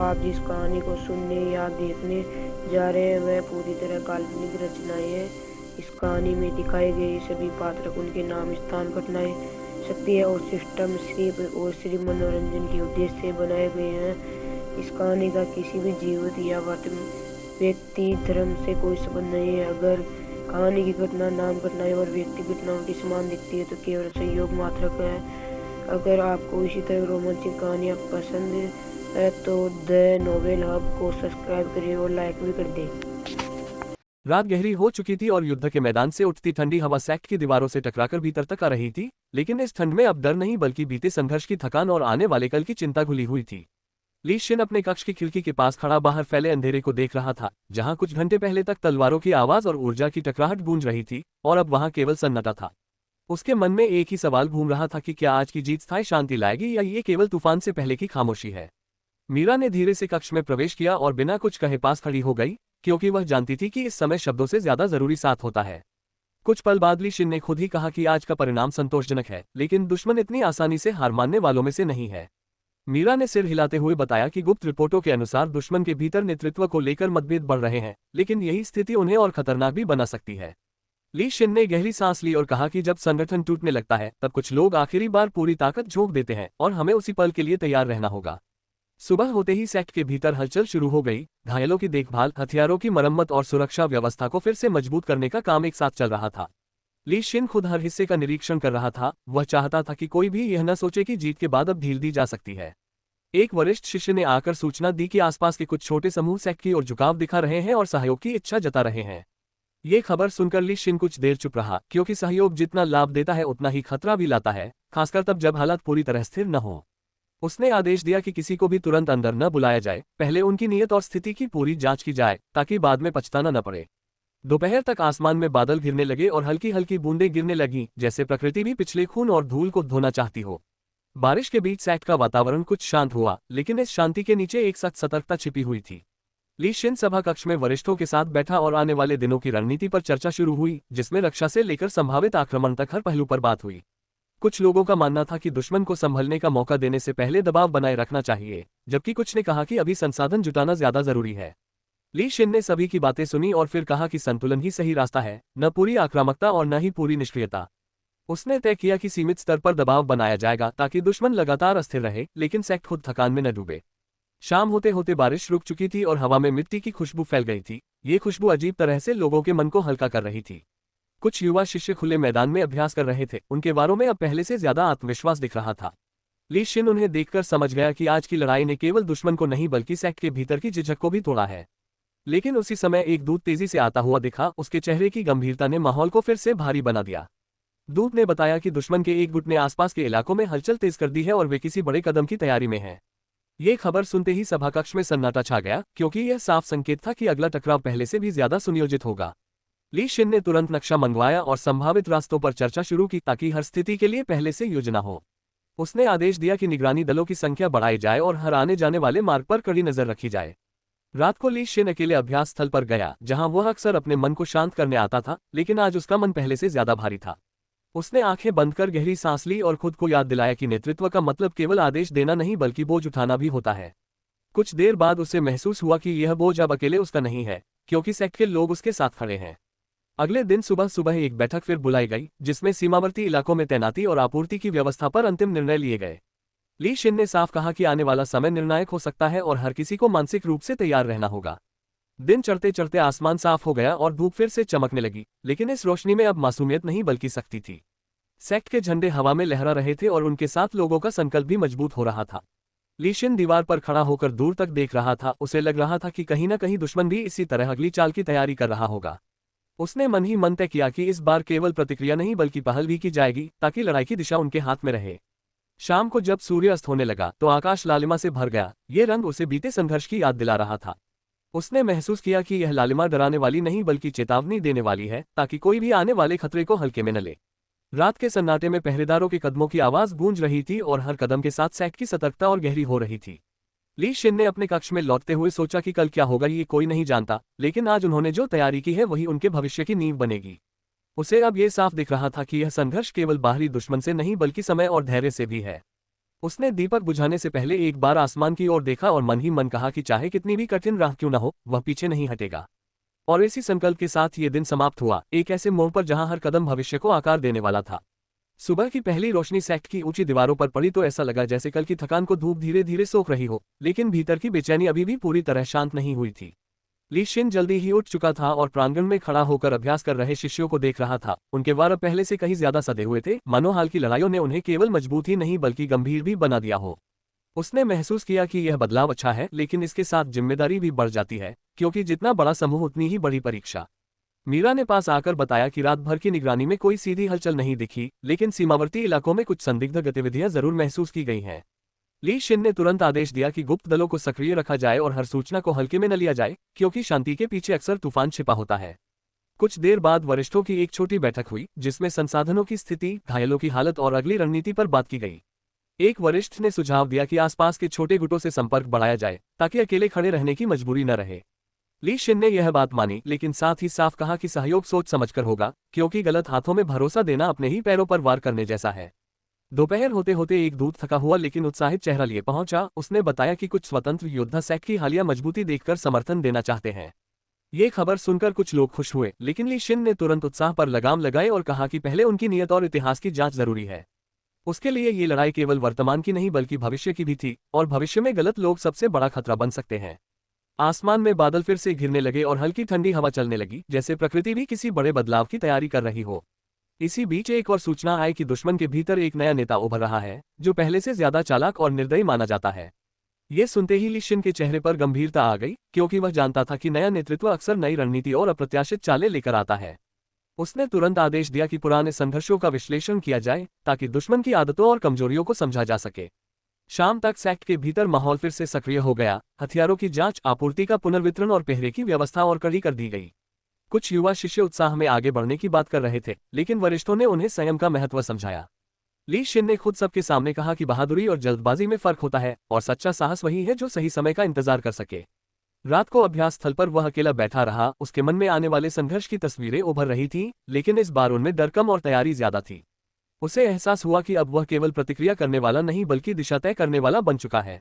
आप जिस कहानी को सुनने या देखने जा रहे हैं वह पूरी तरह काल्पनिक रचनाएं हैं। इस कहानी में दिखाए गए सभी पात्र, उनके नाम, स्थान, घटनाएं, शक्तियां और सिस्टम सिर्फ मनोरंजन के उद्देश्य से बनाए गए हैं। इस कहानी का किसी भी जीवित या वर्तमान व्यक्ति धर्म से कोई संबंध नहीं है। अगर कहानी की घटना, नाम, घटनाएं और व्यक्ति घटनाओं की समान दिखती है तो केवल संयोग मात्र है। अगर आपको इसी तरह रोमांचक कहानियाँ पसंद है तो द नोवेल हब को सब्सक्राइब करें और लाइक भी कर दें। रात गहरी हो चुकी थी और युद्ध के मैदान से उठती ठंडी हवा सैक्ट की दीवारों से टकराकर भीतर तक आ रही थी। लेकिन इस ठंड में अब डर नहीं बल्कि बीते संघर्ष की थकान और आने वाले कल की चिंता घुली हुई थी। ली शिन अपने कक्ष की खिड़की के पास खड़ा बाहर फैले अंधेरे को देख रहा था, जहां कुछ घंटे पहले तक तलवारों की आवाज और ऊर्जा की टकराहट गूंज रही थी और अब वहां केवल सन्नाटा था। उसके मन में एक ही सवाल घूम रहा था कि क्या आज की जीत स्थायी शांति लाएगी या ये केवल तूफान से पहले की खामोशी है। मीरा ने धीरे से कक्ष में प्रवेश किया और बिना कुछ कहे पास खड़ी हो गई, क्योंकि वह जानती थी कि इस समय शब्दों से ज्यादा जरूरी साथ होता है। कुछ पल बाद ली शिन ने खुद ही कहा कि आज का परिणाम संतोषजनक है, लेकिन दुश्मन इतनी आसानी से हार मानने वालों में से नहीं है। मीरा ने सिर हिलाते हुए बताया कि गुप्त रिपोर्टों के अनुसार दुश्मन के भीतर नेतृत्व को लेकर मतभेद बढ़ रहे हैं, लेकिन यही स्थिति उन्हें और खतरनाक भी बना सकती है। ली शिन ने गहरी सांस ली और कहा कि जब संगठन टूटने लगता है तब कुछ लोग आखिरी बार पूरी ताकत झोंक देते हैं और हमें उसी पल के लिए तैयार रहना होगा। सुबह होते ही सेक्ट के भीतर हलचल शुरू हो गई। घायलों की देखभाल, हथियारों की मरम्मत और सुरक्षा व्यवस्था को फिर से मजबूत करने का काम एक साथ चल रहा था। ली शिन खुद हर हिस्से का निरीक्षण कर रहा था। वह चाहता था कि कोई भी यह न सोचे कि जीत के बाद अब ढील दी जा सकती है। एक वरिष्ठ शिष्य ने आकर सूचना दी कि आसपास के कुछ छोटे समूह सेक्ट की ओर झुकाव दिखा रहे हैं और सहयोग की इच्छा जता रहे हैं। ये खबर सुनकर ली शिन कुछ देर चुप रहा, क्योंकि सहयोग जितना लाभ देता है उतना ही खतरा भी लाता है, खासकर तब जब हालात पूरी तरह स्थिर न हो। उसने आदेश दिया कि किसी को भी तुरंत अंदर न बुलाया जाए, पहले उनकी नीयत और स्थिति की पूरी जांच की जाए ताकि बाद में पछताना न पड़े। दोपहर तक आसमान में बादल घिरने लगे और हल्की हल्की बूंदें गिरने लगीं, जैसे प्रकृति भी पिछले खून और धूल को धोना चाहती हो। बारिश के बीच सेक्ट का वातावरण कुछ शांत हुआ, लेकिन इस शांति के नीचे एक सख्त सतर्कता छिपी हुई थी। ली शिन सभा कक्ष में वरिष्ठों के साथ बैठा और आने वाले दिनों की रणनीति पर चर्चा शुरू हुई, जिसमें रक्षा से लेकर संभावित आक्रमण तक हर पहलू पर बात हुई। कुछ लोगों का मानना था कि दुश्मन को संभलने का मौका देने से पहले दबाव बनाए रखना चाहिए, जबकि कुछ ने कहा कि अभी संसाधन जुटाना ज्यादा जरूरी है। ली शिन ने सभी की बातें सुनी और फिर कहा कि संतुलन ही सही रास्ता है, न पूरी आक्रामकता और न ही पूरी निष्क्रियता। उसने तय किया कि सीमित स्तर पर दबाव बनाया जाएगा ताकि दुश्मन लगातार अस्थिर रहे, लेकिन सेक्ट खुद थकान में न डूबे। शाम होते होते बारिश रुक चुकी थी और हवा में मिट्टी की खुशबू फैल गई थी। ये खुशबू अजीब तरह से लोगों के मन को हल्का कर रही थी। कुछ युवा शिष्य खुले मैदान में अभ्यास कर रहे थे। उनके वारों में अब पहले से ज्यादा आत्मविश्वास दिख रहा था। ली शिन उन्हें देखकर समझ गया कि आज की लड़ाई ने केवल दुश्मन को नहीं बल्कि सेक्ट के भीतर की झिझक को भी तोड़ा है। लेकिन उसी समय एक दूत तेजी से आता हुआ दिखा। उसके चेहरे की गंभीरता ने माहौल को फिर से भारी बना दिया। दूत ने बताया कि दुश्मन के एक गुट ने आसपास के इलाकों में हलचल तेज कर दी है और वे किसी बड़े कदम की तैयारी में हैं। ये खबर सुनते ही सभाकक्ष में सन्नाटा छा गया, क्योंकि यह साफ संकेत था कि अगला टकराव पहले से भी ज्यादा सुनियोजित होगा। ली शिन ने तुरंत नक्शा मंगवाया और संभावित रास्तों पर चर्चा शुरू की ताकि हर स्थिति के लिए पहले से योजना हो। उसने आदेश दिया कि निगरानी दलों की संख्या बढ़ाई जाए और हर आने जाने वाले मार्ग पर कड़ी नजर रखी जाए। रात को ली शिन अकेले अभ्यास स्थल पर गया, जहां वह अक्सर अपने मन को शांत करने आता था, लेकिन आज उसका मन पहले से ज्यादा भारी था। उसने आंखें बंद कर गहरी सांस ली और खुद को याद दिलाया कि नेतृत्व का मतलब केवल आदेश देना नहीं बल्कि बोझ उठाना भी होता है। कुछ देर बाद उसे महसूस हुआ कि यह बोझ अब अकेले उसका नहीं है, क्योंकि सेक्ट के लोग उसके साथ खड़े हैं। अगले दिन सुबह सुबह एक बैठक फिर बुलाई गई, जिसमें सीमावर्ती इलाकों में तैनाती और आपूर्ति की व्यवस्था पर अंतिम निर्णय लिए गए। ली शिन ने साफ कहा कि आने वाला समय निर्णायक हो सकता है और हर किसी को मानसिक रूप से तैयार रहना होगा। दिन चढ़ते चढ़ते आसमान साफ हो गया और धूप फिर से चमकने लगी, लेकिन इस रोशनी में अब मासूमियत नहीं बल्कि सख्ती थी। सेक्ट के झंडे हवा में लहरा रहे थे और उनके साथ लोगों का संकल्प भी मजबूत हो रहा था। ली शिन दीवार पर खड़ा होकर दूर तक देख रहा था। उसे लग रहा था कि कहीं न कहीं दुश्मन भी इसी तरह अगली चाल की तैयारी कर रहा होगा। उसने मन ही मन तय किया कि इस बार केवल प्रतिक्रिया नहीं बल्कि पहल भी की जाएगी, ताकि लड़ाई की दिशा उनके हाथ में रहे। शाम को जब सूर्य अस्त होने लगा तो आकाश लालिमा से भर गया। ये रंग उसे बीते संघर्ष की याद दिला रहा था। उसने महसूस किया कि यह लालिमा डराने वाली नहीं बल्कि चेतावनी देने वाली है, ताकि कोई भी आने वाले खतरे को हल्के में न ले। रात के सन्नाटे में पहरेदारों के कदमों की आवाज गूंज रही थी और हर कदम के साथ सेक्ट की सतर्कता और गहरी हो रही थी। ली शिन ने अपने कक्ष में लौटते हुए सोचा कि कल क्या होगा ये कोई नहीं जानता, लेकिन आज उन्होंने जो तैयारी की है वही उनके भविष्य की नींव बनेगी। उसे अब ये साफ दिख रहा था कि यह संघर्ष केवल बाहरी दुश्मन से नहीं बल्कि समय और धैर्य से भी है। उसने दीपक बुझाने से पहले एक बार आसमान की ओर देखा और मन ही मन कहा कि चाहे कितनी भी कठिन राह क्यों न हो, वह पीछे नहीं हटेगा। और इसी संकल्प के साथ ये दिन समाप्त हुआ, एक ऐसे मोड़ पर जहां हर कदम भविष्य को आकार देने वाला था। सुबह की पहली रोशनी सेक्ट की ऊंची दीवारों पर पड़ी तो ऐसा लगा जैसे कल की थकान को धूप धीरे धीरे सोख रही हो, लेकिन भीतर की बेचैनी अभी भी पूरी तरह शांत नहीं हुई थी। ली शिन जल्दी ही उठ चुका था और प्रांगण में खड़ा होकर अभ्यास कर रहे शिष्यों को देख रहा था। उनके वार अब पहले से कहीं ज्यादा सधे हुए थे, मानो हाल की लड़ाइयों ने उन्हें केवल मजबूत ही नहीं बल्कि गंभीर भी बना दिया हो। उसने महसूस किया कि यह बदलाव अच्छा है, लेकिन इसके साथ जिम्मेदारी भी बढ़ जाती है, क्योंकि जितना बड़ा समूह उतनी ही बड़ी परीक्षा। मीरा ने पास आकर बताया कि रात भर की निगरानी में कोई सीधी हलचल नहीं दिखी, लेकिन सीमावर्ती इलाकों में कुछ संदिग्ध गतिविधियां जरूर महसूस की गई हैं। ली शिन ने तुरंत आदेश दिया कि गुप्त दलों को सक्रिय रखा जाए और हर सूचना को हल्के में न लिया जाए, क्योंकि शांति के पीछे अक्सर तूफान छिपा होता है। कुछ देर बाद वरिष्ठों की एक छोटी बैठक हुई, जिसमें संसाधनों की स्थिति, घायलों की हालत और अगली रणनीति पर बात की गई। एक वरिष्ठ ने सुझाव दिया कि आसपास के छोटे गुटों से संपर्क बढ़ाया जाए, ताकि अकेले खड़े रहने की मजबूरी न रहे। ली शिन ने यह बात मानी, लेकिन साथ ही साफ कहा कि सहयोग सोच समझकर होगा, क्योंकि गलत हाथों में भरोसा देना अपने ही पैरों पर वार करने जैसा है। दोपहर होते होते एक दूत थका हुआ लेकिन उत्साहित चेहरा लिए पहुंचा। उसने बताया कि कुछ स्वतंत्र योद्धा सेक्ट की हालिया मजबूती देखकर समर्थन देना चाहते हैं। ये खबर सुनकर कुछ लोग खुश हुए, लेकिन ली शिन ने तुरंत उत्साह पर लगाम लगाए और कहा कि पहले उनकी नीयत और इतिहास की जांच जरूरी है। उसके लिए ये लड़ाई केवल वर्तमान की नहीं बल्कि भविष्य की भी थी, और भविष्य में गलत लोग सबसे बड़ा खतरा बन सकते हैं। आसमान में बादल फिर से घिरने लगे और हल्की ठंडी हवा चलने लगी, जैसे प्रकृति भी किसी बड़े बदलाव की तैयारी कर रही हो। इसी बीच एक और सूचना आई कि दुश्मन के भीतर एक नया नेता उभर रहा है, जो पहले से ज्यादा चालाक और निर्दयी माना जाता है। ये सुनते ही ली शिन के चेहरे पर गंभीरता आ गई, क्योंकि वह जानता था कि नया नेतृत्व अक्सर नई रणनीति और अप्रत्याशित चालें लेकर आता है। उसने तुरंत आदेश दिया कि पुराने संघर्षों का विश्लेषण किया जाए, ताकि दुश्मन की आदतों और कमजोरियों को समझा जा सके। शाम तक सेक्ट के भीतर माहौल फिर से सक्रिय हो गया। हथियारों की जांच, आपूर्ति का पुनर्वितरण और पहरे की व्यवस्था और कड़ी कर दी गई। कुछ युवा शिष्य उत्साह में आगे बढ़ने की बात कर रहे थे, लेकिन वरिष्ठों ने उन्हें संयम का महत्व समझाया। ली शिन ने खुद सबके सामने कहा कि बहादुरी और जल्दबाजी में फर्क होता है, और सच्चा साहस वही है जो सही समय का इंतजार कर सके। रात को अभ्यास स्थल पर वह अकेला बैठा रहा। उसके मन में आने वाले संघर्ष की तस्वीरें उभर रही थीं, लेकिन इस बार उनमें डर कम और तैयारी ज्यादा थी। उसे एहसास हुआ कि अब वह केवल प्रतिक्रिया करने वाला नहीं बल्कि दिशा तय करने वाला बन चुका है।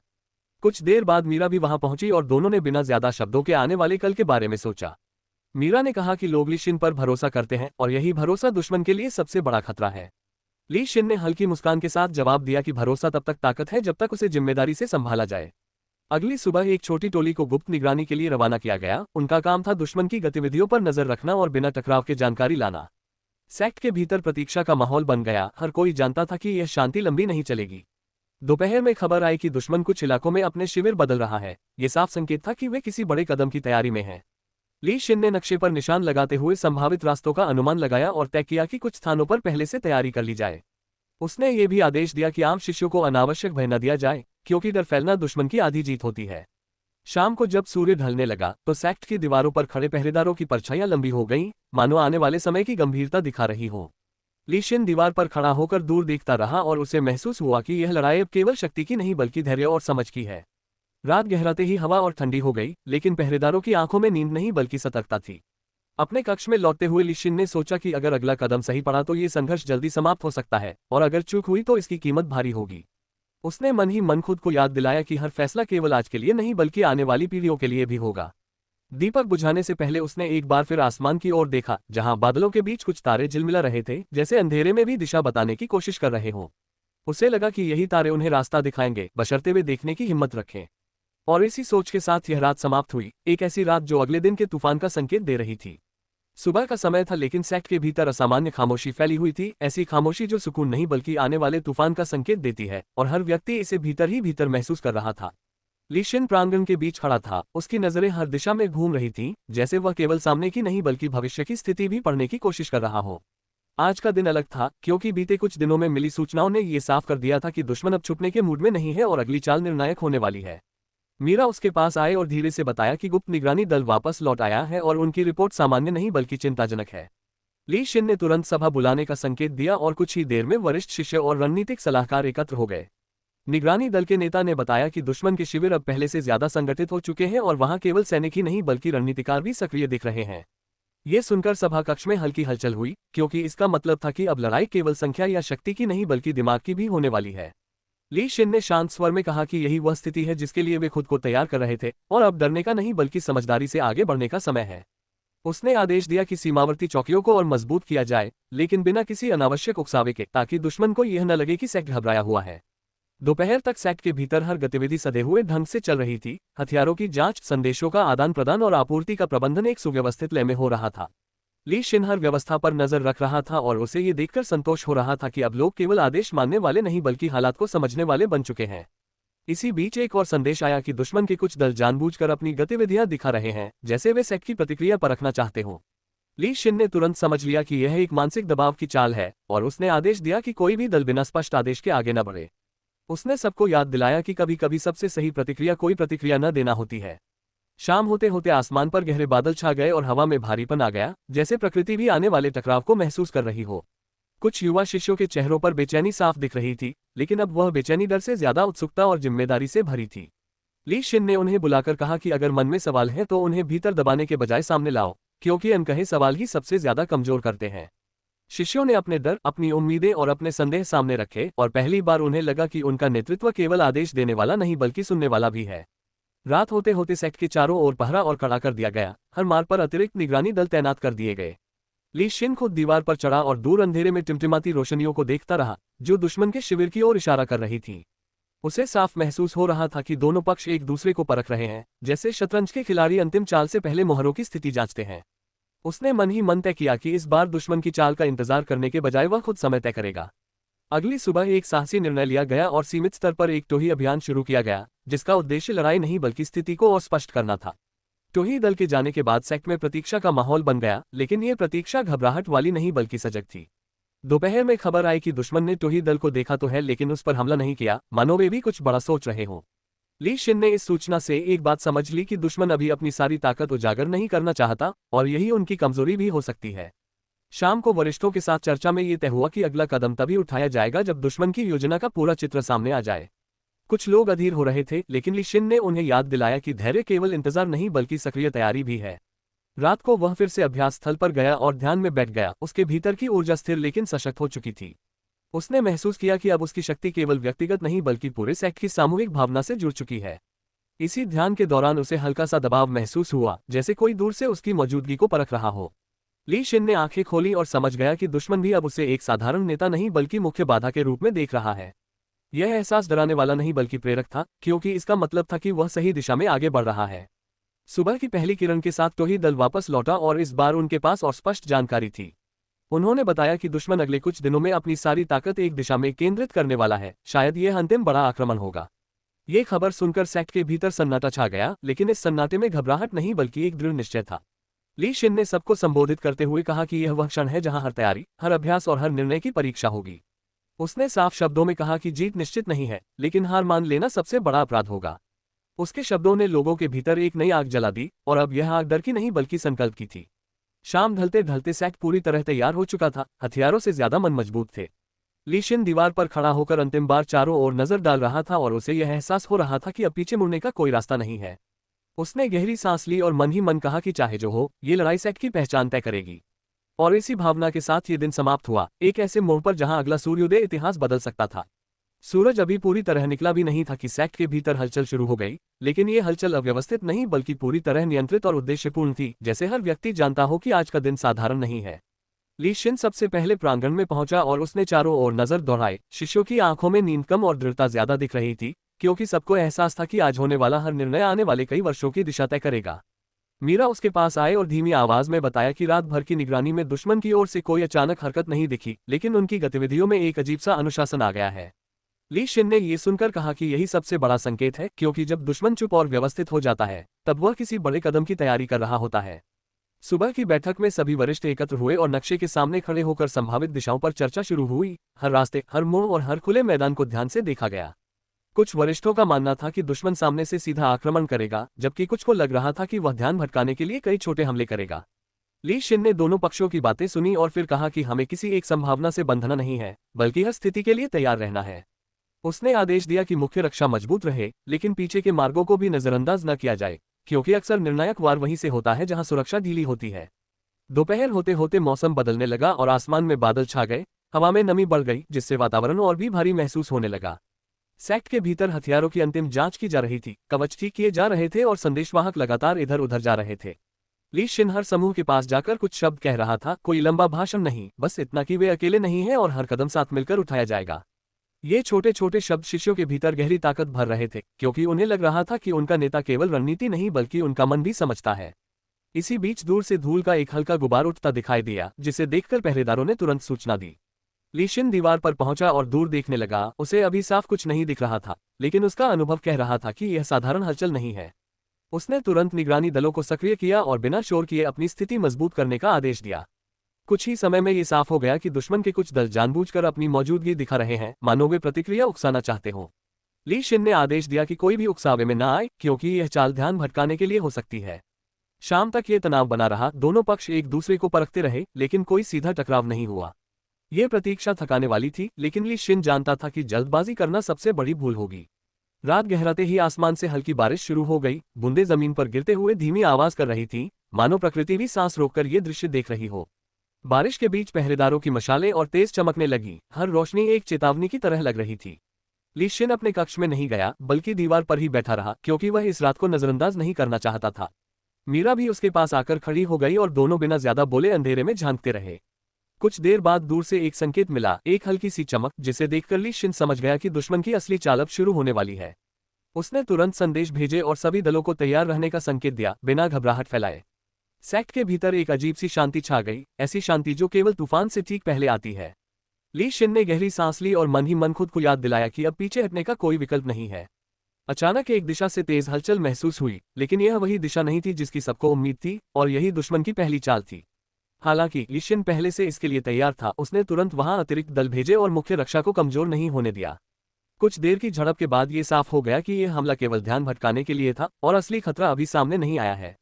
कुछ देर बाद मीरा भी वहां पहुंची और दोनों ने बिना ज्यादा शब्दों के आने वाले कल के बारे में सोचा। मीरा ने कहा कि लोग ली शिन पर भरोसा करते हैं, और यही भरोसा दुश्मन के लिए सबसे बड़ा खतरा है। ली शिन ने हल्की मुस्कान के साथ जवाब दिया कि भरोसा तब तक ताकत है जब तक उसे जिम्मेदारी से संभाला जाए। अगली सुबह एक छोटी टोली को गुप्त निगरानी के लिए रवाना किया गया। उनका काम था दुश्मन की गतिविधियों पर नजर रखना और बिना टकराव के जानकारी लाना। सेक्ट के भीतर प्रतीक्षा का माहौल बन गया। हर कोई जानता था कि यह शांति लंबी नहीं चलेगी। दोपहर में खबर आई कि दुश्मन कुछ इलाकों में अपने शिविर बदल रहा है। ये साफ संकेत था कि वे किसी बड़े कदम की तैयारी में हैं। ली शिन ने नक्शे पर निशान लगाते हुए संभावित रास्तों का अनुमान लगाया और तय किया कि कुछ स्थानों पर पहले से तैयारी कर ली जाए। उसने ये भी आदेश दिया कि आम शिष्यों को अनावश्यक भय न दिया जाए, क्योंकि डर फैलना दुश्मन की आधी जीत होती है। शाम को जब सूर्य ढलने लगा तो सेक्ट की दीवारों पर खड़े पहरेदारों की परछाइयां लंबी हो गईं, मानो आने वाले समय की गंभीरता दिखा रही हो। ली शिन दीवार पर खड़ा होकर दूर देखता रहा और उसे महसूस हुआ कि यह लड़ाई अब केवल शक्ति की नहीं बल्कि धैर्य और समझ की है। रात गहराते ही हवा और ठंडी हो गई, लेकिन पहरेदारों की आंखों में नींद नहीं बल्कि सतर्कता थी। अपने कक्ष में लौटते हुए ली शिन ने सोचा कि अगर अगला कदम सही पड़ा तो ये संघर्ष जल्दी समाप्त हो सकता है, और अगर चूक हुई तो इसकी कीमत भारी होगी। उसने मन ही मन खुद को याद दिलाया कि हर फैसला केवल आज के लिए नहीं बल्कि आने वाली पीढ़ियों के लिए भी होगा। दीपक बुझाने से पहले उसने एक बार फिर आसमान की ओर देखा, जहां बादलों के बीच कुछ तारे झिलमिला रहे थे, जैसे अंधेरे में भी दिशा बताने की कोशिश कर रहे हों। उसे लगा कि यही तारे उन्हें रास्ता दिखाएंगे, बशर्ते वे देखने की हिम्मत रखें। और इसी सोच के साथ यह रात समाप्त हुई, एक ऐसी रात जो अगले दिन के तूफान का संकेत दे रही थी। सुबह का समय था, लेकिन सेक्ट के भीतर असामान्य खामोशी फैली हुई थी, ऐसी खामोशी जो सुकून नहीं बल्कि आने वाले तूफान का संकेत देती है, और हर व्यक्ति इसे भीतर ही भीतर महसूस कर रहा था। ली शिन प्रांगण के बीच खड़ा था। उसकी नजरें हर दिशा में घूम रही थीं, जैसे वह केवल सामने की नहीं बल्कि भविष्य की स्थिति भी पढ़ने की कोशिश कर रहा हो। आज का दिन अलग था, क्योंकि बीते कुछ दिनों में मिली सूचनाओं ने यह साफ कर दिया था कि दुश्मन अब छुपने के मूड में नहीं है और अगली चाल निर्णायक होने वाली है। मीरा उसके पास आए और धीरे से बताया कि गुप्त निगरानी दल वापस लौट आया है और उनकी रिपोर्ट सामान्य नहीं बल्कि चिंताजनक है। ली शिन ने तुरंत सभा बुलाने का संकेत दिया और कुछ ही देर में वरिष्ठ शिष्य और रणनीतिक सलाहकार एकत्र हो गए। निगरानी दल के नेता ने बताया कि दुश्मन के शिविर अब पहले से ज्यादा संगठित हो चुके हैं और वहां केवल सैनिक ही नहीं बल्कि रणनीतिकार भी सक्रिय दिख रहे हैं। ये सुनकर सभा कक्ष में हल्की हलचल हुई, क्योंकि इसका मतलब था कि अब लड़ाई केवल संख्या या शक्ति की नहीं बल्कि दिमाग की भी होने वाली है। ली शिन ने शांत स्वर में कहा कि यही वह स्थिति है जिसके लिए वे खुद को तैयार कर रहे थे और अब डरने का नहीं बल्कि समझदारी से आगे बढ़ने का समय है। उसने आदेश दिया कि सीमावर्ती चौकियों को और मजबूत किया जाए, लेकिन बिना किसी अनावश्यक उकसावे के, ताकि दुश्मन को यह न लगे कि सेक्ट घबराया हुआ है। दोपहर तक सेक्ट के भीतर हर गतिविधि सधे हुए ढंग से चल रही थी। हथियारों की जांच, संदेशों का आदान प्रदान और आपूर्ति का प्रबंधन एक सुव्यवस्थित लय में हो रहा था। ली शिन हर व्यवस्था पर नजर रख रहा था और उसे ये देखकर संतोष हो रहा था कि अब लोग केवल आदेश मानने वाले नहीं बल्कि हालात को समझने वाले बन चुके हैं। इसी बीच एक और संदेश आया कि दुश्मन के कुछ दल जानबूझकर अपनी गतिविधियां दिखा रहे हैं, जैसे वे सेक्ट की प्रतिक्रिया परखना चाहते हों। ली शिन ने तुरंत समझ लिया कि यह एक मानसिक दबाव की चाल है और उसने आदेश दिया कि कोई भी दल बिना स्पष्ट आदेश के आगे न बढ़े। उसने सबको याद दिलाया कि कभी कभी सबसे सही प्रतिक्रिया कोई प्रतिक्रिया न देना होती है। शाम होते होते आसमान पर गहरे बादल छा गए और हवा में भारीपन आ गया, जैसे प्रकृति भी आने वाले टकराव को महसूस कर रही हो। कुछ युवा शिष्यों के चेहरों पर बेचैनी साफ दिख रही थी, लेकिन अब वह बेचैनी डर से ज्यादा उत्सुकता और जिम्मेदारी से भरी थी। ली शिन ने उन्हें बुलाकर कहा कि अगर मन में सवाल है तो उन्हें भीतर दबाने के बजाय सामने लाओ, क्योंकि अनकहे सवाल ही सबसे ज्यादा कमजोर करते हैं। शिष्यों ने अपने डर, अपनी उम्मीदें और अपने संदेह सामने रखे और पहली बार उन्हें लगा कि उनका नेतृत्व केवल आदेश देने वाला नहीं बल्कि सुनने वाला भी है। रात होते होते सेक्ट के चारों ओर पहरा और कड़ा कर दिया गया। हर मार्ग पर अतिरिक्त निगरानी दल तैनात कर दिए गए। ली शिन खुद दीवार पर चढ़ा और दूर अंधेरे में टिमटिमाती रोशनियों को देखता रहा, जो दुश्मन के शिविर की ओर इशारा कर रही थी। उसे साफ महसूस हो रहा था कि दोनों पक्ष एक दूसरे को परख रहे हैं, जैसे शतरंज के खिलाड़ी अंतिम चाल से पहले मोहरों की स्थिति जांचते हैं। उसने मन ही मन तय किया कि इस बार दुश्मन की चाल का इंतजार करने के बजाय वह खुद समय तय करेगा। अगली सुबह एक साहसी निर्णय लिया गया और सीमित स्तर पर एक टोही अभियान शुरू किया गया, जिसका उद्देश्य लड़ाई नहीं बल्कि स्थिति को और स्पष्ट करना था। टोही दल के जाने के बाद सेक्ट में प्रतीक्षा का माहौल बन गया, लेकिन यह प्रतीक्षा घबराहट वाली नहीं बल्कि सजग थी। दोपहर में खबर आई कि दुश्मन ने टोही दल को देखा तो है, लेकिन उस पर हमला नहीं किया, मानो वे भी कुछ बड़ा सोच रहे हों। ली शिन ने इस सूचना से एक बात समझ ली कि दुश्मन अभी अपनी सारी ताकत उजागर नहीं करना चाहता और यही उनकी कमजोरी भी हो सकती है। शाम को वरिष्ठों के साथ चर्चा में ये तय हुआ कि अगला कदम तभी उठाया जाएगा जब दुश्मन की योजना का पूरा चित्र सामने आ जाए। कुछ लोग अधीर हो रहे थे, लेकिन ली शिन ने उन्हें याद दिलाया कि धैर्य केवल इंतजार नहीं बल्कि सक्रिय तैयारी भी है। रात को वह फिर से अभ्यास स्थल पर गया और ध्यान में बैठ गया। उसके भीतर की ऊर्जा स्थिर लेकिन सशक्त हो चुकी थी। उसने महसूस किया कि अब उसकी शक्ति केवल व्यक्तिगत नहीं बल्कि पूरे सेक्ट की सामूहिक भावना से जुड़ चुकी है। इसी ध्यान के दौरान उसे हल्का सा दबाव महसूस हुआ, जैसे कोई दूर से उसकी मौजूदगी को परख रहा हो। ली शिन ने आंखें खोली और समझ गया कि दुश्मन भी अब उसे एक साधारण नेता नहीं बल्कि मुख्य बाधा के रूप में देख रहा है। यह एहसास डराने वाला नहीं बल्कि प्रेरक था, क्योंकि इसका मतलब था कि वह सही दिशा में आगे बढ़ रहा है। सुबह की पहली किरण के साथ टोही दल वापस लौटा और इस बार उनके पास और स्पष्ट जानकारी थी। उन्होंने बताया कि दुश्मन अगले कुछ दिनों में अपनी सारी ताकत एक दिशा में केंद्रित करने वाला है। शायद यह अंतिम बड़ा आक्रमण होगा। ये खबर सुनकर सेक्ट के भीतर सन्नाटा छा गया, लेकिन इस सन्नाटे में घबराहट नहीं बल्कि एक दृढ़ निश्चय था। ली शिन ने सबको संबोधित करते हुए कहा कि यह वह क्षण है जहां हर तैयारी, हर अभ्यास और हर निर्णय की परीक्षा होगी। उसने साफ शब्दों में कहा कि जीत निश्चित नहीं है, लेकिन हार मान लेना सबसे बड़ा अपराध होगा। उसके शब्दों ने लोगों के भीतर एक नई आग जला दी और अब यह आग डर की नहीं बल्कि संकल्प की थी। शाम ढलते ढलते सेक्ट पूरी तरह तैयार हो चुका था। हथियारों से ज्यादा मन मजबूत थे। ली शिन दीवार पर खड़ा होकर अंतिम बार चारों ओर नजर डाल रहा था और उसे यह एहसास हो रहा था कि अब पीछे मुड़ने का कोई रास्ता नहीं है। उसने गहरी सांस ली और मन ही मन कहा कि चाहे जो हो, ये लड़ाई सेक्ट की पहचान तय करेगी। और इसी भावना के साथ ये दिन समाप्त हुआ, एक ऐसे मोड़ पर जहां अगला सूर्योदय इतिहास बदल सकता था। सूरज अभी पूरी तरह निकला भी नहीं था कि सेक्ट के भीतर हलचल शुरू हो गई, लेकिन ये हलचल अव्यवस्थित नहीं बल्कि पूरी तरह नियंत्रित और उद्देश्यपूर्ण थी, जैसे हर व्यक्ति जानता हो कि आज का दिन साधारण नहीं है। ली शिन सबसे पहले प्रांगण में पहुंचा और उसने चारों ओर नजर दौड़ाई। शिष्यों की आंखों में नींद कम और दृढ़ता ज्यादा दिख रही थी, क्योंकि सबको एहसास था कि आज होने वाला हर निर्णय आने वाले कई वर्षों की दिशा तय करेगा। मीरा उसके पास आए और धीमी आवाज में बताया कि रात भर की निगरानी में दुश्मन की ओर से कोई अचानक हरकत नहीं दिखी, लेकिन उनकी गतिविधियों में एक अजीब सा अनुशासन आ गया है। ली शिन ने ये सुनकर कहा कि यही सबसे बड़ा संकेत है, क्योंकि जब दुश्मन चुप और व्यवस्थित हो जाता है तब वह किसी बड़े कदम की तैयारी कर रहा होता है। सुबह की बैठक में सभी वरिष्ठ एकत्र हुए और नक्शे के सामने खड़े होकर संभावित दिशाओं पर चर्चा शुरू हुई। हर रास्ते, हर मोड़ और हर खुले मैदान को ध्यान से देखा गया। कुछ वरिष्ठों का मानना था कि दुश्मन सामने से सीधा आक्रमण करेगा, जबकि कुछ को लग रहा था कि वह ध्यान भटकाने के लिए कई छोटे हमले करेगा। ली शिन ने दोनों पक्षों की बातें सुनी और फिर कहा कि हमें किसी एक संभावना से बंधना नहीं है, बल्कि हर स्थिति के लिए तैयार रहना है। उसने आदेश दिया कि मुख्य रक्षा मजबूत रहे, लेकिन पीछे के मार्गों को भी नजरअंदाज न किया जाए, क्योंकि अक्सर निर्णायक वार वहीं से होता है जहां सुरक्षा ढीली होती है। दोपहर होते होते मौसम बदलने लगा और आसमान में बादल छा गए। हवा में नमी बढ़ गई, जिससे वातावरण और भी भारी महसूस होने लगा। सेक्ट के भीतर हथियारों की अंतिम जांच की जा रही थी, कवच ठीक किए जा रहे थे और संदेशवाहक लगातार इधर उधर जा रहे थे। ली शिन हर समूह के पास जाकर कुछ शब्द कह रहा था, कोई लंबा भाषण नहीं, बस इतना कि वे अकेले नहीं हैं और हर कदम साथ मिलकर उठाया जाएगा। ये छोटे छोटे शब्द शिष्यों के भीतर गहरी ताकत भर रहे थे, क्योंकि उन्हें लग रहा था कि उनका नेता केवल रणनीति नहीं बल्कि उनका मन भी समझता है। इसी बीच दूर से धूल का एक हल्का गुबार उठता दिखाई दिया, जिसे देखकर पहरेदारों ने तुरंत सूचना दी। ली शिन दीवार पर पहुंचा और दूर देखने लगा। उसे अभी साफ कुछ नहीं दिख रहा था, लेकिन उसका अनुभव कह रहा था कि यह साधारण हलचल नहीं है। उसने तुरंत निगरानी दलों को सक्रिय किया और बिना शोर किए अपनी स्थिति मजबूत करने का आदेश दिया। कुछ ही समय में ये साफ हो गया कि दुश्मन के कुछ दल जानबूझकर अपनी मौजूदगी दिखा रहे हैं, मानो वे प्रतिक्रिया उकसाना चाहते हों। ली शिन ने आदेश दिया कि कोई भी उकसावे में न आए, क्योंकि यह चाल ध्यान भटकाने के लिए हो सकती है। शाम तक ये तनाव बना रहा, दोनों पक्ष एक दूसरे को परखते रहे, लेकिन कोई सीधा टकराव नहीं हुआ। ये प्रतीक्षा थकाने वाली थी, लेकिन ली शिन जानता था कि जल्दबाजी करना सबसे बड़ी भूल होगी। रात गहराते ही आसमान से हल्की बारिश शुरू हो गई। बूंदें जमीन पर गिरते हुए धीमी आवाज कर रही थी, मानो प्रकृति भी सांस रोककर ये दृश्य देख रही हो। बारिश के बीच पहरेदारों की मशालें और तेज चमकने लगी, हर रोशनी एक चेतावनी की तरह लग रही थी। ली शिन अपने कक्ष में नहीं गया, बल्कि दीवार पर ही बैठा रहा, क्योंकि वह इस रात को नजरअंदाज नहीं करना चाहता था। मीरा भी उसके पास आकर खड़ी हो गई और दोनों बिना ज्यादा बोले अंधेरे में झांकते रहे। कुछ देर बाद दूर से एक संकेत मिला, एक हल्की सी चमक, जिसे देखकर ली शिन समझ गया कि दुश्मन की असली चाल अब शुरू होने वाली है। उसने तुरंत संदेश भेजे और सभी दलों को तैयार रहने का संकेत दिया, बिना घबराहट फैलाए। सेक्ट के भीतर एक अजीब सी शांति छा गई, ऐसी शांति जो केवल तूफान से ठीक पहले आती है। ली शिन ने गहरी सांस ली और मन ही मन खुद को याद दिलाया कि अब पीछे हटने का कोई विकल्प नहीं है। अचानक एक दिशा से तेज हलचल महसूस हुई, लेकिन यह वही दिशा नहीं थी जिसकी सबको उम्मीद थी, और यही दुश्मन की पहली चाल थी। हालांकि ली शिन पहले से इसके लिए तैयार था। उसने तुरंत वहां अतिरिक्त दल भेजे और मुख्य रक्षा को कमजोर नहीं होने दिया। कुछ देर की झड़प के बाद ये साफ हो गया कि यह हमला केवल ध्यान भटकाने के लिए था और असली खतरा अभी सामने नहीं आया है।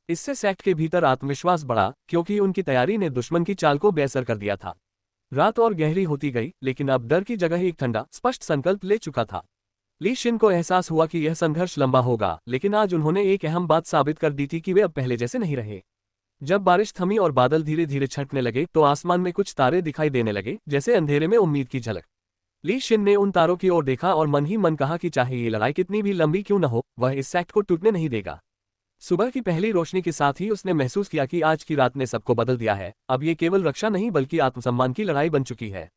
इससे सेक्ट के भीतर आत्मविश्वास बढ़ा, क्योंकि उनकी तैयारी ने दुश्मन की चाल को बेअसर कर दिया था। रात और गहरी होती गई, लेकिन अब डर की जगह एक ठंडा, स्पष्ट संकल्प ले चुका था। ली शिन को एहसास हुआ कि यह संघर्ष लंबा होगा, लेकिन आज उन्होंने एक अहम बात साबित कर दी थी कि वे अब पहले जैसे नहीं रहे। जब बारिश थमी और बादल धीरे धीरे छंटने लगे, तो आसमान में कुछ तारे दिखाई देने लगे, जैसे अंधेरे में उम्मीद की झलक। ली शिन ने उन तारों की ओर देखा और मन ही मन कहा कि चाहे ये लड़ाई कितनी भी लंबी क्यों न हो, वह इस सेक्ट को टूटने नहीं देगा। सुबह की पहली रोशनी के साथ ही उसने महसूस किया कि आज की रात ने सबको बदल दिया है। अब ये केवल रक्षा नहीं बल्कि आत्मसम्मान की लड़ाई बन चुकी है।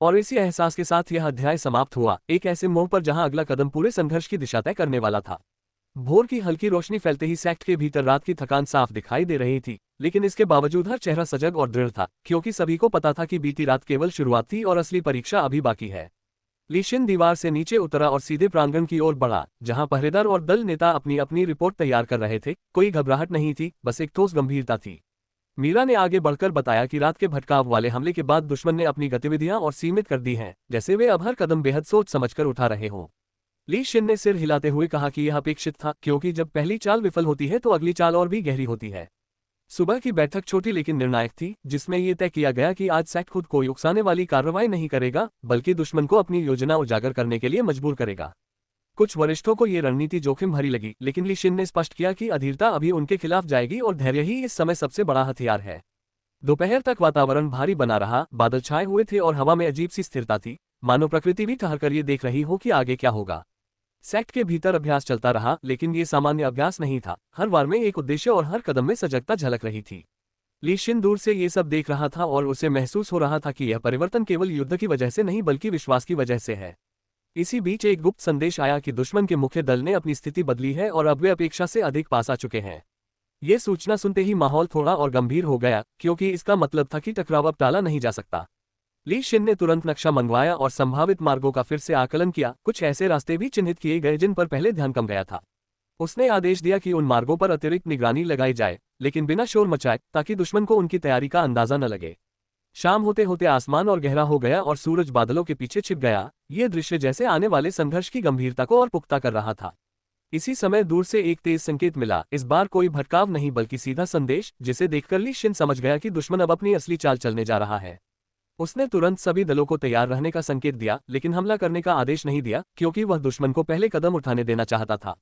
और इसी एहसास के साथ यह अध्याय समाप्त हुआ, एक ऐसे मोड़ पर जहां अगला कदम पूरे संघर्ष की दिशा तय करने वाला था। भोर की हल्की रोशनी फैलते ही सेक्ट के भीतर रात की थकान साफ दिखाई दे रही थी, लेकिन इसके बावजूद हर चेहरा सजग और दृढ़ था, क्योंकि सभी को पता था कि बीती रात केवल शुरुआत थी और असली परीक्षा अभी बाकी है। ली शिन दीवार से नीचे उतरा और सीधे प्रांगण की ओर बढ़ा, जहां पहरेदार और दल नेता अपनी अपनी रिपोर्ट तैयार कर रहे थे। कोई घबराहट नहीं थी, बस एक ठोस गंभीरता थी। मीरा ने आगे बढ़कर बताया कि रात के भटकाव वाले हमले के बाद दुश्मन ने अपनी गतिविधियां और सीमित कर दी हैं, जैसे वे अब हर कदम बेहद सोच समझकर उठा रहे हों। ली शिन ने सिर हिलाते हुए कहा कि यह अपेक्षित था, क्योंकि जब पहली चाल विफल होती है तो अगली चाल और भी गहरी होती है। सुबह की बैठक छोटी लेकिन निर्णायक थी, जिसमें यह तय किया गया कि आज सेक्ट खुद कोई उकसाने वाली कार्रवाई नहीं करेगा, बल्कि दुश्मन को अपनी योजना उजागर करने के लिए मजबूर करेगा। कुछ वरिष्ठों को यह रणनीति जोखिम भरी लगी, लेकिन ली शिन ने स्पष्ट किया कि अधीरता अभी उनके खिलाफ जाएगी और धैर्य ही इस समय सबसे बड़ा हथियार है। दोपहर तक वातावरण भारी बना रहा, बादल छाए हुए थे और हवा में अजीब सी स्थिरता थी, मानो प्रकृति भी ठहरकर ये देख रही हो कि आगे क्या होगा। सेक्ट के भीतर अभ्यास चलता रहा, लेकिन ये सामान्य अभ्यास नहीं था। हर वार में एक उद्देश्य और हर कदम में सजगता झलक रही थी। ली शिन दूर से ये सब देख रहा था और उसे महसूस हो रहा था कि यह परिवर्तन केवल युद्ध की वजह से नहीं बल्कि विश्वास की वजह से है। इसी बीच एक गुप्त संदेश आया कि दुश्मन के मुख्य दल ने अपनी स्थिति बदली है और अब वे अपेक्षा से अधिक पास आ चुके हैं। ये सूचना सुनते ही माहौल थोड़ा और गंभीर हो गया, क्योंकि इसका मतलब था कि टकराव अब टाला नहीं जा सकता। ली शिन ने तुरंत नक्शा मंगवाया और संभावित मार्गों का फिर से आकलन किया। कुछ ऐसे रास्ते भी चिन्हित किए गए जिन पर पहले ध्यान कम गया था। उसने आदेश दिया कि उन मार्गों पर अतिरिक्त निगरानी लगाई जाए, लेकिन बिना शोर मचाए, ताकि दुश्मन को उनकी तैयारी का अंदाजा न लगे। शाम होते होते आसमान और गहरा हो गया और सूरज बादलों के पीछे छिप गया। ये दृश्य जैसे आने वाले संघर्ष की गंभीरता को और पुख्ता कर रहा था। इसी समय दूर से एक तेज संकेत मिला, इस बार कोई भटकाव नहीं बल्कि सीधा संदेश, जिसे देखकर ली शिन समझ गया कि दुश्मन अब अपनी असली चाल चलने जा रहा है। उसने तुरंत सभी दलों को तैयार रहने का संकेत दिया, लेकिन हमला करने का आदेश नहीं दिया, क्योंकि वह दुश्मन को पहले कदम उठाने देना चाहता था।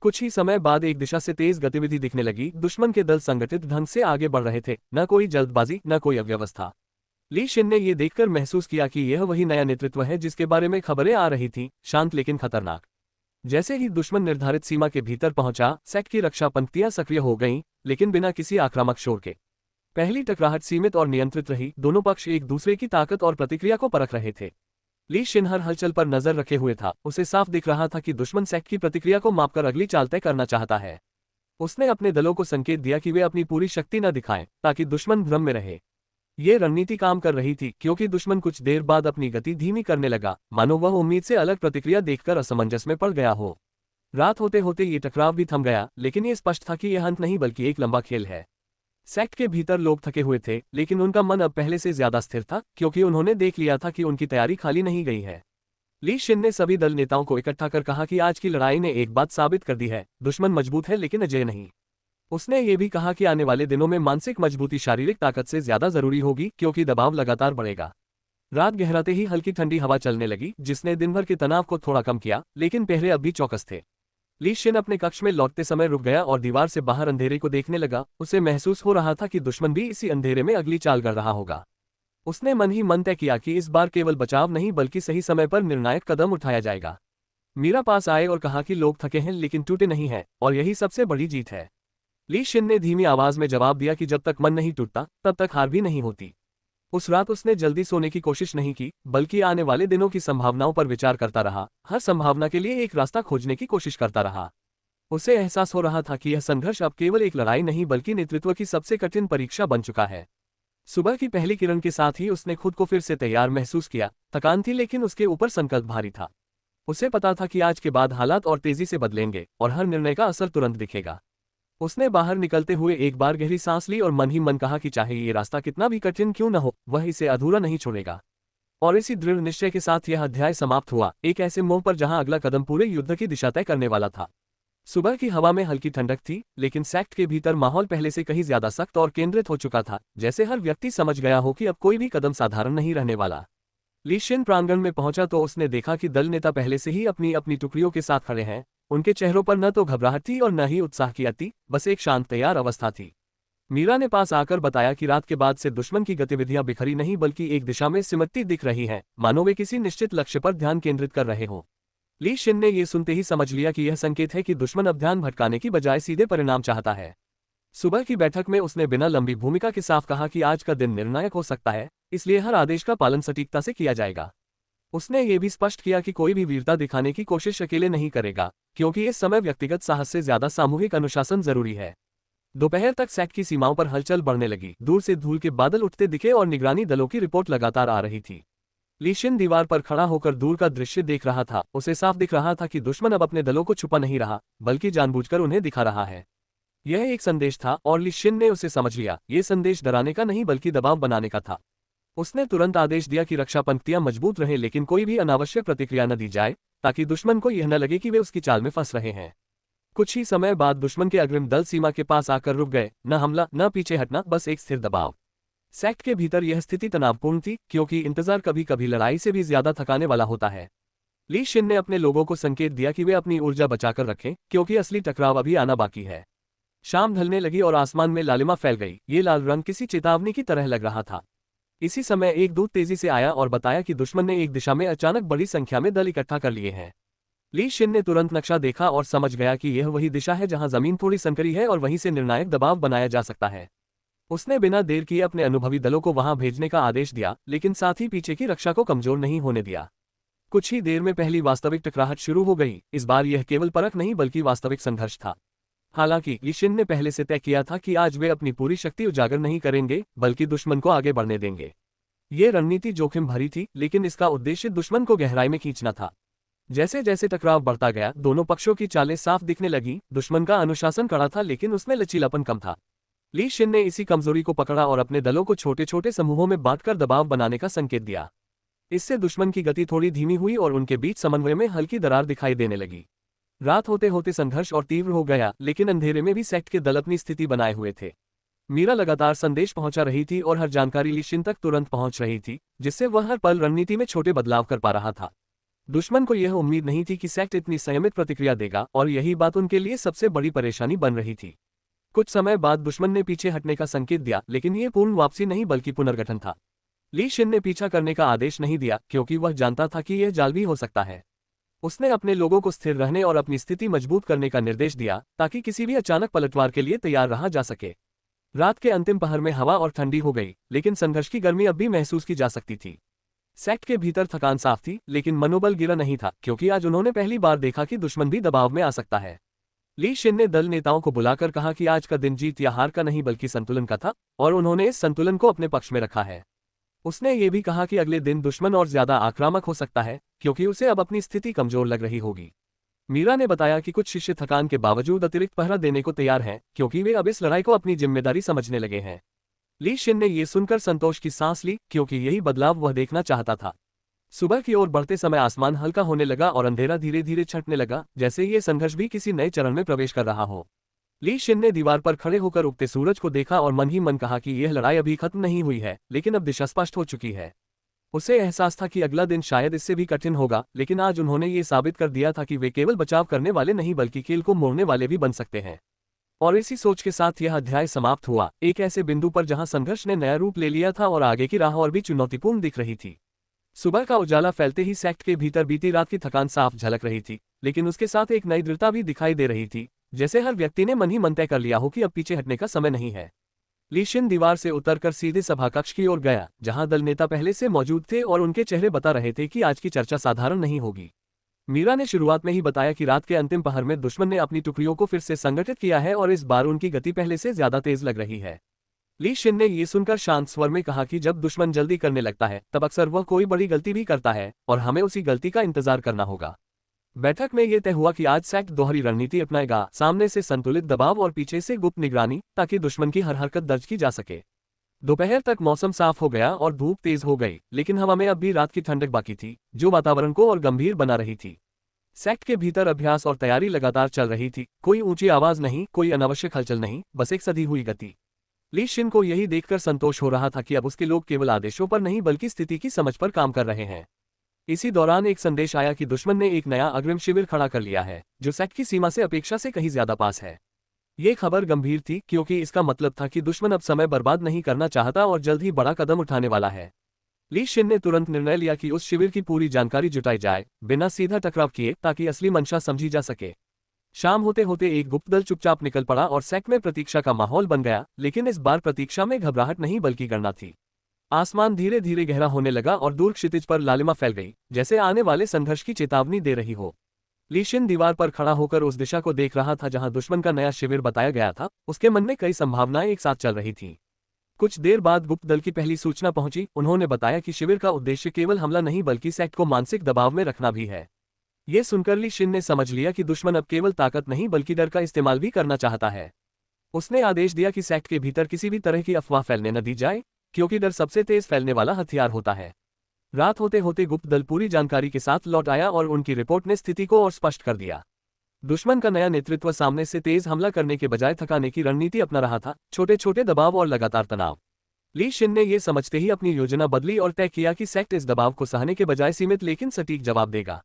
कुछ ही समय बाद एक दिशा से तेज गतिविधि दिखने लगी। दुश्मन के दल संगठित ढंग से आगे बढ़ रहे थे, न कोई जल्दबाजी न कोई अव्यवस्था। ली शिन ने ये देखकर महसूस किया कि यह वही नया नेतृत्व है जिसके बारे में खबरें आ रही थीं, शांत लेकिन खतरनाक। जैसे ही दुश्मन निर्धारित सीमा के भीतर पहुंचा, सेक्ट की रक्षा पंक्तियां सक्रिय हो गईं, लेकिन बिना किसी आक्रामक शोर के। पहली टकराहट सीमित और नियंत्रित रही, दोनों पक्ष एक दूसरे की ताकत और प्रतिक्रिया को परख रहे थे। ली शिन हर हलचल पर नजर रखे हुए था, उसे साफ दिख रहा था कि दुश्मन सेक्ट की प्रतिक्रिया को मापकर अगली चाल तय करना चाहता है। उसने अपने दलों को संकेत दिया कि वे अपनी पूरी शक्ति न दिखाएं, ताकि दुश्मन भ्रम में रहे। ये रणनीति काम कर रही थी, क्योंकि दुश्मन कुछ देर बाद अपनी गति धीमी करने लगा, मानो वह उम्मीद से अलग प्रतिक्रिया देखकर असमंजस में पड़ गया हो। रात होते होते ये टकराव भी थम गया, लेकिन ये स्पष्ट था कि यह अंत नहीं बल्कि एक लंबा खेल है। सेक्ट के भीतर लोग थके हुए थे, लेकिन उनका मन अब पहले से ज्यादा स्थिर था, क्योंकि उन्होंने देख लिया था कि उनकी तैयारी खाली नहीं गई है। ली शिन ने सभी दल नेताओं को इकट्ठा कर कहा कि आज की लड़ाई ने एक बात साबित कर दी है, दुश्मन मजबूत है लेकिन अजेय नहीं। उसने ये भी कहा कि आने वाले दिनों में मानसिक मजबूती शारीरिक ताकत से ज्यादा जरूरी होगी, क्योंकि दबाव लगातार बढ़ेगा। रात गहराते ही हल्की ठंडी हवा चलने लगी, जिसने दिन भर के तनाव को थोड़ा कम किया, लेकिन पहरे अब भी चौकस थे। ली शिन अपने कक्ष में लौटते समय रुक गया और दीवार से बाहर अंधेरे को देखने लगा। उसे महसूस हो रहा था कि दुश्मन भी इसी अंधेरे में अगली चाल कर रहा होगा। उसने मन ही मन तय किया कि इस बार केवल बचाव नहीं बल्कि सही समय पर निर्णायक कदम उठाया जाएगा। मीरा पास आए और कहा कि लोग थके हैं लेकिन टूटे नहीं हैं, और यही सबसे बड़ी जीत है। ली शिन ने धीमी आवाज में जवाब दिया कि जब तक मन नहीं टूटता तब तक हार भी नहीं होती। उस रात उसने जल्दी सोने की कोशिश नहीं की, बल्कि आने वाले दिनों की संभावनाओं पर विचार करता रहा, हर संभावना के लिए एक रास्ता खोजने की कोशिश करता रहा। उसे एहसास हो रहा था कि यह संघर्ष अब केवल एक लड़ाई नहीं बल्कि नेतृत्व की सबसे कठिन परीक्षा बन चुका है। सुबह की पहली किरण के साथ ही उसने खुद को फिर से तैयार महसूस किया। थकान थी लेकिन उसके ऊपर संकल्प भारी था। उसे पता था कि आज के बाद हालात और तेजी से बदलेंगे और हर निर्णय का असर तुरंत दिखेगा। उसने बाहर निकलते हुए एक बार गहरी सांस ली और मन ही मन कहा कि चाहे ये रास्ता कितना भी कठिन क्यों न हो, वह इसे अधूरा नहीं छोड़ेगा। और इसी दृढ़ निश्चय के साथ यह अध्याय समाप्त हुआ, एक ऐसे मोड़ पर जहां अगला कदम पूरे युद्ध की दिशा तय करने वाला था। सुबह की हवा में हल्की ठंडक थी, लेकिन सेक्ट के भीतर माहौल पहले से कहीं ज्यादा सख्त और केंद्रित हो चुका था, जैसे हर व्यक्ति समझ गया हो कि अब कोई भी कदम साधारण नहीं रहने वाला। ली शिन प्रांगण में पहुंचा तो उसने देखा कि दल नेता पहले से ही अपनी अपनी टुकड़ियों के साथ खड़े हैं। उनके चेहरों पर न तो घबराहट थी और न ही उत्साह की अति, बस एक शांत तैयार अवस्था थी। मीरा ने पास आकर बताया कि रात के बाद से दुश्मन की गतिविधियां बिखरी नहीं बल्कि एक दिशा में सिमटती दिख रही हैं, मानो वे किसी निश्चित लक्ष्य पर ध्यान केंद्रित कर रहे हों। ली शिन ने यह सुनते ही समझ लिया कि यह संकेत है कि दुश्मन अब ध्यान भटकाने की बजाय सीधे परिणाम चाहता है। सुबह की बैठक में उसने बिना लंबी भूमिका के साफ कहा कि आज का दिन निर्णायक हो सकता है, इसलिए हर आदेश का पालन सटीकता से किया जाएगा। उसने ये भी स्पष्ट किया कि कोई भी वीरता दिखाने की कोशिश अकेले नहीं करेगा, क्योंकि इस समय व्यक्तिगत साहस से ज्यादा सामूहिक अनुशासन जरूरी है। दोपहर तक सेक्ट की सीमाओं पर हलचल बढ़ने लगी, दूर से धूल के बादल उठते दिखे और निगरानी दलों की रिपोर्ट लगातार आ रही थी। ली शिन दीवार पर खड़ा होकर दूर का दृश्य देख रहा था। उसे साफ दिख रहा था कि दुश्मन अब अपने दलों को छुपा नहीं रहा, बल्कि जानबूझकर उन्हें दिखा रहा है। यह एक संदेश था और ली शिन ने उसे समझ लिया। ये संदेश डराने का नहीं बल्कि दबाव बनाने का था। उसने तुरंत आदेश दिया कि रक्षा पंक्तियां मजबूत रहें लेकिन कोई भी अनावश्यक प्रतिक्रिया न दी जाए, ताकि दुश्मन को यह न लगे कि वे उसकी चाल में फंस रहे हैं। कुछ ही समय बाद दुश्मन के अग्रिम दल सीमा के पास आकर रुक गए, न हमला न पीछे हटना, बस एक स्थिर दबाव। सेक्ट के भीतर यह स्थिति तनावपूर्ण थी, क्योंकि इंतजार कभी कभी लड़ाई से भी ज्यादा थकाने वाला होता है। ली शिन ने अपने लोगों को संकेत दिया कि वे अपनी ऊर्जा बचाकर रखें, क्योंकि असली टकराव अभी आना बाकी है। शाम ढलने लगी और आसमान में लालिमा फैल गई। ये लाल रंग किसी चेतावनी की तरह लग रहा था। इसी समय एक दूत तेजी से आया और बताया कि दुश्मन ने एक दिशा में अचानक बड़ी संख्या में दल इकट्ठा कर लिए हैं। ली शिन ने तुरंत नक्शा देखा और समझ गया कि यह वही दिशा है जहां जमीन थोड़ी संकरी है और वहीं से निर्णायक दबाव बनाया जा सकता है। उसने बिना देर किए अपने अनुभवी दलों को वहां भेजने का आदेश दिया, लेकिन साथ ही पीछे की रक्षा को कमजोर नहीं होने दिया। कुछ ही देर में पहली वास्तविक टकराहट शुरू हो गई। इस बार यह केवल परख नहीं बल्कि वास्तविक संघर्ष था। हालांकि ली शिन ने पहले से तय किया था कि आज वे अपनी पूरी शक्ति उजागर नहीं करेंगे, बल्कि दुश्मन को आगे बढ़ने देंगे। ये रणनीति जोखिम भरी थी, लेकिन इसका उद्देश्य दुश्मन को गहराई में खींचना था। जैसे जैसे टकराव बढ़ता गया, दोनों पक्षों की चालें साफ दिखने लगी। दुश्मन का अनुशासन कड़ा था, लेकिन उसमें लचीलापन कम था। ली शिन ने इसी कमजोरी को पकड़ा और अपने दलों को छोटे छोटे समूहों में बांटकर दबाव बनाने का संकेत दिया। इससे दुश्मन की गति थोड़ी धीमी हुई और उनके बीच समन्वय में हल्की दरार दिखाई देने लगी। रात होते होते संघर्ष और तीव्र हो गया, लेकिन अंधेरे में भी सेक्ट के दल अपनी स्थिति बनाए हुए थे। मीरा लगातार संदेश पहुंचा रही थी और हर जानकारी ली शिन तक तुरंत पहुंच रही थी, जिससे वह हर पल रणनीति में छोटे बदलाव कर पा रहा था। दुश्मन को यह उम्मीद नहीं थी कि सेक्ट इतनी संयमित प्रतिक्रिया देगा, और यही बात उनके लिए सबसे बड़ी परेशानी बन रही थी। कुछ समय बाद दुश्मन ने पीछे हटने का संकेत दिया, लेकिन ये पूर्ण वापसी नहीं बल्कि पुनर्गठन था। ली शिन ने पीछा करने का आदेश नहीं दिया क्योंकि वह जानता था कि यह जाल भी हो सकता है। उसने अपने लोगों को स्थिर रहने और अपनी स्थिति मजबूत करने का निर्देश दिया ताकि किसी भी अचानक पलटवार के लिए तैयार रहा जा सके। रात के अंतिम पहर में हवा और ठंडी हो गई, लेकिन संघर्ष की गर्मी अब भी महसूस की जा सकती थी। सेक्ट के भीतर थकान साफ थी, लेकिन मनोबल गिरा नहीं था क्योंकि आज उन्होंने पहली बार देखा कि दुश्मन भी दबाव में आ सकता है। ली शिन ने दल नेताओं को बुलाकर कहा कि आज का दिन जीत या हार का नहीं बल्कि संतुलन का था, और उन्होंने इस संतुलन को अपने पक्ष में रखा है। उसने ये भी कहा कि अगले दिन दुश्मन और ज्यादा आक्रामक हो सकता है क्योंकि उसे अब अपनी स्थिति कमजोर लग रही होगी। मीरा ने बताया कि कुछ शिष्य थकान के बावजूद अतिरिक्त पहरा देने को तैयार हैं क्योंकि वे अब इस लड़ाई को अपनी जिम्मेदारी समझने लगे हैं। ली शिन ने यह सुनकर संतोष की सांस ली क्योंकि यही बदलाव वह देखना चाहता था। सुबह की ओर बढ़ते समय आसमान हल्का होने लगा और अंधेरा धीरे धीरे छंटने लगा, जैसे ये संघर्ष भी किसी नए चरण में प्रवेश कर रहा हो। ली शिन ने दीवार पर खड़े होकर उगते सूरज को देखा और मन ही मन कहा कि यह लड़ाई अभी खत्म नहीं हुई है, लेकिन अब दिशा स्पष्ट हो चुकी है। उसे एहसास था कि अगला दिन शायद इससे भी कठिन होगा, लेकिन आज उन्होंने ये साबित कर दिया था कि वे केवल बचाव करने वाले नहीं बल्कि खेल को मोड़ने वाले भी बन सकते हैं। और इसी सोच के साथ यह अध्याय समाप्त हुआ, एक ऐसे बिंदु पर जहां संघर्ष ने नया रूप ले लिया था और आगे की राह और भी चुनौतीपूर्ण दिख रही थी। सुबह का उजाला फैलते ही सेक्ट के भीतर बीती रात की थकान साफ झलक रही थी, लेकिन उसके साथ एक नई दृढ़ता भी दिखाई दे रही थी, जैसे हर व्यक्ति ने मन ही मन तय कर लिया हो कि अब पीछे हटने का समय नहीं है। ली शिन दीवार से उतरकर सीधे सभा कक्ष की ओर गया, जहां दल नेता पहले से मौजूद थे और उनके चेहरे बता रहे थे कि आज की चर्चा साधारण नहीं होगी। मीरा ने शुरुआत में ही बताया कि रात के अंतिम पहर में दुश्मन ने अपनी टुकड़ियों को फिर से संगठित किया है और इस बार उनकी गति पहले से ज्यादा तेज लग रही है। ली शिन ने ये सुनकर शांत स्वर में कहा कि जब दुश्मन जल्दी करने लगता है तब अक्सर वह कोई बड़ी गलती भी करता है और हमें उसी गलती का इंतजार करना होगा। बैठक में यह तय हुआ कि आज सेक्ट दोहरी रणनीति अपनाएगा, सामने से संतुलित दबाव और पीछे से गुप्त निगरानी, ताकि दुश्मन की हर हरकत दर्ज की जा सके। दोपहर तक मौसम साफ हो गया और धूप तेज हो गई, लेकिन हवा में अब भी रात की ठंडक बाकी थी, जो वातावरण को और गंभीर बना रही थी। सेक्ट के भीतर अभ्यास और तैयारी लगातार चल रही थी, कोई ऊंची आवाज नहीं, कोई अनावश्यक हलचल नहीं, बस एक सधी हुई गति। ली शिन को यही देखकर संतोष हो रहा था कि अब उसके लोग केवल आदेशों पर नहीं बल्कि स्थिति की समझ पर काम कर रहे हैं। इसी दौरान एक संदेश आया कि दुश्मन ने एक नया अग्रिम शिविर खड़ा कर लिया है, जो सेक्ट की सीमा से अपेक्षा से कहीं ज्यादा पास है। ये खबर गंभीर थी क्योंकि इसका मतलब था कि दुश्मन अब समय बर्बाद नहीं करना चाहता और जल्द ही बड़ा कदम उठाने वाला है। ली शिन ने तुरंत निर्णय लिया कि उस शिविर की पूरी जानकारी जुटाई जाए, बिना सीधा टकराव किए, ताकि असली मंशा समझी जा सके। शाम होते होते एक गुप्त दल चुपचाप निकल पड़ा और सेक्ट में प्रतीक्षा का माहौल बन गया, लेकिन इस बार प्रतीक्षा में घबराहट नहीं बल्कि गणना थी। आसमान धीरे धीरे गहरा होने लगा और दूर क्षितिज पर लालिमा फैल गई, जैसे आने वाले संघर्ष की चेतावनी दे रही हो। ली शिन दीवार पर खड़ा होकर उस दिशा को देख रहा था जहां दुश्मन का नया शिविर बताया गया था। उसके मन में कई संभावनाएं एक साथ चल रही थीं। कुछ देर बाद गुप्त दल की पहली सूचना पहुंची। उन्होंने बताया कि शिविर का उद्देश्य केवल हमला नहीं बल्कि सेक्ट को मानसिक दबाव में रखना भी है। ये सुनकर ली शिन ने समझ लिया कि दुश्मन अब केवल ताकत नहीं बल्कि डर का इस्तेमाल भी करना चाहता है। उसने आदेश दिया कि सेक्ट के भीतर किसी भी तरह की अफवाह फैलने न दी जाए, क्योंकि डर सबसे तेज फैलने वाला हथियार होता है। रात होते होते गुप्त दल पूरी जानकारी के साथ लौट आया और उनकी रिपोर्ट ने स्थिति को और स्पष्ट कर दिया। दुश्मन का नया नेतृत्व सामने से तेज हमला करने के बजाय थकाने की रणनीति अपना रहा था, छोटे छोटे दबाव और लगातार तनाव। ली शिन ने यह समझते ही अपनी योजना बदली और तय किया कि सेक्ट इस दबाव को सहने के बजाय सीमित लेकिन सटीक जवाब देगा।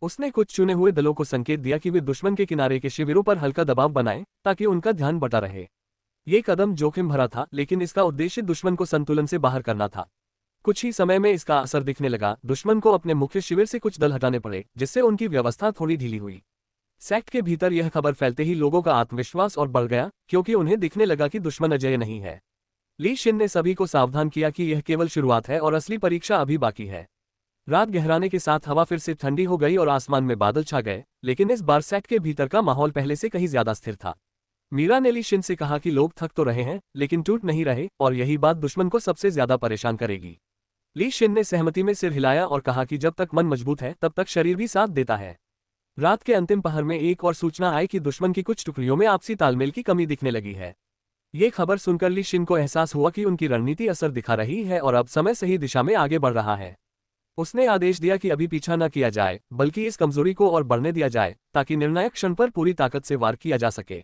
उसने कुछ चुने हुए दलों को संकेत दिया कि वे दुश्मन के किनारे के शिविरों पर हल्का दबाव बनाएं, ताकि उनका ध्यान बटा रहे। ये कदम जोखिम भरा था, लेकिन इसका उद्देश्य दुश्मन को संतुलन से बाहर करना था। कुछ ही समय में इसका असर दिखने लगा। दुश्मन को अपने मुख्य शिविर से कुछ दल हटाने पड़े, जिससे उनकी व्यवस्था थोड़ी ढीली हुई। सेक्ट के भीतर यह खबर फैलते ही लोगों का आत्मविश्वास और बढ़ गया, क्योंकि उन्हें दिखने लगा कि दुश्मन अजेय नहीं है। ली शिन ने सभी को सावधान किया कि यह केवल शुरुआत है और असली परीक्षा अभी बाकी है। रात गहराने के साथ हवा फिर से ठंडी हो गई और आसमान में बादल छा गए, लेकिन इस बार सेक्ट के भीतर का माहौल पहले से कहीं ज्यादा स्थिर था। मीरा ने ली शिन से कहा कि लोग थक तो रहे हैं, लेकिन टूट नहीं रहे, और यही बात दुश्मन को सबसे ज्यादा परेशान करेगी। ली शिन ने सहमति में सिर हिलाया और कहा कि जब तक मन मजबूत है तब तक शरीर भी साथ देता है। रात के अंतिम पहर में एक और सूचना आई कि दुश्मन की कुछ टुकड़ियों में आपसी तालमेल की कमी दिखने लगी है। ये खबर सुनकर ली शिन को एहसास हुआ कि उनकी रणनीति असर दिखा रही है और अब समय सही दिशा में आगे बढ़ रहा है। उसने आदेश दिया कि अभी पीछा न किया जाए, बल्कि इस कमजोरी को और बढ़ने दिया जाए, ताकि निर्णायक क्षण पर पूरी ताकत से वार किया जा सके।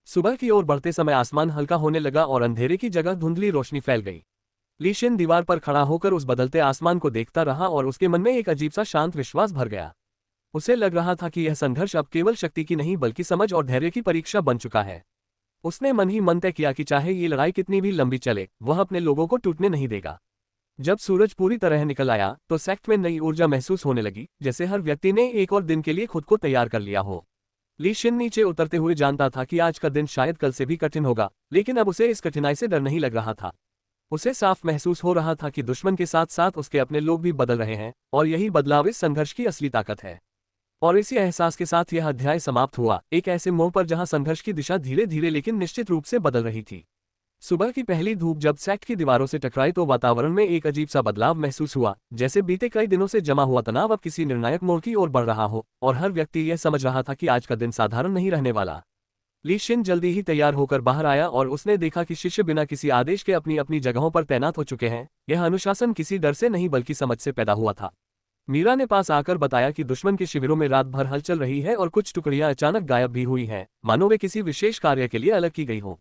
सुबह की ओर बढ़ते समय आसमान हल्का होने लगा और अंधेरे की जगह धुंधली रोशनी फैल गई। ली शिन दीवार पर खड़ा होकर उस बदलते आसमान को देखता रहा और उसके मन में एक अजीब सा शांत विश्वास भर गया। उसे लग रहा था कि यह संघर्ष अब केवल शक्ति की नहीं बल्कि समझ और धैर्य की परीक्षा बन चुका है। उसने मन ही मन तय किया कि चाहे ये लड़ाई कितनी भी लंबी चले, वह अपने लोगों को टूटने नहीं देगा। जब सूरज पूरी तरह निकल आया तो सेक्ट में नई ऊर्जा महसूस होने लगी, जैसे हर व्यक्ति ने एक और दिन के लिए खुद को तैयार कर लिया हो। ली शिन नीचे उतरते हुए जानता था कि आज का दिन शायद कल से भी कठिन होगा, लेकिन अब उसे इस कठिनाई से डर नहीं लग रहा था। उसे साफ महसूस हो रहा था कि दुश्मन के साथ साथ उसके अपने लोग भी बदल रहे हैं, और यही बदलाव इस संघर्ष की असली ताकत है। और इसी एहसास के साथ यह अध्याय समाप्त हुआ, एक ऐसे मोड़ पर जहां संघर्ष की दिशा धीरे धीरे लेकिन निश्चित रूप से बदल रही थी। सुबह की पहली धूप जब सेक्ट की दीवारों से टकराई तो वातावरण में एक अजीब सा बदलाव महसूस हुआ, जैसे बीते कई दिनों से जमा हुआ तनाव अब किसी निर्णायक मोड़ की ओर बढ़ रहा हो, और हर व्यक्ति यह समझ रहा था कि आज का दिन साधारण नहीं रहने वाला। ली शिन जल्दी ही तैयार होकर बाहर आया और उसने देखा कि शिष्य बिना किसी आदेश के अपनी अपनी जगहों पर तैनात हो चुके हैं। यह अनुशासन किसी डर से नहीं बल्कि समझ से पैदा हुआ था। मीरा ने पास आकर बताया कि दुश्मन के शिविरों में रात भर हलचल रही है और कुछ टुकड़ियां अचानक गायब भी हुई हैं, मानो वे किसी विशेष कार्य के लिए अलग की गई हो।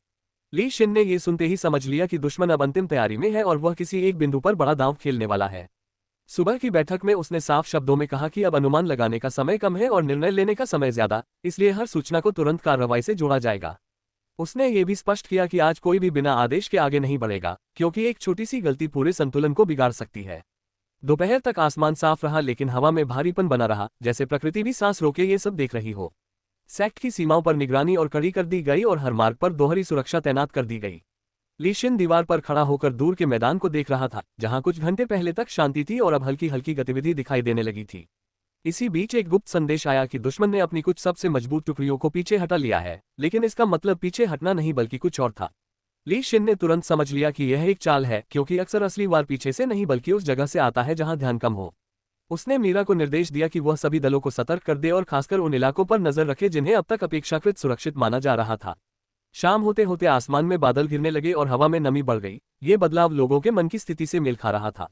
ली शिन ने यह सुनते ही समझ लिया कि दुश्मन अब अंतिम तैयारी में है और वह किसी एक बिंदु पर बड़ा दांव खेलने वाला है। सुबह की बैठक में उसने साफ शब्दों में कहा कि अब अनुमान लगाने का समय कम है और निर्णय लेने का समय ज्यादा, इसलिए हर सूचना को तुरंत कार्रवाई से जोड़ा जाएगा। उसने ये भी स्पष्ट किया कि आज कोई भी बिना आदेश के आगे नहीं बढ़ेगा, क्योंकि एक छोटी सी गलती पूरे संतुलन को बिगाड़ सकती है। दोपहर तक आसमान साफ रहा, लेकिन हवा में भारीपन बना रहा, जैसे प्रकृति भी सांस रोके ये सब देख रही हो। सेक्ट की सीमाओं पर निगरानी और कड़ी कर दी गई और हर मार्ग पर दोहरी सुरक्षा तैनात कर दी गई। ली शिन दीवार पर खड़ा होकर दूर के मैदान को देख रहा था, जहां कुछ घंटे पहले तक शांति थी और अब हल्की हल्की गतिविधि दिखाई देने लगी थी। इसी बीच एक गुप्त संदेश आया कि दुश्मन ने अपनी कुछ सबसे मजबूत टुकड़ियों को पीछे हटा लिया है, लेकिन इसका मतलब पीछे हटना नहीं बल्कि कुछ और था। ली शिन ने तुरंत समझ लिया कि यह एक चाल है, क्योंकि अक्सर असली वार पीछे से नहीं बल्कि उस जगह से आता है जहां ध्यान कम हो। उसने मीरा को निर्देश दिया कि वह सभी दलों को सतर्क कर दे और खासकर उन इलाकों पर नजर रखे जिन्हें अब तक अपेक्षाकृत सुरक्षित माना जा रहा था। शाम होते होते आसमान में बादल घिरने लगे और हवा में नमी बढ़ गई। ये बदलाव लोगों के मन की स्थिति से मेल खा रहा था।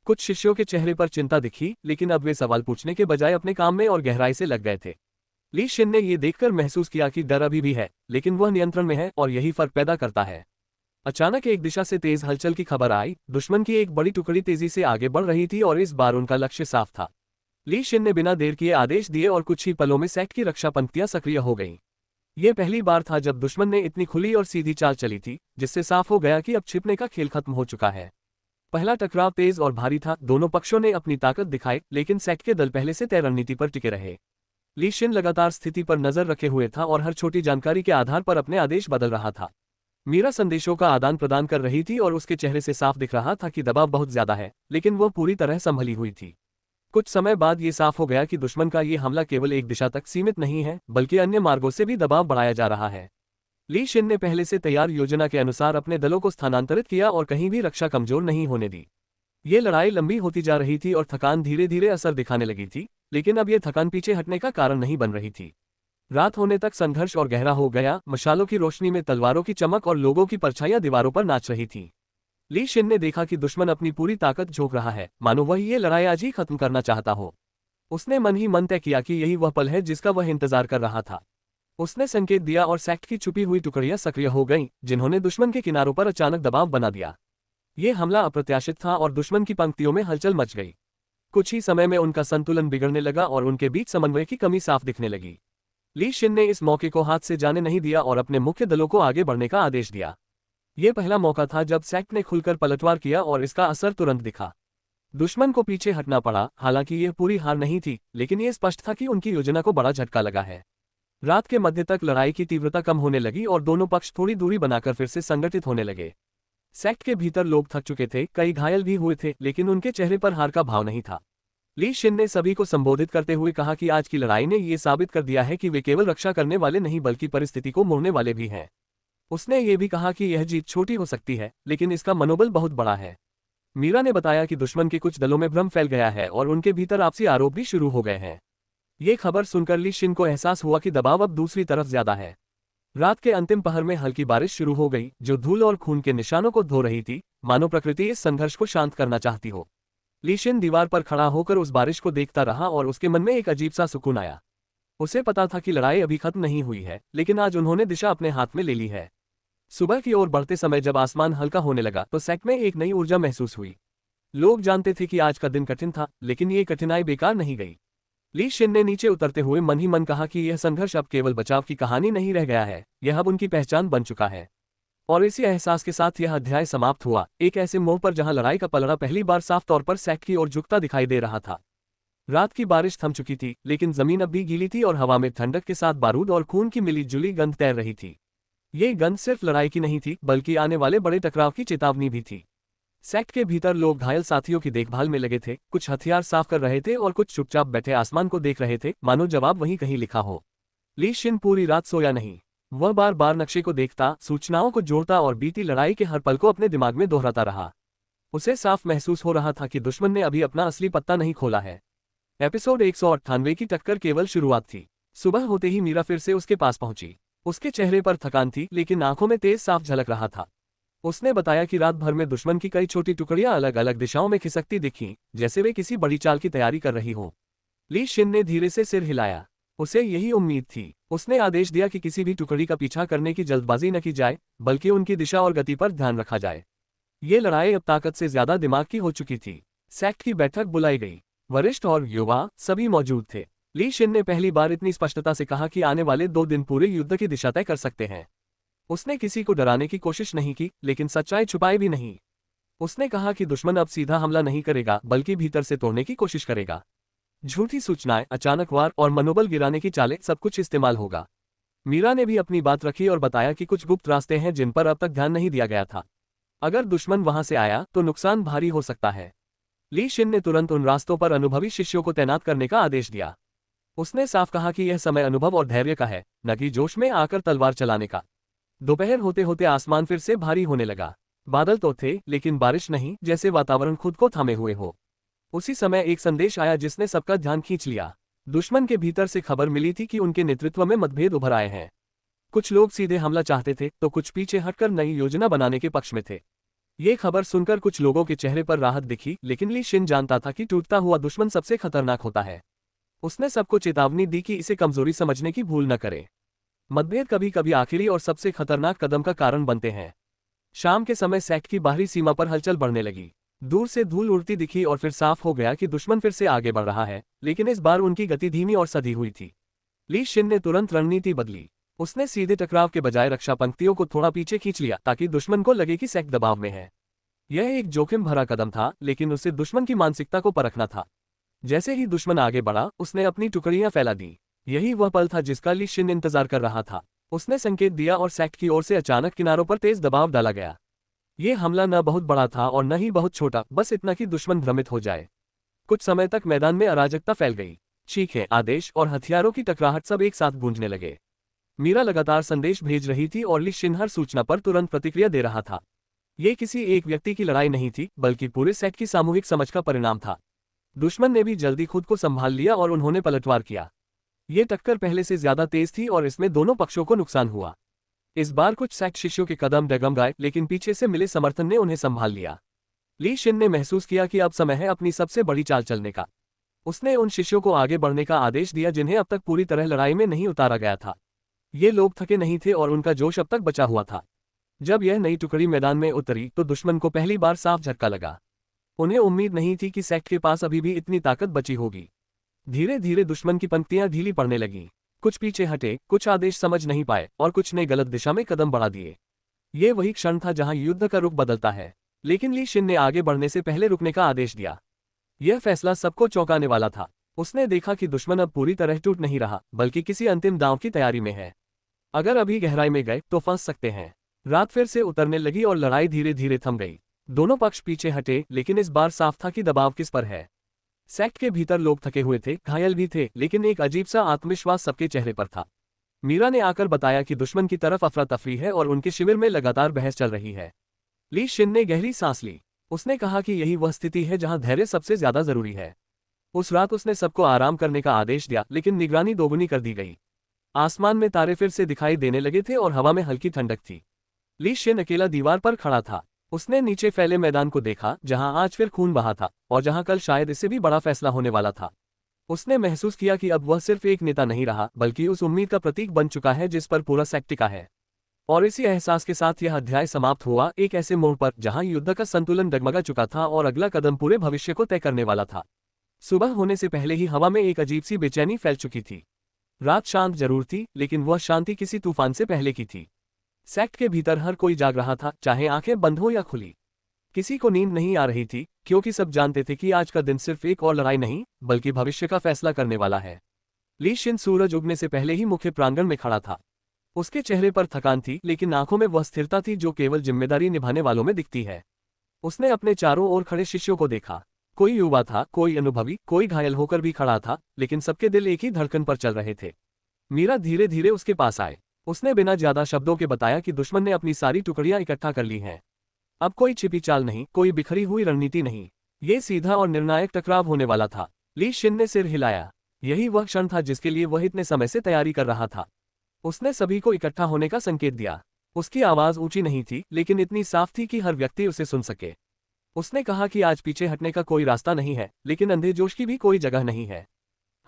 कुछ शिष्यों के चेहरे पर चिंता दिखी, लेकिन अब वे सवाल पूछने के बजाय अपने काम में और गहराई से लग गए थे। ली शिन ने यह देखकर महसूस किया कि डर अभी भी है, लेकिन वह नियंत्रण में है और यही फर्क पैदा करता है। अचानक एक दिशा से तेज हलचल की खबर आई। दुश्मन की एक बड़ी टुकड़ी तेजी से आगे बढ़ रही थी और इस बार उनका लक्ष्य साफ था। ली शिन ने बिना देर किए आदेश दिए और कुछ ही पलों में सेक्ट की रक्षा पंक्तियां सक्रिय हो गईं। यह पहली बार था जब दुश्मन ने इतनी खुली और सीधी चाल चली थी, जिससे साफ हो गया कि अब छिपने का खेल खत्म हो चुका है। पहला टकराव तेज और भारी था। दोनों पक्षों ने अपनी ताकत दिखाई, लेकिन सेक्ट के दल पहले से तय रणनीति पर टिके रहे। ली शिन लगातार स्थिति पर नजर रखे हुए था और हर छोटी जानकारी के आधार पर अपने आदेश बदल रहा था। मीरा संदेशों का आदान प्रदान कर रही थी और उसके चेहरे से साफ दिख रहा था कि दबाव बहुत ज्यादा है, लेकिन वह पूरी तरह संभली हुई थी। कुछ समय बाद ये साफ हो गया कि दुश्मन का ये हमला केवल एक दिशा तक सीमित नहीं है, बल्कि अन्य मार्गों से भी दबाव बढ़ाया जा रहा है। ली शिन ने पहले से तैयार योजना के अनुसार अपने दलों को स्थानांतरित किया और कहीं भी रक्षा कमजोर नहीं होने दी। ये लड़ाई लंबी होती जा रही थी और थकान धीरे धीरे असर दिखाने लगी थी, लेकिन अब यह थकान पीछे हटने का कारण नहीं बन रही थी। रात होने तक संघर्ष और गहरा हो गया। मशालों की रोशनी में तलवारों की चमक और लोगों की परछाइयां दीवारों पर नाच रही थी। ली शिन ने देखा कि दुश्मन अपनी पूरी ताकत झोंक रहा है, मानो वह ये लड़ाई आज ही खत्म करना चाहता हो। उसने मन ही मन तय किया कि यही वह पल है जिसका वह इंतजार कर रहा था। उसने संकेत दिया और सेक्ट की छुपी हुई टुकड़ियां सक्रिय हो गईं, जिन्होंने दुश्मन के किनारों पर अचानक दबाव बना दिया। ये हमला अप्रत्याशित था और दुश्मन की पंक्तियों में हलचल मच गई। कुछ ही समय में उनका संतुलन बिगड़ने लगा और उनके बीच समन्वय की कमी साफ दिखने लगी। ली शिन ने इस मौके को हाथ से जाने नहीं दिया और अपने मुख्य दलों को आगे बढ़ने का आदेश दिया। यह पहला मौका था जब सेक्ट ने खुलकर पलटवार किया और इसका असर तुरंत दिखा। दुश्मन को पीछे हटना पड़ा। हालांकि यह पूरी हार नहीं थी, लेकिन यह स्पष्ट था कि उनकी योजना को बड़ा झटका लगा है। रात के मध्य तक लड़ाई की तीव्रता कम होने लगी और दोनों पक्ष थोड़ी दूरी बनाकर फिर से संगठित होने लगे। सेक्ट के भीतर लोग थक चुके थे, कई घायल भी हुए थे, लेकिन उनके चेहरे पर हार का भाव नहीं था। ली शिन ने सभी को संबोधित करते हुए कहा कि आज की लड़ाई ने यह साबित कर दिया है कि वे केवल रक्षा करने वाले नहीं बल्कि परिस्थिति को मोड़ने वाले भी हैं। उसने ये भी कहा कि यह जीत छोटी हो सकती है, लेकिन इसका मनोबल बहुत बड़ा है। मीरा ने बताया कि दुश्मन के कुछ दलों में भ्रम फैल गया है और उनके भीतर आपसी आरोप भी शुरू हो गए हैं। ये खबर सुनकर ली शिन को एहसास हुआ कि दबाव अब दूसरी तरफ ज्यादा है। रात के अंतिम पहर में हल्की बारिश शुरू हो गई, जो धूल और खून के निशानों को धो रही थी, मानो प्रकृति इस संघर्ष को शांत करना चाहती हो। ली शिन दीवार पर खड़ा होकर उस बारिश को देखता रहा और उसके मन में एक अजीब सा सुकून आया। उसे पता था कि लड़ाई अभी खत्म नहीं हुई है, लेकिन आज उन्होंने दिशा अपने हाथ में ले ली है। सुबह की ओर बढ़ते समय जब आसमान हल्का होने लगा तो सेक्ट में एक नई ऊर्जा महसूस हुई। लोग जानते थे कि आज का दिन कठिन था, लेकिन ये कठिनाई बेकार नहीं गई। ली शिन ने नीचे उतरते हुए मन ही मन कहा कि यह संघर्ष अब केवल बचाव की कहानी नहीं रह गया है, यह अब उनकी पहचान बन चुका है। और इसी एहसास के साथ यह अध्याय समाप्त हुआ, एक ऐसे मोड़ पर जहां लड़ाई का पलड़ा पहली बार साफ तौर पर सैक की ओर झुकता दिखाई दे रहा था। रात की बारिश थम चुकी थी, लेकिन जमीन अब भी गीली थी और हवा में ठंडक के साथ बारूद और खून की मिली जुली गंध तैर रही थी। ये गंध सिर्फ लड़ाई की नहीं थी, बल्कि आने वाले बड़े टकराव की चेतावनी भी थी। सेक्ट के भीतर लोग घायल साथियों की देखभाल में लगे थे, कुछ हथियार साफ कर रहे थे और कुछ चुपचाप बैठे आसमान को देख रहे थे, मानो जवाब वहीं कहीं लिखा हो। ली शिन पूरी रात सोया नहीं। वह बार बार नक्शे को देखता, सूचनाओं को जोड़ता और बीती लड़ाई के हर पल को अपने दिमाग में दोहराता रहा। उसे साफ महसूस हो रहा था कि दुश्मन ने अभी अपना असली पत्ता नहीं खोला है। एपिसोड 198 की टक्कर केवल शुरुआत थी। सुबह होते ही मीरा फिर से उसके पास पहुंची। उसके चेहरे पर थकान थी, लेकिन आंखों में तेज साफ झलक रहा था। उसने बताया कि रात भर में दुश्मन की कई छोटी टुकड़ियां अलग अलग दिशाओं में खिसकती दिखीं, जैसे वे किसी बड़ी चाल की तैयारी कर रही हों। ली शिन ने धीरे से सिर हिलाया। उसे यही उम्मीद थी। उसने आदेश दिया कि किसी भी टुकड़ी का पीछा करने की जल्दबाजी न की जाए, बल्कि उनकी दिशा और गति पर ध्यान रखा जाए। ये लड़ाई अब ताकत से ज्यादा दिमाग की हो चुकी थी। सेक्ट की बैठक बुलाई गई। वरिष्ठ और युवा सभी मौजूद थे। ली शिन ने पहली बार इतनी स्पष्टता से कहा कि आने वाले 2 दिन पूरे युद्ध की दिशा तय कर सकते हैं। उसने किसी को डराने की कोशिश नहीं की, लेकिन सच्चाई छुपाए भी नहीं। उसने कहा कि दुश्मन अब सीधा हमला नहीं करेगा, बल्कि भीतर से तोड़ने की कोशिश करेगा। झूठी सूचनाएं, अचानक वार और मनोबल गिराने की चालें, सब कुछ इस्तेमाल होगा। मीरा ने भी अपनी बात रखी और बताया कि कुछ गुप्त रास्ते हैं जिन पर अब तक ध्यान नहीं दिया गया था। अगर दुश्मन वहां से आया तो नुकसान भारी हो सकता है। ली शिन ने तुरंत उन रास्तों पर अनुभवी शिष्यों को तैनात करने का आदेश दिया। उसने साफ कहा कि यह समय अनुभव और धैर्य का है, न कि जोश में आकर तलवार चलाने का। दोपहर होते होते आसमान फिर से भारी होने लगा। बादल तो थे, लेकिन बारिश नहीं, जैसे वातावरण खुद को थामे हुए हो। उसी समय एक संदेश आया जिसने सबका ध्यान खींच लिया। दुश्मन के भीतर से खबर मिली थी कि उनके नेतृत्व में मतभेद उभर आए हैं। कुछ लोग सीधे हमला चाहते थे, तो कुछ पीछे हटकर नई योजना बनाने के पक्ष में थे। ये खबर सुनकर कुछ लोगों के चेहरे पर राहत दिखी, लेकिन ली शिन जानता था कि टूटता हुआ दुश्मन सबसे खतरनाक होता है। उसने सबको चेतावनी दी कि इसे कमजोरी समझने की भूल न करें। मतभेद कभी कभी आखिरी और सबसे खतरनाक कदम का कारण बनते हैं। शाम के समय सेक्ट की बाहरी सीमा पर हलचल बढ़ने लगी। दूर से धूल उड़ती दिखी और फिर साफ हो गया कि दुश्मन फिर से आगे बढ़ रहा है, लेकिन इस बार उनकी गति धीमी और सधी हुई थी। ली शिन ने तुरंत रणनीति बदली। उसने सीधे टकराव के बजाय रक्षा पंक्तियों को थोड़ा पीछे खींच लिया, ताकि दुश्मन को लगे कि सेक्ट दबाव में है। यह एक जोखिम भरा कदम था, लेकिन उसे दुश्मन की मानसिकता को परखना था। जैसे ही दुश्मन आगे बढ़ा, उसने अपनी टुकड़ियां फैला दी। यही वह पल था जिसका ली शिन इंतजार कर रहा था। उसने संकेत दिया और सेक्ट की ओर से अचानक किनारों पर तेज दबाव डाला गया। ये हमला न बहुत बड़ा था और न ही बहुत छोटा, बस इतना कि दुश्मन भ्रमित हो जाए। कुछ समय तक मैदान में अराजकता फैल गई। चीखें, आदेश और हथियारों की टकराहट सब एक साथ गूंजने लगे। मीरा लगातार संदेश भेज रही थी और ली शिन हर सूचना पर तुरंत प्रतिक्रिया दे रहा था। ये किसी एक व्यक्ति की लड़ाई नहीं थी, बल्कि पूरे सेक्ट की सामूहिक समझ का परिणाम था। दुश्मन ने भी जल्दी खुद को संभाल लिया और उन्होंने पलटवार किया। ये टक्कर पहले से ज्यादा तेज थी और इसमें दोनों पक्षों को नुकसान हुआ। इस बार कुछ सेक्ट शिष्यों के कदम डगमगाए, लेकिन पीछे से मिले समर्थन ने उन्हें संभाल लिया। ली शिन ने महसूस किया कि अब समय है अपनी सबसे बड़ी चाल चलने का। उसने उन शिष्यों को आगे बढ़ने का आदेश दिया जिन्हें अब तक पूरी तरह लड़ाई में नहीं उतारा गया था। ये लोग थके नहीं थे और उनका जोश अब तक बचा हुआ था। जब यह नई टुकड़ी मैदान में उतरी तो दुश्मन को पहली बार साफ झटका लगा। उन्हें उम्मीद नहीं थी कि सेक्ट के पास अभी भी इतनी ताकत बची होगी। धीरे धीरे दुश्मन की पंक्तियां ढीली पड़ने लगीं। कुछ पीछे हटे, कुछ आदेश समझ नहीं पाए और कुछ ने गलत दिशा में कदम बढ़ा दिए। ये वही क्षण था जहां युद्ध का रुख बदलता है, लेकिन ली शिन ने आगे बढ़ने से पहले रुकने का आदेश दिया। यह फैसला सबको चौंकाने वाला था। उसने देखा कि दुश्मन अब पूरी तरह टूट नहीं रहा, बल्कि किसी अंतिम दांव की तैयारी में है। अगर अभी गहराई में गए तो फंस सकते हैं। रात फिर से उतरने लगी और लड़ाई धीरे धीरे थम गई। दोनों पक्ष पीछे हटे, लेकिन इस बार साफ था कि दबाव किस पर है। सेक्ट के भीतर लोग थके हुए थे, घायल भी थे, लेकिन एक अजीब सा आत्मविश्वास सबके चेहरे पर था। मीरा ने आकर बताया कि दुश्मन की तरफ अफरा तफरी है और उनके शिविर में लगातार बहस चल रही है। ली शिन ने गहरी सांस ली। उसने कहा कि यही वह स्थिति है जहां धैर्य सबसे ज्यादा जरूरी है। उस रात उसने सबको आराम करने का आदेश दिया, लेकिन निगरानी दोगुनी कर दी गई। आसमान में तारे फिर से दिखाई देने लगे थे और हवा में हल्की ठंडक थी। ली शिन अकेला दीवार पर खड़ा था। उसने नीचे फैले मैदान को देखा, जहां आज फिर खून बहा था और जहां कल शायद इससे भी बड़ा फैसला होने वाला था। उसने महसूस किया कि अब वह सिर्फ एक नेता नहीं रहा, बल्कि उस उम्मीद का प्रतीक बन चुका है जिस पर पूरा सेक्ट टिका है। और इसी एहसास के साथ यह अध्याय समाप्त हुआ, एक ऐसे मोड़ पर जहां युद्ध का संतुलन डगमगा चुका था और अगला कदम पूरे भविष्य को तय करने वाला था। सुबह होने से पहले ही हवा में एक अजीब सी बेचैनी फैल चुकी थी। रात शांत जरूर थी, लेकिन वह शांति किसी तूफान से पहले की थी। सेक्ट के भीतर हर कोई जाग रहा था, चाहे आंखें बंद हो या खुली। किसी को नींद नहीं आ रही थी, क्योंकि सब जानते थे कि आज का दिन सिर्फ एक और लड़ाई नहीं, बल्कि भविष्य का फैसला करने वाला है। ली शिन सूरज उगने से पहले ही मुख्य प्रांगण में खड़ा था। उसके चेहरे पर थकान थी, लेकिन आंखों में वह स्थिरता थी जो केवल जिम्मेदारी निभाने वालों में दिखती है। उसने अपने चारों ओर खड़े शिष्यों को देखा। कोई युवा था, कोई अनुभवी, कोई घायल होकर भी खड़ा था, लेकिन सबके दिल एक ही धड़कन पर चल रहे थे। मीरा धीरे धीरे उसके पास आए। उसने बिना ज्यादा शब्दों के बताया कि दुश्मन ने अपनी सारी टुकड़ियां इकट्ठा कर ली हैं। अब कोई छिपी चाल नहीं, कोई बिखरी हुई रणनीति नहीं। ये सीधा और निर्णायक टकराव होने वाला था। ली शिन ने सिर हिलाया। यही वह क्षण था जिसके लिए वह इतने समय से तैयारी कर रहा था। उसने सभी को इकट्ठा होने का संकेत दिया। उसकी आवाज ऊंची नहीं थी, लेकिन इतनी साफ थी कि हर व्यक्ति उसे सुन सके। उसने कहा कि आज पीछे हटने का कोई रास्ता नहीं है, लेकिन अंधे जोश की भी कोई जगह नहीं है।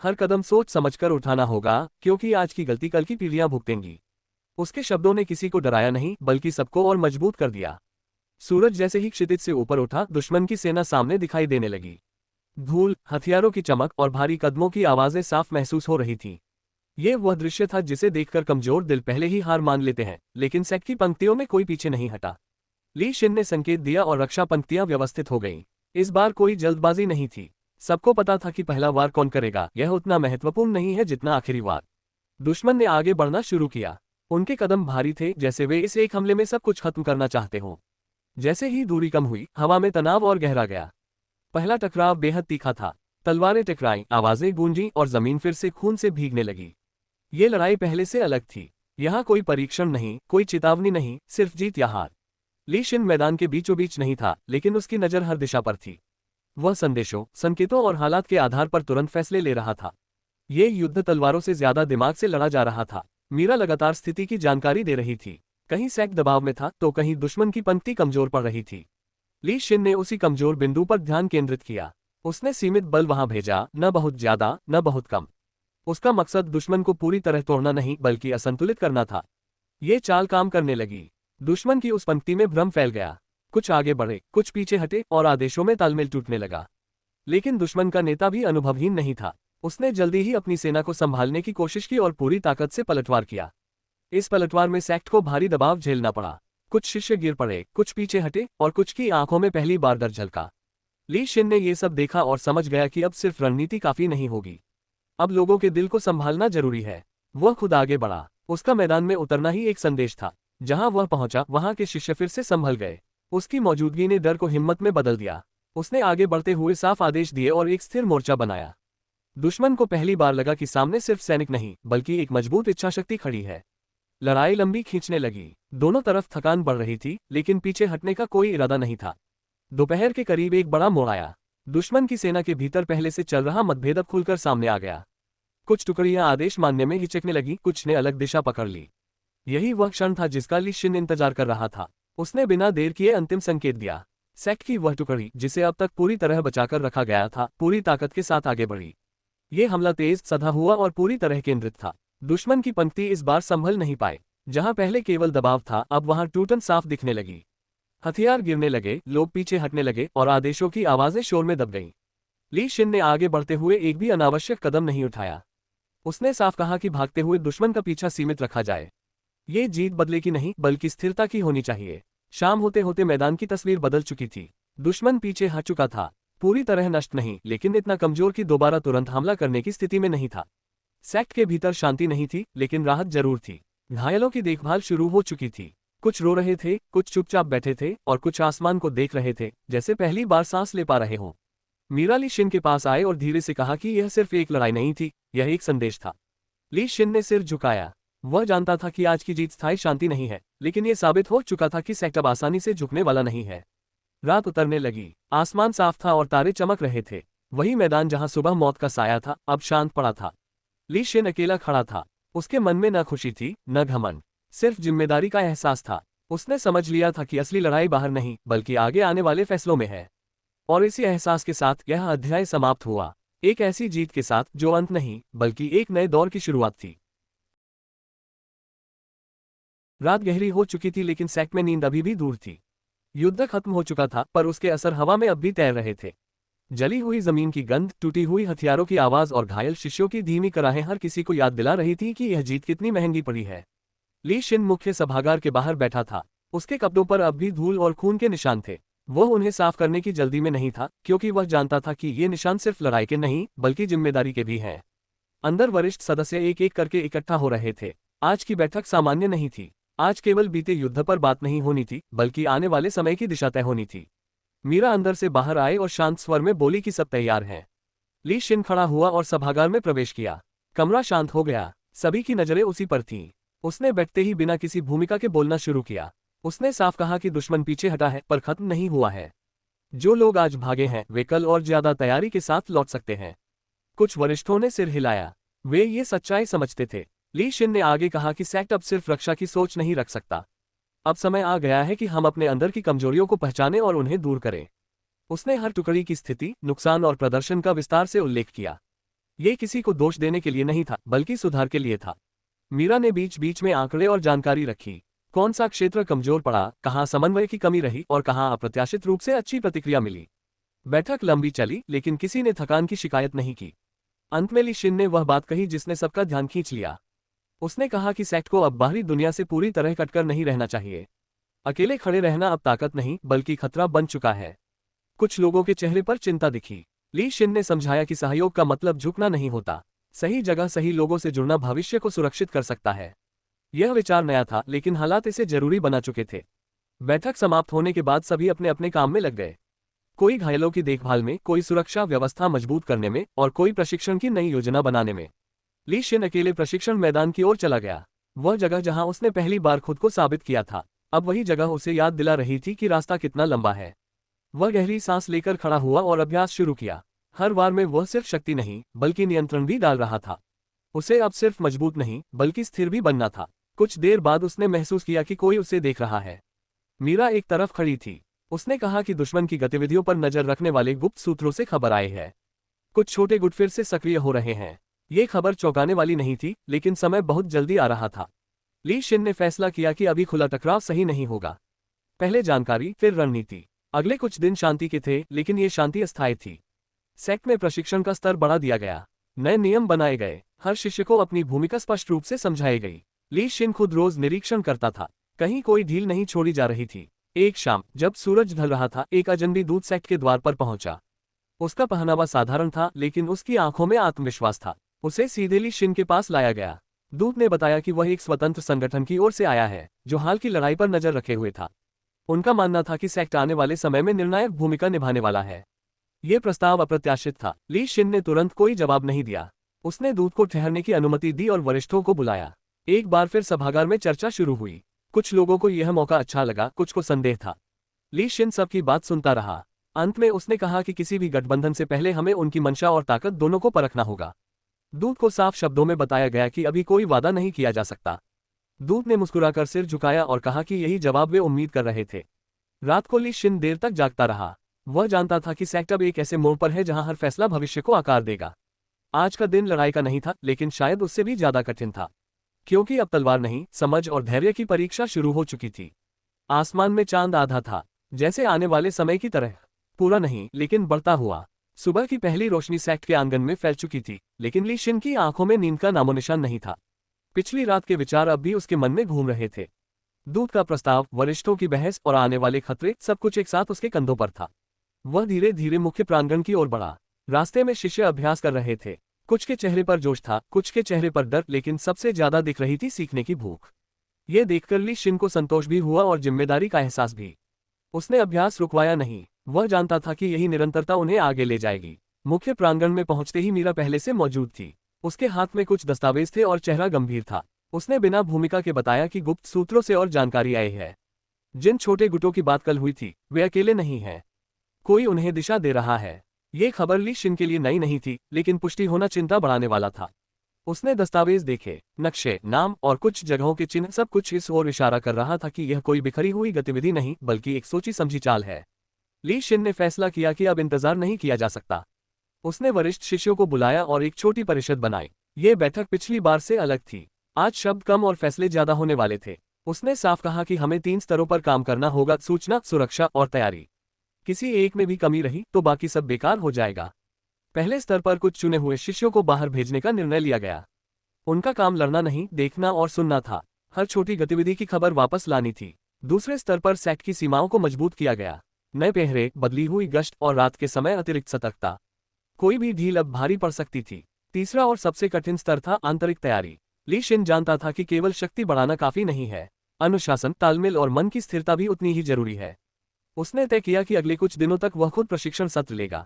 हर कदम सोच समझकर उठाना होगा, क्योंकि आज की गलती कल की पीढ़ियां भुगतेंगी। उसके शब्दों ने किसी को डराया नहीं, बल्कि सबको और मजबूत कर दिया। सूरज जैसे ही क्षितिज से ऊपर उठा, दुश्मन की सेना सामने दिखाई देने लगी। धूल, हथियारों की चमक और भारी कदमों की आवाजें साफ महसूस हो रही थीं। ये वह दृश्य था जिसे देखकर कमजोर दिल पहले ही हार मान लेते हैं, लेकिन सेक्ट की पंक्तियों में कोई पीछे नहीं हटा। ली शिन ने संकेत दिया और रक्षा पंक्तियां व्यवस्थित हो गईं। इस बार कोई जल्दबाजी नहीं थी। सबको पता था कि पहला वार कौन करेगा, यह उतना महत्वपूर्ण नहीं है जितना आखिरी वार। दुश्मन ने आगे बढ़ना शुरू किया। उनके कदम भारी थे, जैसे वे इस एक हमले में सब कुछ खत्म करना चाहते हों। जैसे ही दूरी कम हुई, हवा में तनाव और गहरा गया। पहला टकराव बेहद तीखा था। तलवारें टकराईं, आवाजें गूंजीं और जमीन फिर से खून से भीगने लगी। ये लड़ाई पहले से अलग थी। यहाँ कोई परीक्षण नहीं, कोई चेतावनी नहीं, सिर्फ जीत या हार। ली शिन मैदान के बीचों बीच नहीं था, लेकिन उसकी नजर हर दिशा पर थी। वह संदेशों, संकेतों और हालात के आधार पर तुरंत फैसले ले रहा था। ये युद्ध तलवारों से ज्यादा दिमाग से लड़ा जा रहा था। मीरा लगातार स्थिति की जानकारी दे रही थी। कहीं सेक्ट दबाव में था, तो कहीं दुश्मन की पंक्ति कमजोर पड़ रही थी। ली शिन ने उसी कमजोर बिंदु पर ध्यान केंद्रित किया। उसने सीमित बल वहां भेजा, न बहुत ज्यादा, न बहुत कम। उसका मकसद दुश्मन को पूरी तरह तोड़ना नहीं, बल्कि असंतुलित करना था। ये चाल काम करने लगी। दुश्मन की उस पंक्ति में भ्रम फैल गया। कुछ आगे बढ़े, कुछ पीछे हटे और आदेशों में तालमेल टूटने लगा। लेकिन दुश्मन का नेता भी अनुभवहीन नहीं था। उसने जल्दी ही अपनी सेना को संभालने की कोशिश की और पूरी ताकत से पलटवार किया। इस पलटवार में सेक्ट को भारी दबाव झेलना पड़ा। कुछ शिष्य गिर पड़े, कुछ पीछे हटे और कुछ की आंखों में पहली बार डर झलका। ली शिन ने यह सब देखा और समझ गया कि अब सिर्फ रणनीति काफी नहीं होगी। अब लोगों के दिल को संभालना जरूरी है। वह खुद आगे बढ़ा। उसका मैदान में उतरना ही एक संदेश था। जहां वह पहुंचा, वहां के शिष्य फिर से संभल गए। उसकी मौजूदगी ने डर को हिम्मत में बदल दिया। उसने आगे बढ़ते हुए साफ आदेश दिए और एक स्थिर मोर्चा बनाया। दुश्मन को पहली बार लगा कि सामने सिर्फ सैनिक नहीं, बल्कि एक मजबूत इच्छाशक्ति खड़ी है। लड़ाई लंबी खींचने लगी। दोनों तरफ थकान बढ़ रही थी, लेकिन पीछे हटने का कोई इरादा नहीं था। दोपहर के करीब एक बड़ा मोड़ आया। दुश्मन की सेना के भीतर पहले से चल रहा मतभेद अब खुलकर सामने आ गया। कुछ टुकड़ियां आदेश मानने में हिचकने लगी, कुछ ने अलग दिशा पकड़ ली। यही वह क्षण था जिसका ली शिन इंतजार कर रहा था। उसने बिना देर किए अंतिम संकेत दिया। सेक्ट की वह टुकड़ी, जिसे अब तक पूरी तरह बचाकर रखा गया था, पूरी ताकत के साथ आगे बढ़ी। ये हमला तेज, सधा हुआ और पूरी तरह केंद्रित था। दुश्मन की पंक्ति इस बार संभल नहीं पाए। जहां पहले केवल दबाव था, अब वहां टूटन साफ दिखने लगी। हथियार गिरने लगे, लोग पीछे हटने लगे और आदेशों की आवाजें शोर में दब गईं। ली शिन ने आगे बढ़ते हुए एक भी अनावश्यक कदम नहीं उठाया। उसने साफ कहा कि भागते हुए दुश्मन का पीछा सीमित रखा जाए। ये जीत बदले की नहीं, बल्कि स्थिरता की होनी चाहिए। शाम होते होते मैदान की तस्वीर बदल चुकी थी। दुश्मन पीछे हट चुका था। पूरी तरह नष्ट नहीं, लेकिन इतना कमजोर कि दोबारा तुरंत हमला करने की स्थिति में नहीं था। सेक्ट के भीतर शांति नहीं थी, लेकिन राहत जरूर थी। घायलों की देखभाल शुरू हो चुकी थी। कुछ रो रहे थे, कुछ चुपचाप बैठे थे और कुछ आसमान को देख रहे थे, जैसे पहली बार सांस ले पा रहे हों। मीरा ली शिन के पास आए और धीरे से कहा कि यह सिर्फ एक लड़ाई नहीं थी, यह एक संदेश था। ली शिन ने सिर झुकाया। वह जानता था कि आज की जीत स्थायी शांति नहीं है, लेकिन यह साबित हो चुका था कि सेक्ट अब आसानी से झुकने वाला नहीं है। रात उतरने लगी। आसमान साफ था और तारे चमक रहे थे। वही मैदान जहां सुबह मौत का साया था, अब शांत पड़ा था। ली शिन अकेला खड़ा था। उसके मन में न खुशी थी, न घमंड, सिर्फ जिम्मेदारी का एहसास था। उसने समझ लिया था कि असली लड़ाई बाहर नहीं, बल्कि आगे आने वाले फैसलों में है। और इसी एहसास के साथ यह अध्याय समाप्त हुआ। एक ऐसी जीत के साथ जो अंत नहीं, बल्कि एक नए दौर की शुरुआत थी। रात गहरी हो चुकी थी, लेकिन सेक्ट में नींद अभी भी दूर थी। युद्ध खत्म हो चुका था, पर उसके असर हवा में अब भी तैर रहे थे। जली हुई जमीन की गंध, टूटी हुई हथियारों की आवाज और घायल शिष्यों की धीमी कराहें हर किसी को याद दिला रही थी कि यह जीत कितनी महंगी पड़ी है। ली शिन मुख्य सभागार के बाहर बैठा था। उसके कपड़ों पर अब भी धूल और खून के निशान थे। वह उन्हें साफ करने की जल्दी में नहीं था, क्योंकि वह जानता था कि ये निशान सिर्फ लड़ाई के नहीं बल्कि जिम्मेदारी के भी हैं। अंदर वरिष्ठ सदस्य एक एक करके इकट्ठा हो रहे थे। आज की बैठक सामान्य नहीं थी। आज केवल बीते युद्ध पर बात नहीं होनी थी, बल्कि आने वाले समय की दिशा तय होनी थी। मीरा अंदर से बाहर आए और शांत स्वर में बोली कि सब तैयार हैं। ली शिन खड़ा हुआ और सभागार में प्रवेश किया। कमरा शांत हो गया। सभी की नजरें उसी पर थीं। उसने बैठते ही बिना किसी भूमिका के बोलना शुरू किया। उसने साफ कहा कि दुश्मन पीछे हटा है पर खत्म नहीं हुआ है। जो लोग आज भागे हैं वे कल और ज्यादा तैयारी के साथ लौट सकते हैं। कुछ वरिष्ठों ने सिर हिलाया। वे ये सच्चाई समझते थे। ली शिन ने आगे कहा कि सेक्ट अब सिर्फ रक्षा की सोच नहीं रख सकता। अब समय आ गया है कि हम अपने अंदर की कमजोरियों को पहचानें और उन्हें दूर करें। उसने हर टुकड़ी की स्थिति, नुकसान और प्रदर्शन का विस्तार से उल्लेख किया। ये किसी को दोष देने के लिए नहीं था, बल्कि सुधार के लिए था। मीरा ने बीच बीच में आंकड़े और जानकारी रखी। कौन सा क्षेत्र कमजोर पड़ा, कहाँ समन्वय की कमी रही और कहाँ अप्रत्याशित रूप से अच्छी प्रतिक्रिया मिली। बैठक लंबी चली, लेकिन किसी ने थकान की शिकायत नहीं की। अंत में ली शिन ने वह बात कही जिसने सबका ध्यान खींच लिया। उसने कहा कि सेक्ट को अब बाहरी दुनिया से पूरी तरह कटकर नहीं रहना चाहिए। अकेले खड़े रहना अब ताकत नहीं बल्कि खतरा बन चुका है। कुछ लोगों के चेहरे पर चिंता दिखी। ली शिन ने समझाया कि सहयोग का मतलब झुकना नहीं होता। सही जगह सही लोगों से जुड़ना भविष्य को सुरक्षित कर सकता है। यह विचार नया था, लेकिन हालात इसे जरूरी बना चुके थे। बैठक समाप्त होने के बाद सभी अपने अपने काम में लग गए। कोई घायलों की देखभाल में, कोई सुरक्षा व्यवस्था मजबूत करने में और कोई प्रशिक्षण की नई योजना बनाने में। ली शिन अकेले प्रशिक्षण मैदान की ओर चला गया। वह जगह जहां उसने पहली बार खुद को साबित किया था, अब वही जगह उसे याद दिला रही थी कि रास्ता कितना लंबा है। वह गहरी सांस लेकर खड़ा हुआ और अभ्यास शुरू किया। हर बार में वह सिर्फ शक्ति नहीं बल्कि नियंत्रण भी डाल रहा था। उसे अब सिर्फ मजबूत नहीं बल्कि स्थिर भी बनना था। कुछ देर बाद उसने महसूस किया कि कोई उसे देख रहा है। मीरा एक तरफ खड़ी थी। उसने कहा कि दुश्मन की गतिविधियों पर नजर रखने वाले गुप्त सूत्रों से खबर आई है। कुछ छोटे गुट फिर से सक्रिय हो रहे हैं। ये खबर चौंकाने वाली नहीं थी, लेकिन समय बहुत जल्दी आ रहा था। ली शिन ने फैसला किया कि अभी खुला टकराव सही नहीं होगा। पहले जानकारी, फिर रणनीति। अगले कुछ दिन शांति के थे, लेकिन ये शांति अस्थायी थी। सेक्ट में प्रशिक्षण का स्तर बढ़ा दिया गया। नए नियम बनाए गए। हर शिष्य को अपनी भूमिका स्पष्ट रूप से समझाई गई। ली शिन खुद रोज निरीक्षण करता था। कहीं कोई ढील नहीं छोड़ी जा रही थी। एक शाम जब सूरज ढल रहा था, एक अजनबी दूत सेक्ट के द्वार पर पहुंचा। उसका पहनावा साधारण था, लेकिन उसकी आंखों में आत्मविश्वास था। उसे सीधे ली शिन के पास लाया गया। दूत ने बताया कि वह एक स्वतंत्र संगठन की ओर से आया है, जो हाल की लड़ाई पर नजर रखे हुए था। उनका मानना था कि सेक्ट आने वाले समय में निर्णायक भूमिका निभाने वाला है। यह प्रस्ताव अप्रत्याशित था। ली शिन ने तुरंत कोई जवाब नहीं दिया। उसने दूत को ठहरने की अनुमति दी और वरिष्ठों को बुलाया। एक बार फिर सभागार में चर्चा शुरू हुई। कुछ लोगों को यह मौका अच्छा लगा, कुछ को संदेह था। ली शिन सबकी बात सुनता रहा। अंत में उसने कहा कि किसी भी गठबंधन से पहले हमें उनकी मंशा और ताकत दोनों को परखना होगा। दूत को साफ शब्दों में बताया गया कि अभी कोई वादा नहीं किया जा सकता। दूत ने मुस्कुराकर सिर झुकाया और कहा कि यही जवाब वे उम्मीद कर रहे थे। रात को ली शिन देर तक जागता रहा। वह जानता था कि सेक्ट अब एक ऐसे मोड़ पर है जहां हर फैसला भविष्य को आकार देगा। आज का दिन लड़ाई का नहीं था, लेकिन शायद उससे भी ज्यादा कठिन था, क्योंकि अब तलवार नहीं, समझ और धैर्य की परीक्षा शुरू हो चुकी थी। आसमान में चांद आधा था, जैसे आने वाले समय की तरह। पूरा नहीं, लेकिन बढ़ता हुआ। सुबह की पहली रोशनी सेक्ट के आंगन में फैल चुकी थी, लेकिन ली शिन की आंखों में नींद का नामोनिशान नहीं था। पिछली रात के विचार अब भी उसके मन में घूम रहे थे। दूत का प्रस्ताव, वरिष्ठों की बहस और आने वाले खतरे, सब कुछ एक साथ उसके कंधों पर था। वह धीरे धीरे मुख्य प्रांगण की ओर बढ़ा। रास्ते में शिष्य अभ्यास कर रहे थे। कुछ के चेहरे पर जोश था, कुछ के चेहरे पर डर, लेकिन सबसे ज्यादा दिख रही थी सीखने की भूख। ये देखकर ली शिन को संतोष भी हुआ और जिम्मेदारी का एहसास भी। उसने अभ्यास रुकवाया नहीं। वह जानता था कि यही निरंतरता उन्हें आगे ले जाएगी। मुख्य प्रांगण में पहुंचते ही मीरा पहले से मौजूद थी। उसके हाथ में कुछ दस्तावेज थे और चेहरा गंभीर था। उसने बिना भूमिका के बताया कि गुप्त सूत्रों से और जानकारी आई है। जिन छोटे गुटों की बात कल हुई थी, वे अकेले नहीं हैं। कोई उन्हें दिशा दे रहा है। ये खबर ली शिन के लिए नई नहीं थी, लेकिन पुष्टि होना चिंता बढ़ाने वाला था। उसने दस्तावेज देखे, नक्शे, नाम और कुछ जगहों के चिन्ह, सब कुछ इस ओर इशारा कर रहा था कि यह कोई बिखरी हुई गतिविधि नहीं बल्कि एक सोची समझी चाल है। ली शिन ने फैसला किया कि अब इंतजार नहीं किया जा सकता। उसने वरिष्ठ शिष्यों को बुलाया और एक छोटी परिषद बनाई। ये बैठक पिछली बार से अलग थी। आज शब्द कम और फैसले ज्यादा होने वाले थे। उसने साफ कहा कि हमें 3 स्तरों पर काम करना होगा: सूचना, सुरक्षा और तैयारी। किसी एक में भी कमी रही तो बाकी सब बेकार हो जाएगा। पहले स्तर पर कुछ चुने हुए शिष्यों को बाहर भेजने का निर्णय लिया गया। उनका काम लड़ना नहीं, देखना और सुनना था। हर छोटी गतिविधि की खबर वापस लानी थी। दूसरे स्तर पर सेक्ट की सीमाओं को मजबूत किया गया। नए पहरे, बदली हुई गश्त और रात के समय अतिरिक्त सतर्कता। कोई भी ढील अब भारी पड़ सकती थी। तीसरा और सबसे कठिन स्तर था आंतरिक तैयारी। ली शिन जानता था कि केवल शक्ति बढ़ाना काफी नहीं है, अनुशासन, तालमेल और मन की स्थिरता भी उतनी ही जरूरी है। उसने तय किया कि अगले कुछ दिनों तक वह खुद प्रशिक्षण सत्र लेगा।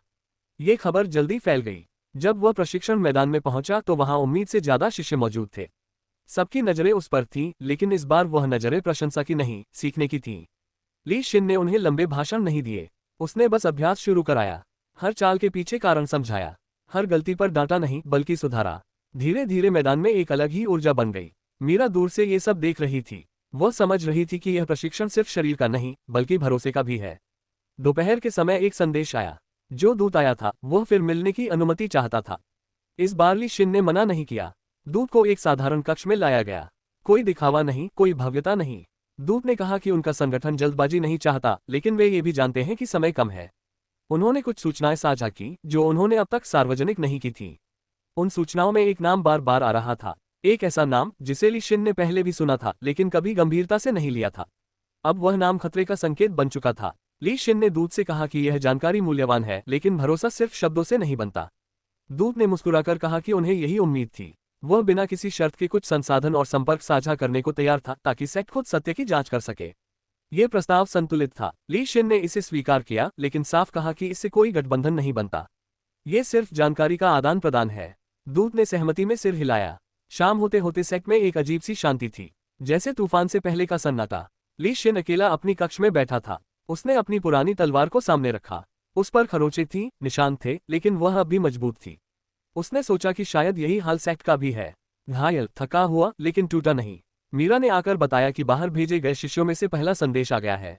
ये खबर जल्दी फैल गई। जब वह प्रशिक्षण मैदान में पहुंचा तो वहां उम्मीद से ज्यादा शिष्य मौजूद थे। सबकी नजरें उस पर थीं, लेकिन इस बार वह नजरें प्रशंसा की नहीं, सीखने की थीं। ली शिन ने उन्हें लंबे भाषण नहीं दिए। उसने बस अभ्यास शुरू कराया। हर चाल के पीछे कारण समझाया। हर गलती पर डांटा नहीं बल्कि सुधारा। धीरे धीरे मैदान में एक अलग ही ऊर्जा बन गई। मीरा दूर से ये सब देख रही थी। वह समझ रही थी कि यह प्रशिक्षण सिर्फ शरीर का नहीं बल्कि भरोसे का भी है। दोपहर के समय एक संदेश आया। जो दूत आया था वह फिर मिलने की अनुमति चाहता था। इस बार ली शिन ने मना नहीं किया। दूत को एक साधारण कक्ष में लाया गया। कोई दिखावा नहीं, कोई भव्यता नहीं। दूत ने कहा कि उनका संगठन जल्दबाजी नहीं चाहता, लेकिन वे ये भी जानते हैं कि समय कम है। उन्होंने कुछ सूचनाएं साझा की जो उन्होंने अब तक सार्वजनिक नहीं की थी। उन सूचनाओं में एक नाम बार बार आ रहा था, एक ऐसा नाम जिसे ली शिन ने पहले भी सुना था लेकिन कभी गंभीरता से नहीं लिया था। अब वह नाम खतरे का संकेत बन चुका था। ली शिन ने दूत से कहा कि यह जानकारी मूल्यवान है, लेकिन भरोसा सिर्फ शब्दों से नहीं बनता। दूत ने मुस्कुराकर कहा कि उन्हें यही उम्मीद थी। वह बिना किसी शर्त के कुछ संसाधन और संपर्क साझा करने को तैयार था ताकि सेक्ट खुद सत्य की जांच कर सके। ये प्रस्ताव संतुलित था। ली शिन ने इसे स्वीकार किया, लेकिन साफ कहा कि इससे कोई गठबंधन नहीं बनता। ये सिर्फ जानकारी का आदान प्रदान है। दूत ने सहमति में सिर हिलाया। शाम होते होते सेक्ट में एक अजीब सी शांति थी, जैसे तूफान से पहले का सन्नाटा। ली शिन अकेला अपनी कक्ष में बैठा था। उसने अपनी पुरानी तलवार को सामने रखा। उस पर खरोंचे थी, निशान थे, लेकिन वह अब भी मजबूत थी। उसने सोचा कि शायद यही हाल सेक्ट का भी है। घायल, थका हुआ, लेकिन टूटा नहीं। मीरा ने आकर बताया कि बाहर भेजे गए शिष्यों में से पहला संदेश आ गया है।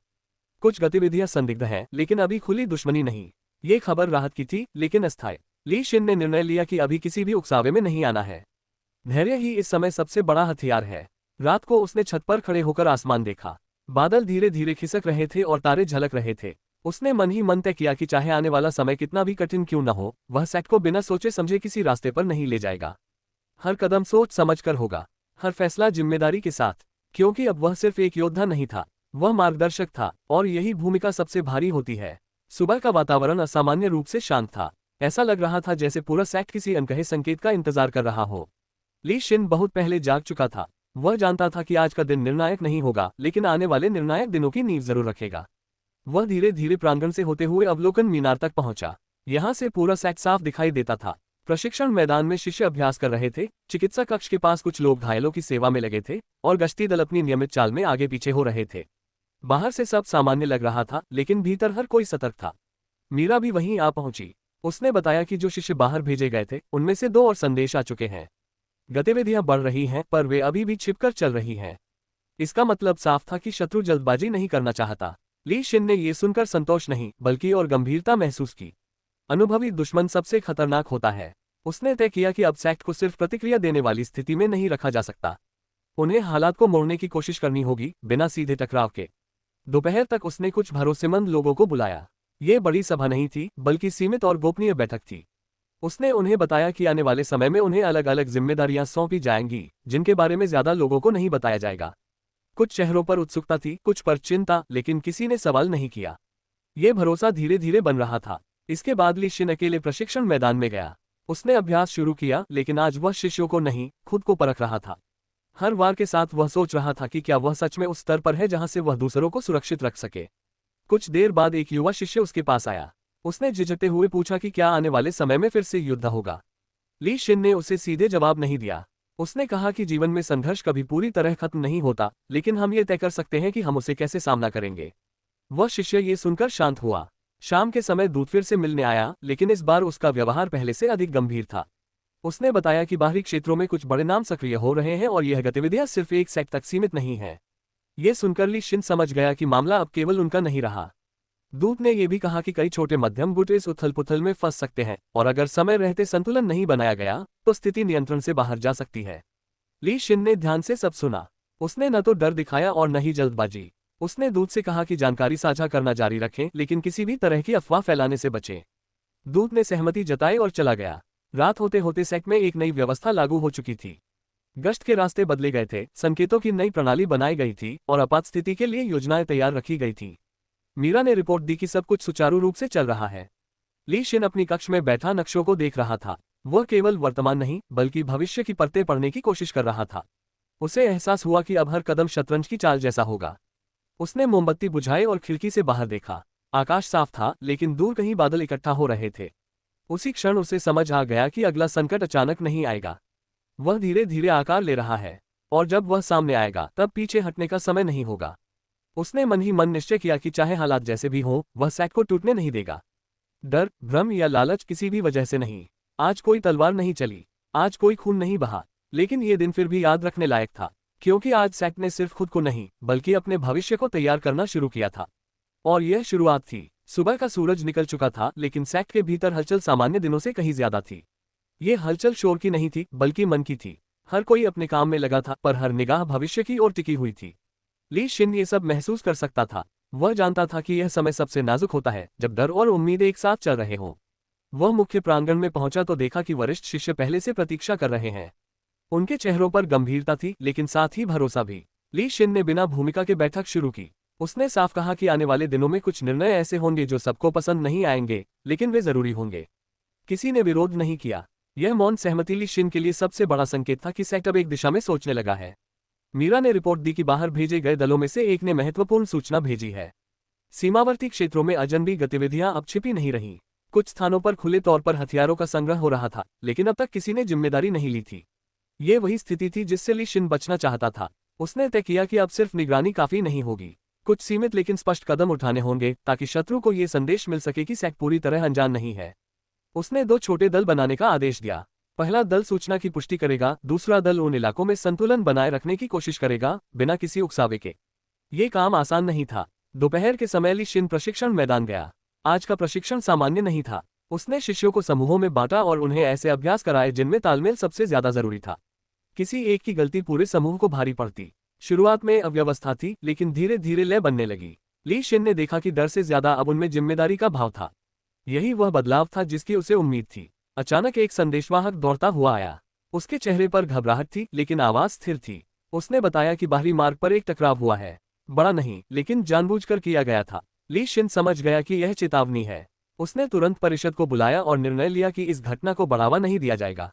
कुछ गतिविधियां संदिग्ध हैं, लेकिन अभी खुली दुश्मनी नहीं। ये खबर राहत की थी, लेकिन अस्थायी। ली शिन ने निर्णय लिया कि अभी किसी भी उकसावे में नहीं आना है। धैर्य ही इस समय सबसे बड़ा हथियार है। रात को उसने छत पर खड़े होकर आसमान देखा। बादल धीरे धीरे खिसक रहे थे और तारे झलक रहे थे। उसने मन ही मन तय किया कि चाहे आने वाला समय कितना भी कठिन क्यों न हो, वह सेक्ट को बिना सोचे समझे किसी रास्ते पर नहीं ले जाएगा। हर कदम सोच समझ कर होगा, हर फैसला जिम्मेदारी के साथ, क्योंकि अब वह सिर्फ एक योद्धा नहीं था, वह मार्गदर्शक था, और यही भूमिका सबसे भारी होती है। सुबह का वातावरण असामान्य रूप से शांत था। ऐसा लग रहा था जैसे पूरा सेक्ट किसी अनकहे संकेत का इंतजार कर रहा हो। ली शिन बहुत पहले जाग चुका था। वह जानता था कि आज का दिन निर्णायक नहीं होगा, लेकिन आने वाले निर्णायक दिनों की नींव जरूर रखेगा। वह धीरे धीरे प्रांगण से होते हुए अवलोकन मीनार तक पहुंचा। यहां से पूरा सेक्ट साफ दिखाई देता था। प्रशिक्षण मैदान में शिष्य अभ्यास कर रहे थे, चिकित्सा कक्ष के पास कुछ लोग घायलों की सेवा में लगे थे, और गश्ती दल अपनी नियमित चाल में आगे पीछे हो रहे थे। बाहर से सब सामान्य लग रहा था, लेकिन भीतर हर कोई सतर्क था। मीरा भी वहीं आ पहुंची। उसने बताया कि जो शिष्य बाहर भेजे गए थे उनमें से 2 और संदेश आ चुके हैं। गतिविधियां बढ़ रही हैं, पर वे अभी भी छिपकर चल रही हैं। इसका मतलब साफ था कि शत्रु जल्दबाजी नहीं करना चाहता। ली शिन ने यह सुनकर संतोष नहीं बल्कि और गंभीरता महसूस की। अनुभवी दुश्मन सबसे खतरनाक होता है। उसने तय किया कि अब सेक्ट को सिर्फ प्रतिक्रिया देने वाली स्थिति में नहीं रखा जा सकता। उन्हें हालात को मोड़ने की कोशिश करनी होगी, बिना सीधे टकराव के। दोपहर तक उसने कुछ भरोसेमंद लोगों को बुलाया। ये बड़ी सभा नहीं थी, बल्कि सीमित और गोपनीय बैठक थी। उसने उन्हें बताया कि आने वाले समय में उन्हें अलग अलग जिम्मेदारियां सौंपी जाएंगी, जिनके बारे में ज्यादा लोगों को नहीं बताया जाएगा। कुछ चेहरों पर उत्सुकता थी, कुछ पर चिंता, लेकिन किसी ने सवाल नहीं किया। ये भरोसा धीरे धीरे बन रहा था। इसके बाद ली शिन अकेले प्रशिक्षण मैदान में गया। उसने अभ्यास शुरू किया, लेकिन आज वह शिष्यों को नहीं, खुद को परख रहा था। हर वार के साथ वह सोच रहा था कि क्या वह सच में उस स्तर पर है जहां से वह दूसरों को सुरक्षित रख सके। कुछ देर बाद एक युवा शिष्य उसके पास आया। उसने झिझकते हुए पूछा कि क्या आने वाले समय में फिर से युद्ध होगा। ली शिन ने उसे सीधे जवाब नहीं दिया। उसने कहा कि जीवन में संघर्ष कभी पूरी तरह खत्म नहीं होता, लेकिन हम ये तय कर सकते हैं कि हम उसे कैसे सामना करेंगे। वह शिष्य ये सुनकर शांत हुआ। शाम के समय दूत फिर से मिलने आया, लेकिन इस बार उसका व्यवहार पहले से अधिक गंभीर था। उसने बताया कि बाहरी क्षेत्रों में कुछ बड़े नाम सक्रिय हो रहे हैं और यह गतिविधियां सिर्फ एक सेक्ट तक सीमित नहीं है। ये सुनकर ली शिन समझ गया कि मामला अब केवल उनका नहीं रहा। दूत ने यह भी कहा कि कई छोटे मध्यम गुट इस उथल पुथल में फंस सकते हैं, और अगर समय रहते संतुलन नहीं बनाया गया तो स्थिति नियंत्रण से बाहर जा सकती है। ली शिन ने ध्यान से सब सुना। उसने न तो डर दिखाया और न ही जल्दबाजी। उसने दूत से कहा कि जानकारी साझा करना जारी रखें, लेकिन किसी भी तरह की अफवाह फैलाने से बचें। दूत ने सहमति जताई और चला गया। रात होते होते सेक्ट में एक नई व्यवस्था लागू हो चुकी थी। गश्त के रास्ते बदले गए थे, संकेतों की नई प्रणाली बनाई गई थी और आपात स्थिति के लिए योजनाएं तैयार रखी गई थी। मीरा ने रिपोर्ट दी कि सब कुछ सुचारू रूप से चल रहा है। ली शिन अपनी कक्ष में बैठा नक्शों को देख रहा था। वह केवल वर्तमान नहीं बल्कि भविष्य की परतें पढ़ने की कोशिश कर रहा था। उसे एहसास हुआ कि अब हर कदम शतरंज की चाल जैसा होगा। उसने मोमबत्ती बुझाई और खिड़की से बाहर देखा। आकाश साफ था, लेकिन दूर कहीं बादल इकट्ठा हो रहे थे। उसी क्षण उसे समझ आ गया कि अगला संकट अचानक नहीं आएगा। वह धीरे धीरे आकार ले रहा है, और जब वह सामने आएगा तब पीछे हटने का समय नहीं होगा। उसने मन ही मन निश्चय किया कि चाहे हालात जैसे भी हों, वह सैक को टूटने नहीं देगा। डर, भ्रम या लालच किसी भी वजह से नहीं। आज कोई तलवार नहीं चली, आज कोई खून नहीं बहा, लेकिन ये दिन फिर भी याद रखने लायक था, क्योंकि आज सैक ने सिर्फ खुद को नहीं बल्कि अपने भविष्य को तैयार करना शुरू किया था। और यह शुरुआत थी। सुबह का सूरज निकल चुका था, लेकिन सैक के भीतर हलचल सामान्य दिनों से कहीं ज्यादा थी। ये हलचल शोर की नहीं थी बल्कि मन की थी। हर कोई अपने काम में लगा था, पर हर निगाह भविष्य की ओर टिकी हुई थी। ली शिन ये सब महसूस कर सकता था। वह जानता था कि यह समय सबसे नाजुक होता है जब डर और उम्मीद एक साथ चल रहे हों। वह मुख्य प्रांगण में पहुंचा तो देखा कि वरिष्ठ शिष्य पहले से प्रतीक्षा कर रहे हैं। उनके चेहरों पर गंभीरता थी, लेकिन साथ ही भरोसा भी। ली शिन ने बिना भूमिका के बैठक शुरू की। उसने साफ कहा कि आने वाले दिनों में कुछ निर्णय ऐसे होंगे जो सबको पसंद नहीं आएंगे, लेकिन वे जरूरी होंगे। किसी ने विरोध नहीं किया। यह मौन सहमति ली शिन के लिए सबसे बड़ा संकेत था कि सैक अब एक दिशा में सोचने लगा है। मीरा ने रिपोर्ट दी कि बाहर भेजे गए दलों में से एक ने महत्वपूर्ण सूचना भेजी है। सीमावर्ती क्षेत्रों में अजनबी गतिविधियां अब छिपी नहीं रहीं। कुछ स्थानों पर खुले तौर पर हथियारों का संग्रह हो रहा था, लेकिन अब तक किसी ने जिम्मेदारी नहीं ली थी। ये वही स्थिति थी जिससे ली शिन बचना चाहता था। उसने तय किया कि अब सिर्फ निगरानी काफी नहीं होगी, कुछ सीमित लेकिन स्पष्ट कदम उठाने होंगे ताकि शत्रु को ये संदेश मिल सके कि सैक पूरी तरह अनजान नहीं है। उसने 2 छोटे दल बनाने का आदेश दिया। पहला दल सूचना की पुष्टि करेगा, दूसरा दल उन इलाकों में संतुलन बनाए रखने की कोशिश करेगा, बिना किसी उकसावे के। ये काम आसान नहीं था। दोपहर के समय ली शिन प्रशिक्षण मैदान गया। आज का प्रशिक्षण सामान्य नहीं था। उसने शिष्यों को समूहों में बांटा और उन्हें ऐसे अभ्यास कराए जिनमें तालमेल सबसे ज्यादा जरूरी था। किसी एक की गलती पूरे समूह को भारी पड़ती। शुरुआत में अव्यवस्था थी, लेकिन धीरे धीरे लय बनने लगी। ली शिन ने देखा कि डर से ज्यादा अब उनमें जिम्मेदारी का भाव था। यही वह बदलाव था जिसकी उसे उम्मीद थी। अचानक एक संदेशवाहक दौड़ता हुआ आया। उसके चेहरे पर घबराहट थी, लेकिन आवाज स्थिर थी। उसने बताया कि बाहरी मार्ग पर एक टकराव हुआ है। बड़ा नहीं, लेकिन जानबूझकर किया गया था। ली शिन समझ गया कि यह चेतावनी है। उसने तुरंत परिषद को बुलाया और निर्णय लिया कि इस घटना को बढ़ावा नहीं दिया जाएगा।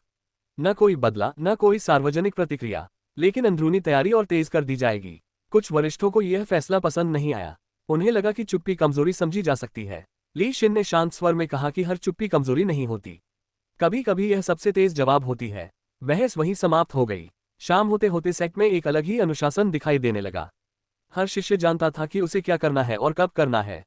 न कोई बदला, न कोई सार्वजनिक प्रतिक्रिया, लेकिन अंदरूनी तैयारी और तेज कर दी जाएगी। कुछ वरिष्ठों को यह फैसला पसंद नहीं आया। उन्हें लगा कि चुप्पी कमजोरी समझी जा सकती है। ली शिन ने शांत स्वर में कहा कि हर चुप्पी कमजोरी नहीं होती, कभी कभी यह सबसे तेज जवाब होती है। बहस वहीं समाप्त हो गई। शाम होते होते सैक में एक अलग ही अनुशासन दिखाई देने लगा। हर शिष्य जानता था कि उसे क्या करना है और कब करना है।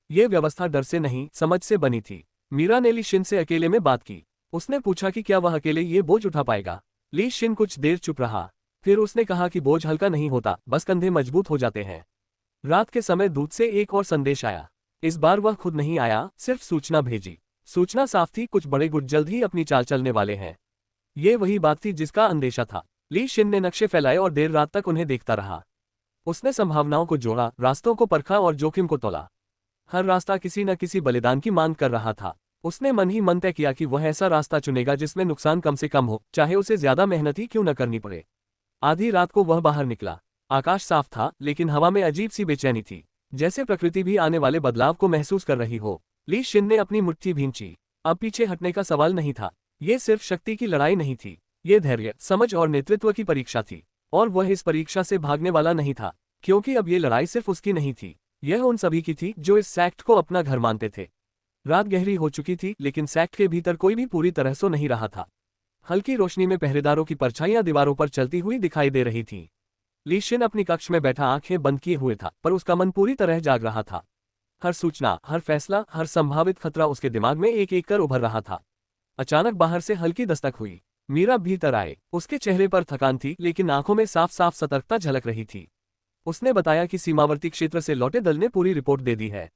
ये व्यवस्था डर से नहीं, समझ से बनी थी। मीरा ने ली शिन से अकेले में बात की। उसने पूछा कि क्या वह अकेले ये बोझ उठा पाएगा। ली शिन कुछ देर चुप रहा। फिर उसने कहा कि बोझ हल्का नहीं होता, बस कंधे मजबूत हो जाते हैं। रात के समय दूत से एक और संदेश आया। इस बार वह खुद नहीं आया, सिर्फ सूचना भेजी। सूचना साफ थी, कुछ बड़े गुट जल्द ही अपनी चाल चलने वाले हैं। ये वही बात थी जिसका अंदेशा था। ली शिन ने नक्शे फैलाए और देर रात तक उन्हें देखता रहा। उसने संभावनाओं को जोड़ा, रास्तों को परखा और जोखिम को तोला। हर रास्ता किसी न किसी बलिदान की मांग कर रहा था। उसने मन ही मन तय किया कि वह ऐसा रास्ता चुनेगा जिसमें नुकसान कम से कम हो, चाहे उसे ज्यादा मेहनत ही क्यों न करनी पड़े। आधी रात को वह बाहर निकला। आकाश साफ था, लेकिन हवा में अजीब सी बेचैनी थी, जैसे प्रकृति भी आने वाले बदलाव को महसूस कर रही हो। ली शिन ने अपनी मुट्ठी भींची। अब पीछे हटने का सवाल नहीं था। ये सिर्फ शक्ति की लड़ाई नहीं थी, ये धैर्य, समझ और नेतृत्व की परीक्षा थी। और वह इस परीक्षा से भागने वाला नहीं था, क्योंकि अब ये लड़ाई सिर्फ उसकी नहीं थी, यह उन सभी की थी जो इस सैक्ट को अपना घर मानते थे। रात गहरी हो चुकी थी, लेकिन सैक्ट के भीतर कोई भी पूरी तरह सो नहीं रहा था। हल्की रोशनी में पहरेदारों की परछाइयां दीवारों पर चलती हुई दिखाई दे रही थीं। ली शिन अपनी कक्ष में बैठा आंखें बंद किए हुए था, पर उसका मन पूरी तरह जाग रहा था। हर सूचना, हर फैसला, हर संभावित खतरा उसके दिमाग में एक एक कर उभर रहा था। अचानक बाहर से हल्की दस्तक हुई। मीरा भीतर आए। उसके चेहरे पर थकान थी, लेकिन आंखों में साफ साफ सतर्कता झलक रही थी। उसने बताया कि सीमावर्ती क्षेत्र से लौटे दल ने पूरी रिपोर्ट दे दी है।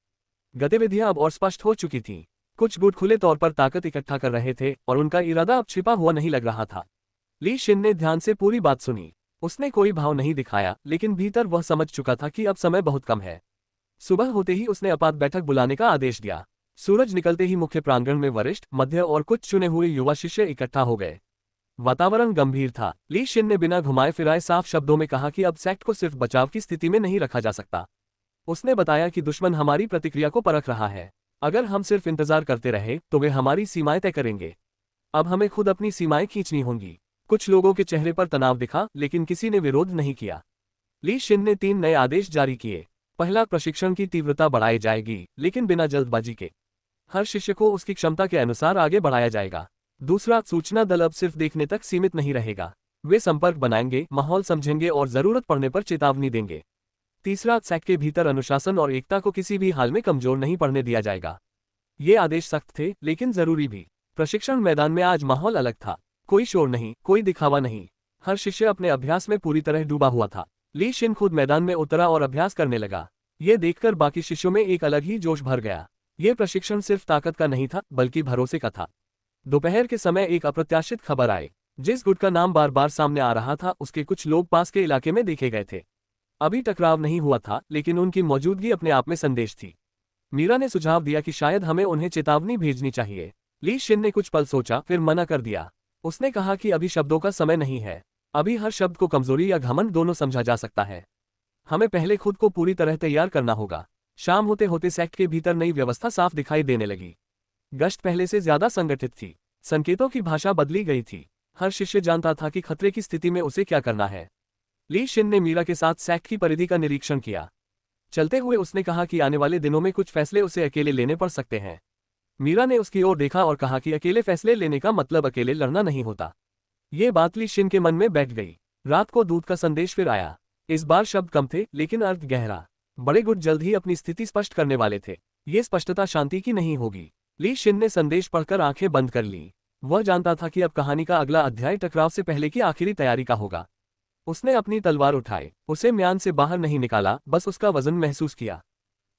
गतिविधियां अब और स्पष्ट हो चुकी थीं। कुछ गुट खुले तौर पर ताकत इकट्ठा कर रहे थे और उनका इरादा अब छिपा हुआ नहीं लग रहा था। ली शिन ने ध्यान से पूरी बात सुनी। उसने कोई भाव नहीं दिखाया, लेकिन भीतर वह समझ चुका था कि अब समय बहुत कम है। सुबह होते ही उसने आपात बैठक बुलाने का आदेश दिया। सूरज निकलते ही मुख्य प्रांगण में वरिष्ठ, मध्य और कुछ चुने हुए युवा शिष्य इकट्ठा हो गए। वातावरण गंभीर था। ली शिन ने बिना घुमाए फिराए साफ शब्दों में कहा कि अब सेक्ट को सिर्फ बचाव की स्थिति में नहीं रखा जा सकता। उसने बताया कि दुश्मन हमारी प्रतिक्रिया को परख रहा है। अगर हम सिर्फ इंतजार करते रहे तो वे हमारी सीमाएं तय करेंगे। अब हमें खुद अपनी सीमाएं खींचनी होंगी। कुछ लोगों के चेहरे पर तनाव दिखा, लेकिन किसी ने विरोध नहीं किया। ली शिन ने 3 नए आदेश जारी किए। पहला, प्रशिक्षण की तीव्रता बढ़ाई जाएगी, लेकिन बिना जल्दबाजी के। हर शिष्य को उसकी क्षमता के अनुसार आगे बढ़ाया जाएगा। दूसरा, सूचना दल अब सिर्फ देखने तक सीमित नहीं रहेगा। वे संपर्क बनाएंगे, माहौल समझेंगे और जरूरत पड़ने पर चेतावनी देंगे। तीसरा, सेक्ट के भीतर अनुशासन और एकता को किसी भी हाल में कमजोर नहीं पड़ने दिया जाएगा। ये आदेश सख्त थे, लेकिन जरूरी भी। प्रशिक्षण मैदान में आज माहौल अलग था। कोई शोर नहीं, कोई दिखावा नहीं। हर शिष्य अपने अभ्यास में पूरी तरह डूबा हुआ था। ली शिन खुद मैदान में उतरा और अभ्यास करने लगा। ये देखकर बाकी शिष्यों में एक अलग ही जोश भर गया। ये प्रशिक्षण सिर्फ ताकत का नहीं था, बल्कि भरोसे का था। दोपहर के समय एक अप्रत्याशित खबर आई। जिस गुट का नाम बार बार सामने आ रहा था, उसके कुछ लोग पास के इलाके में देखे गए थे। अभी टकराव नहीं हुआ था, लेकिन उनकी मौजूदगी अपने आप में संदेश थी। मीरा ने सुझाव दिया कि शायद हमें उन्हें चेतावनी भेजनी चाहिए। ली शिन ने कुछ पल सोचा, फिर मना कर दिया। उसने कहा कि अभी शब्दों का समय नहीं है। अभी हर शब्द को कमजोरी या घमंड दोनों समझा जा सकता है। हमें पहले खुद को पूरी तरह तैयार करना होगा। शाम होते होते सेक्ट के भीतर नई व्यवस्था साफ दिखाई देने लगी। गश्त पहले से ज्यादा संगठित थी। संकेतों की भाषा बदली गई थी। हर शिष्य जानता था कि खतरे की स्थिति में उसे क्या करना है। ली शिन ने मीरा के साथ सेक्ट की परिधि का निरीक्षण किया। चलते हुए उसने कहा कि आने वाले दिनों में कुछ फैसले उसे अकेले लेने पड़ सकते हैं। मीरा ने उसकी ओर देखा और कहा कि अकेले फैसले लेने का मतलब अकेले लड़ना नहीं होता। ये बात ली शिन के मन में बैठ गई। रात को दूत का संदेश फिर आया। इस बार शब्द कम थे, लेकिन अर्थ गहरा। बड़े गुट जल्द ही अपनी स्थिति स्पष्ट करने वाले थे। ये स्पष्टता शांति की नहीं होगी। ली शिन ने संदेश पढ़कर आंखें बंद कर ली। वह जानता था कि अब कहानी का अगला अध्याय टकराव से पहले की आखिरी तैयारी का होगा। उसने अपनी तलवार उठाई। उसे म्यान से बाहर नहीं निकाला, बस उसका वजन महसूस किया।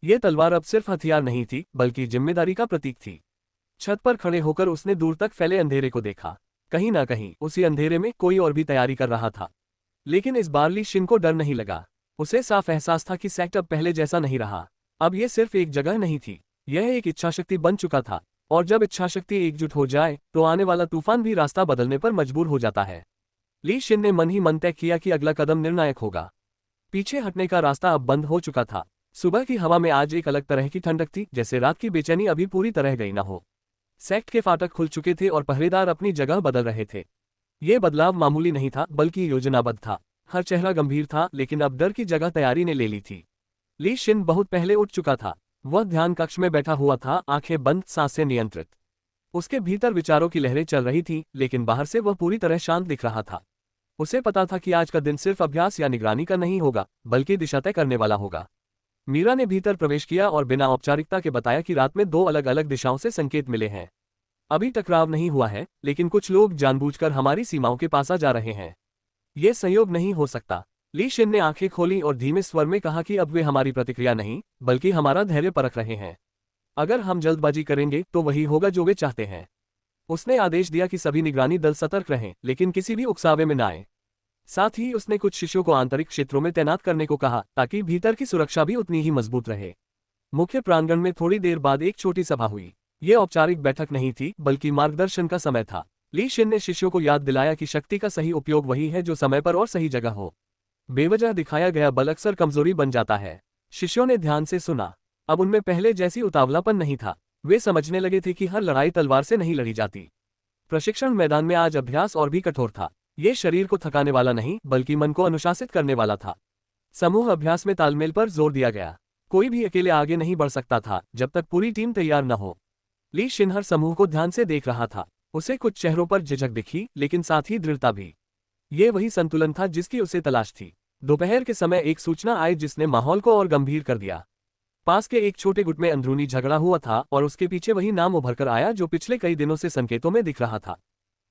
ये तलवार अब सिर्फ हथियार नहीं थी, बल्कि जिम्मेदारी का प्रतीक थी। छत पर खड़े होकर उसने दूर तक फैले अंधेरे को देखा। कहीं ना कहीं उसी अंधेरे में कोई और भी तैयारी कर रहा था। लेकिन इस बार ली शिन को डर नहीं लगा। उसे साफ एहसास था कि सेक्ट अब पहले जैसा नहीं रहा। अब यह सिर्फ एक जगह नहीं थी, यह एक इच्छाशक्ति बन चुका था। और जब इच्छाशक्ति एकजुट हो जाए तो आने वाला तूफान भी रास्ता बदलने पर मजबूर हो जाता है। ली शिन ने मन ही मन तय किया कि अगला कदम निर्णायक होगा। पीछे हटने का रास्ता अब बंद हो चुका था। सुबह की हवा में आज एक अलग तरह की ठंडक थी, जैसे रात की बेचैनी अभी पूरी तरह गई न हो। सेक्ट के फाटक खुल चुके थे और पहरेदार अपनी जगह बदल रहे थे। ये बदलाव मामूली नहीं था, बल्कि योजनाबद्ध था। हर चेहरा गंभीर था, लेकिन अब डर की जगह तैयारी ने ले ली थी। ली शिन बहुत पहले उठ चुका था। वह ध्यान कक्ष में बैठा हुआ था, आंखें बंद, सांसें नियंत्रित। उसके भीतर विचारों की लहरें चल रही थीं, लेकिन बाहर से वह पूरी तरह शांत दिख रहा था। उसे पता था कि आज का दिन सिर्फ अभ्यास या निगरानी का नहीं होगा, बल्कि दिशा तय करने वाला होगा। मीरा ने भीतर प्रवेश किया और बिना औपचारिकता के बताया कि रात में 2 अलग अलग दिशाओं से संकेत मिले हैं। अभी टकराव नहीं हुआ है, लेकिन कुछ लोग जानबूझकर हमारी सीमाओं के पास आ जा रहे हैं। ये संयोग नहीं हो सकता। ली शिन ने आंखें खोली और धीमे स्वर में कहा कि अब वे हमारी प्रतिक्रिया नहीं, बल्कि हमारा धैर्य परख रहे हैं। अगर हम जल्दबाजी करेंगे तो वही होगा जो वे चाहते हैं। उसने आदेश दिया कि सभी निगरानी दल सतर्क रहें, लेकिन किसी भी उकसावे में न आए। साथ ही उसने कुछ शिष्यों को आंतरिक क्षेत्रों में तैनात करने को कहा, ताकि भीतर की सुरक्षा भी उतनी ही मजबूत रहे। मुख्य प्रांगण में थोड़ी देर बाद एक छोटी सभा हुई। ये औपचारिक बैठक नहीं थी, बल्कि मार्गदर्शन का समय था। ली शिन ने शिष्यों को याद दिलाया कि शक्ति का सही उपयोग वही है जो समय पर और सही जगह हो। बेवजह दिखाया गया बल अक्सर कमजोरी बन जाता है। शिष्यों ने ध्यान से सुना। अब उनमें पहले जैसी उतावलापन नहीं था। वे समझने लगे थे कि हर लड़ाई तलवार से नहीं लड़ी जाती। प्रशिक्षण मैदान में आज अभ्यास और भी कठोर था। ये शरीर को थकाने वाला नहीं, बल्कि मन को अनुशासित करने वाला था। समूह अभ्यास में तालमेल पर जोर दिया गया। कोई भी अकेले आगे नहीं बढ़ सकता था जब तक पूरी टीम तैयार न हो। ली शिन हर समूह को ध्यान से देख रहा था। उसे कुछ चेहरों पर झिझक दिखी, लेकिन साथ ही दृढ़ता भी। ये वही संतुलन था जिसकी उसे तलाश थी। दोपहर के समय एक सूचना आई जिसने माहौल को और गंभीर कर दिया। पास के एक छोटे गुट में अंदरूनी झगड़ा हुआ था और उसके पीछे वही नाम उभर कर आया जो पिछले कई दिनों से संकेतों में दिख रहा था।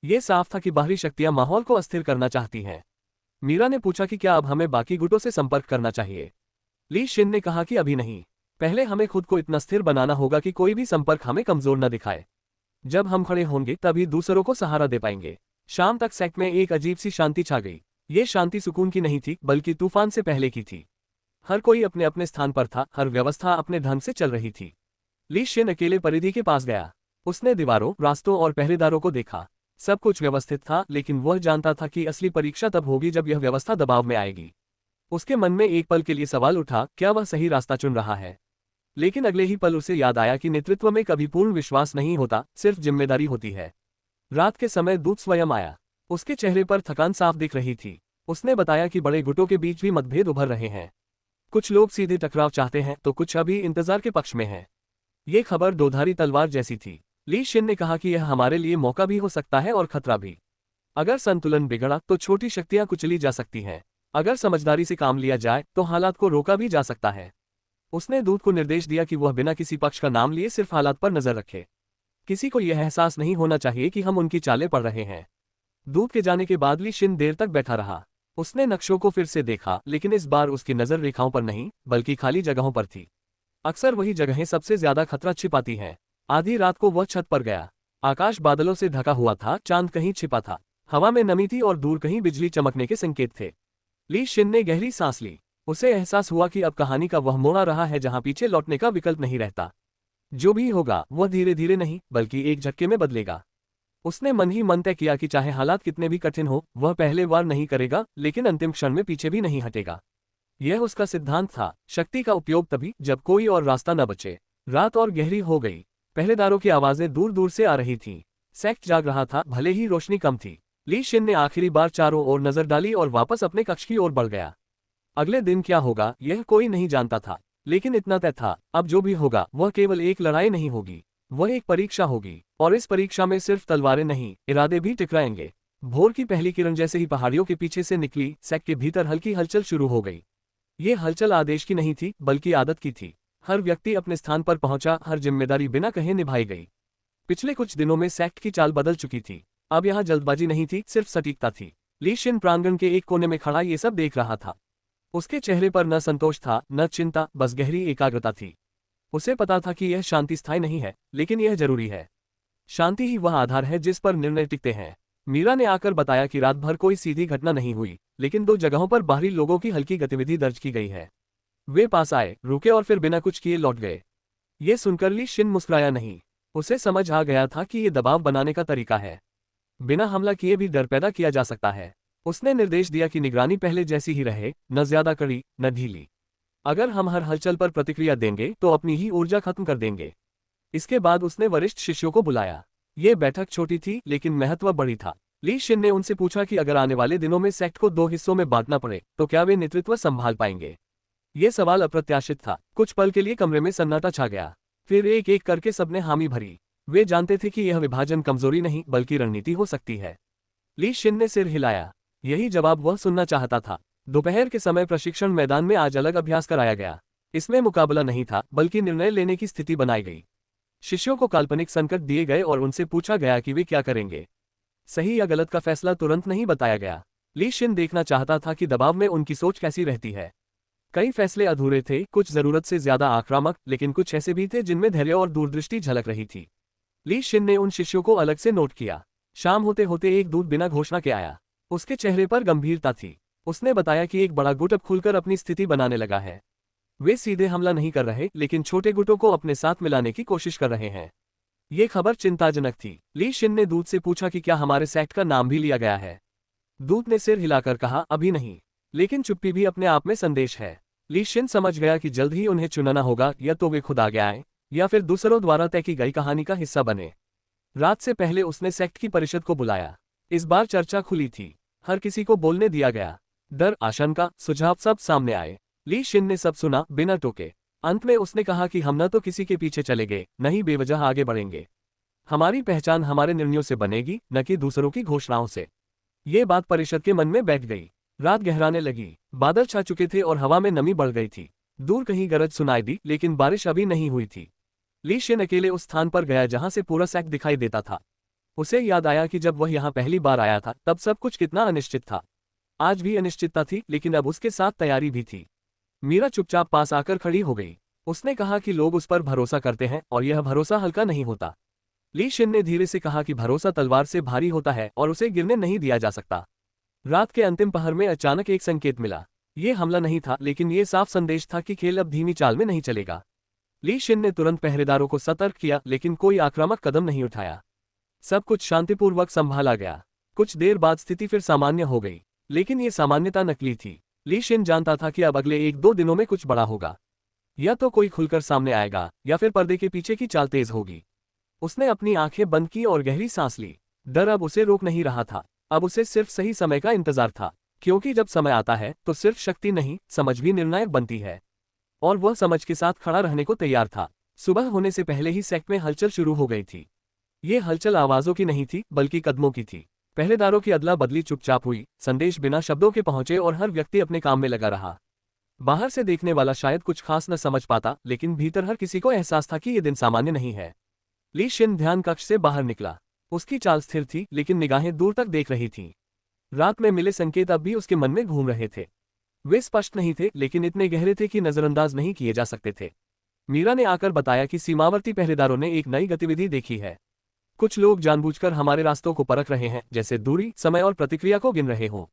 ये साफ था कि बाहरी शक्तियां माहौल को अस्थिर करना चाहती हैं। मीरा ने पूछा कि क्या अब हमें बाकी गुटों से संपर्क करना चाहिए। ली शिन ने कहा कि अभी नहीं। पहले हमें खुद को इतना स्थिर बनाना होगा कि कोई भी संपर्क हमें कमजोर न दिखाए। जब हम खड़े होंगे तभी दूसरों को सहारा दे पाएंगे। शाम तक सेक्ट में एक अजीब सी शांति छा गई। ये शांति सुकून की नहीं थी, बल्कि तूफान से पहले की थी। हर कोई अपने अपने स्थान पर था, हर व्यवस्था अपने ढंग से चल रही थी। ली शिन अकेले परिधि के पास गया। उसने दीवारों, रास्तों और पहरेदारों को देखा। सब कुछ व्यवस्थित था, लेकिन वह जानता था कि असली परीक्षा तब होगी जब यह व्यवस्था दबाव में आएगी। उसके मन में एक पल के लिए सवाल उठा, क्या वह सही रास्ता चुन रहा है? लेकिन अगले ही पल उसे याद आया कि नेतृत्व में कभी पूर्ण विश्वास नहीं होता, सिर्फ जिम्मेदारी होती है। रात के समय दूत स्वयं आया। उसके चेहरे पर थकान साफ दिख रही थी। उसने बताया कि बड़े गुटों के बीच भी मतभेद उभर रहे हैं। कुछ लोग सीधे टकराव चाहते हैं तो कुछ अभी इंतजार के पक्ष में हैं। ये खबर दोधारी तलवार जैसी थी। ली शिन ने कहा कि यह हमारे लिए मौका भी हो सकता है और खतरा भी। अगर संतुलन बिगड़ा तो छोटी शक्तियां कुचली जा सकती हैं। अगर समझदारी से काम लिया जाए तो हालात को रोका भी जा सकता है। उसने दूत को निर्देश दिया कि वह बिना किसी पक्ष का नाम लिए सिर्फ हालात पर नजर रखे। किसी को यह एहसास नहीं होना चाहिए कि हम उनकी चालें पढ़ रहे हैं। दूत के जाने के बाद ली शिन देर तक बैठा रहा। उसने नक्शों को फिर से देखा, लेकिन इस बार उसकी नजर रेखाओं पर नहीं बल्कि खाली जगहों पर थी। अक्सर वही जगहें सबसे ज्यादा खतरा छिपाती हैं। आधी रात को वह छत पर गया। आकाश बादलों से ढका हुआ था, चांद कहीं छिपा था, हवा में नमी थी और दूर कहीं बिजली चमकने के संकेत थे। ली शिन ने गहरी सांस ली। उसे एहसास हुआ कि अब कहानी का वह मोड़ आ रहा है जहां पीछे लौटने का विकल्प नहीं रहता। जो भी होगा वह धीरे धीरे नहीं बल्कि एक झटके में बदलेगा। उसने मन ही मन तय किया कि चाहे हालात कितने भी कठिन हो, वह पहले वार नहीं करेगा, लेकिन अंतिम क्षण में पीछे भी नहीं हटेगा। यह उसका सिद्धांत था, शक्ति का उपयोग तभी जब कोई और रास्ता न बचे। रात और गहरी हो गई। पहरेदारों की आवाजें दूर दूर से आ रही थीं। सेक्ट जाग रहा था, भले ही रोशनी कम थी। ली शिन ने आखिरी बार चारों ओर नजर डाली और वापस अपने कक्ष की ओर बढ़ गया। अगले दिन क्या होगा यह कोई नहीं जानता था, लेकिन इतना तय था, अब जो भी होगा वह केवल एक लड़ाई नहीं होगी, वह एक परीक्षा होगी। और इस परीक्षा में सिर्फ तलवारें नहीं, इरादे भी टकराएंगे। भोर की पहली किरण जैसे ही पहाड़ियों के पीछे से निकली, सेक्ट के भीतर हल्की हलचल शुरू हो गई। ये हलचल आदेश की नहीं थी बल्कि आदत की थी। हर व्यक्ति अपने स्थान पर पहुंचा, हर जिम्मेदारी बिना कहे निभाई गई। पिछले कुछ दिनों में सेक्ट की चाल बदल चुकी थी। अब यहाँ जल्दबाजी नहीं थी, सिर्फ सटीकता थी। ली शिन प्रांगण के एक कोने में खड़ा ये सब देख रहा था। उसके चेहरे पर न संतोष था न चिंता, बस गहरी एकाग्रता थी। उसे पता था कि यह शांति स्थायी नहीं है, लेकिन यह जरूरी है। शांति ही वह आधार है जिस पर निर्णय टिकते हैं। मीरा ने आकर बताया कि रात भर कोई सीधी घटना नहीं हुई, लेकिन 2 जगहों पर बाहरी लोगों की हल्की गतिविधि दर्ज की गई है। वे पास आए, रुके और फिर बिना कुछ किए लौट गए। ये सुनकर ली शिन मुस्कुराया नहीं। उसे समझ आ गया था कि ये दबाव बनाने का तरीका है। बिना हमला किए भी डर पैदा किया जा सकता है। उसने निर्देश दिया कि निगरानी पहले जैसी ही रहे, न ज्यादा कड़ी न ढीली। अगर हम हर हलचल पर प्रतिक्रिया देंगे तो अपनी ही ऊर्जा खत्म कर देंगे। इसके बाद उसने वरिष्ठ शिष्यों को बुलाया। ये बैठक छोटी थी लेकिन महत्व बड़ी था। ली शिन ने उनसे पूछा कि अगर आने वाले दिनों में सेक्ट को 2 हिस्सों में बांटना पड़े तो क्या वे नेतृत्व संभाल पाएंगे। ये सवाल अप्रत्याशित था। कुछ पल के लिए कमरे में सन्नाटा छा गया। फिर एक एक करके सबने हामी भरी। वे जानते थे कि यह विभाजन कमजोरी नहीं बल्कि रणनीति हो सकती है। ली शिन ने सिर हिलाया। यही जवाब वह सुनना चाहता था। दोपहर के समय प्रशिक्षण मैदान में आज अलग अभ्यास कराया गया। इसमें मुकाबला नहीं था बल्कि निर्णय लेने की स्थिति बनाई गई। शिष्यों को काल्पनिक संकट दिए गए और उनसे पूछा गया कि वे क्या करेंगे। सही या गलत का फैसला तुरंत नहीं बताया गया। ली शिन देखना चाहता था कि दबाव में उनकी सोच कैसी रहती है। कई फैसले अधूरे थे, कुछ जरूरत से ज्यादा आक्रामक, लेकिन कुछ ऐसे भी थे जिनमें धैर्य और दूरदृष्टि झलक रही थी। ली शिन ने उन शिष्यों को अलग से नोट किया। शाम होते होते एक दूत बिना घोषणा के आया। उसके चेहरे पर गंभीरता थी। उसने बताया कि एक बड़ा गुट अब खुलकर अपनी स्थिति बनाने लगा है। वे सीधे हमला नहीं कर रहे, लेकिन छोटे गुटों को अपने साथ मिलाने की कोशिश कर रहे हैं। ये खबर चिंताजनक थी। ली शिन ने दूत से पूछा कि क्या हमारे सेक्ट का नाम भी लिया गया है। दूत ने सिर हिलाकर कहा, अभी नहीं, लेकिन चुप्पी भी अपने आप में संदेश है। ली शिन समझ गया कि जल्द ही उन्हें चुनना होगा, या तो वे खुद आगे आए या फिर दूसरों द्वारा तय की गई कहानी का हिस्सा बने। रात से पहले उसने सेक्ट की परिषद को बुलाया। इस बार चर्चा खुली थी। हर किसी को बोलने दिया गया। डर, आशंका, सुझाव सब सामने आए। ली शिन ने सब सुना बिना टोके। अंत में उसने कहा कि हम न तो किसी के पीछे चलेंगे, न ही बेवजह आगे बढ़ेंगे। हमारी पहचान हमारे निर्णयों से बनेगी, न कि दूसरों की घोषणाओं से। ये बात परिषद के मन में बैठ गई। रात गहराने लगी। बादल छा चुके थे और हवा में नमी बढ़ गई थी। दूर कहीं गरज सुनाई दी, लेकिन बारिश अभी नहीं हुई थी। ली शिन अकेले उस स्थान पर गया जहां से पूरा सेक्ट दिखाई देता था। उसे याद आया कि जब वह यहाँ पहली बार आया था तब सब कुछ कितना अनिश्चित था। आज भी अनिश्चितता थी, लेकिन अब उसके साथ तैयारी भी थी। मीरा चुपचाप पास आकर खड़ी हो गई। उसने कहा कि लोग उस पर भरोसा करते हैं और यह भरोसा हल्का नहीं होता। ली शिन ने धीरे से कहा कि भरोसा तलवार से भारी होता है और उसे गिरने नहीं दिया जा सकता। रात के अंतिम पहर में अचानक एक संकेत मिला। ये हमला नहीं था, लेकिन ये साफ संदेश था कि खेल अब धीमी चाल में नहीं चलेगा। ली शिन ने तुरंत पहरेदारों को सतर्क किया, लेकिन कोई आक्रामक कदम नहीं उठाया। सब कुछ शांतिपूर्वक संभाला गया। कुछ देर बाद स्थिति फिर सामान्य हो गई, लेकिन ये सामान्यता नकली थी। ली शिन जानता था कि अब अगले 1-2 दिनों में कुछ बड़ा होगा। या तो कोई खुलकर सामने आएगा या फिर पर्दे के पीछे की चाल तेज होगी। उसने अपनी आंखें बंद की और गहरी सांस ली। डर अब उसे रोक नहीं रहा था, अब उसे सिर्फ सही समय का इंतजार था, क्योंकि जब समय आता है तो सिर्फ शक्ति नहीं, समझ भी निर्णायक बनती है। और वह समझ के साथ खड़ा रहने को तैयार था। सुबह होने से पहले ही सेक्ट में हलचल शुरू हो गई थी। ये हलचल आवाजों की नहीं थी, बल्कि कदमों की थी। पहरेदारों की अदला बदली चुपचाप हुई, संदेश बिना शब्दों के पहुंचे और हर व्यक्ति अपने काम में लगा रहा। बाहर से देखने वाला शायद कुछ खास न समझ पाता, लेकिन भीतर हर किसी को एहसास था कि ये दिन सामान्य नहीं है। ली शिन ध्यान कक्ष से बाहर निकला। उसकी चाल स्थिर थी, लेकिन निगाहें दूर तक देख रही थीं। रात में मिले संकेत अब भी उसके मन में घूम रहे थे। वे स्पष्ट नहीं थे, लेकिन इतने गहरे थे कि नजरअंदाज नहीं किए जा सकते थे। मीरा ने आकर बताया कि सीमावर्ती पहरेदारों ने एक नई गतिविधि देखी है। कुछ लोग जानबूझकर हमारे रास्तों को परख रहे हैं, जैसे दूरी, समय और प्रतिक्रिया को गिन रहे हों।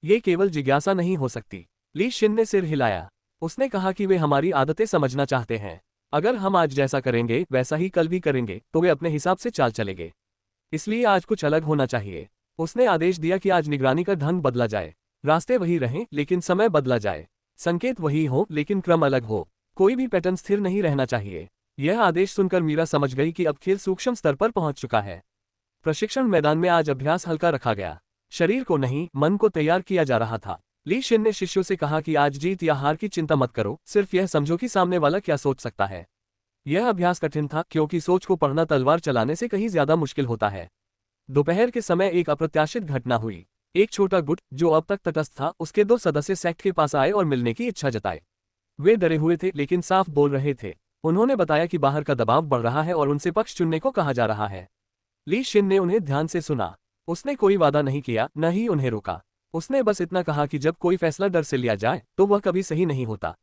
ये केवल जिज्ञासा नहीं हो सकती। ली शिन ने सिर हिलाया। उसने कहा कि वे हमारी आदतें समझना चाहते हैं। अगर हम आज जैसा करेंगे वैसा ही कल भी करेंगे तो वे अपने हिसाब से चाल चलेंगे। इसलिए आज कुछ अलग होना चाहिए। उसने आदेश दिया कि आज निगरानी का ढंग बदला जाए। रास्ते वही रहें, लेकिन समय बदला जाए। संकेत वही हो, लेकिन क्रम अलग हो। कोई भी पैटर्न स्थिर नहीं रहना चाहिए। यह आदेश सुनकर मीरा समझ गई कि अब खेल सूक्ष्म स्तर पर पहुंच चुका है। प्रशिक्षण मैदान में आज अभ्यास हल्का रखा गया। शरीर को नहीं, मन को तैयार किया जा रहा था। ली शिन ने शिष्यों से कहा कि आज जीत या हार की चिंता मत करो, सिर्फ यह समझो कि सामने वाला क्या सोच सकता है। यह अभ्यास कठिन था, क्योंकि सोच को पढ़ना तलवार चलाने से कहीं ज्यादा मुश्किल होता है। दोपहर के समय एक अप्रत्याशित घटना हुई। एक छोटा गुट, जो अब तक तटस्थ था, उसके 2 सदस्य सेक्ट के पास आए और मिलने की इच्छा जताए। वे डरे हुए थे, लेकिन साफ बोल रहे थे। उन्होंने बताया कि बाहर का दबाव बढ़ रहा है और उनसे पक्ष चुनने को कहा जा रहा है। ली शिन ने उन्हें ध्यान से सुना। उसने कोई वादा नहीं किया, न ही उन्हें रोका। उसने बस इतना कहा कि जब कोई फैसला डर से लिया जाए तो वह कभी सही नहीं होता।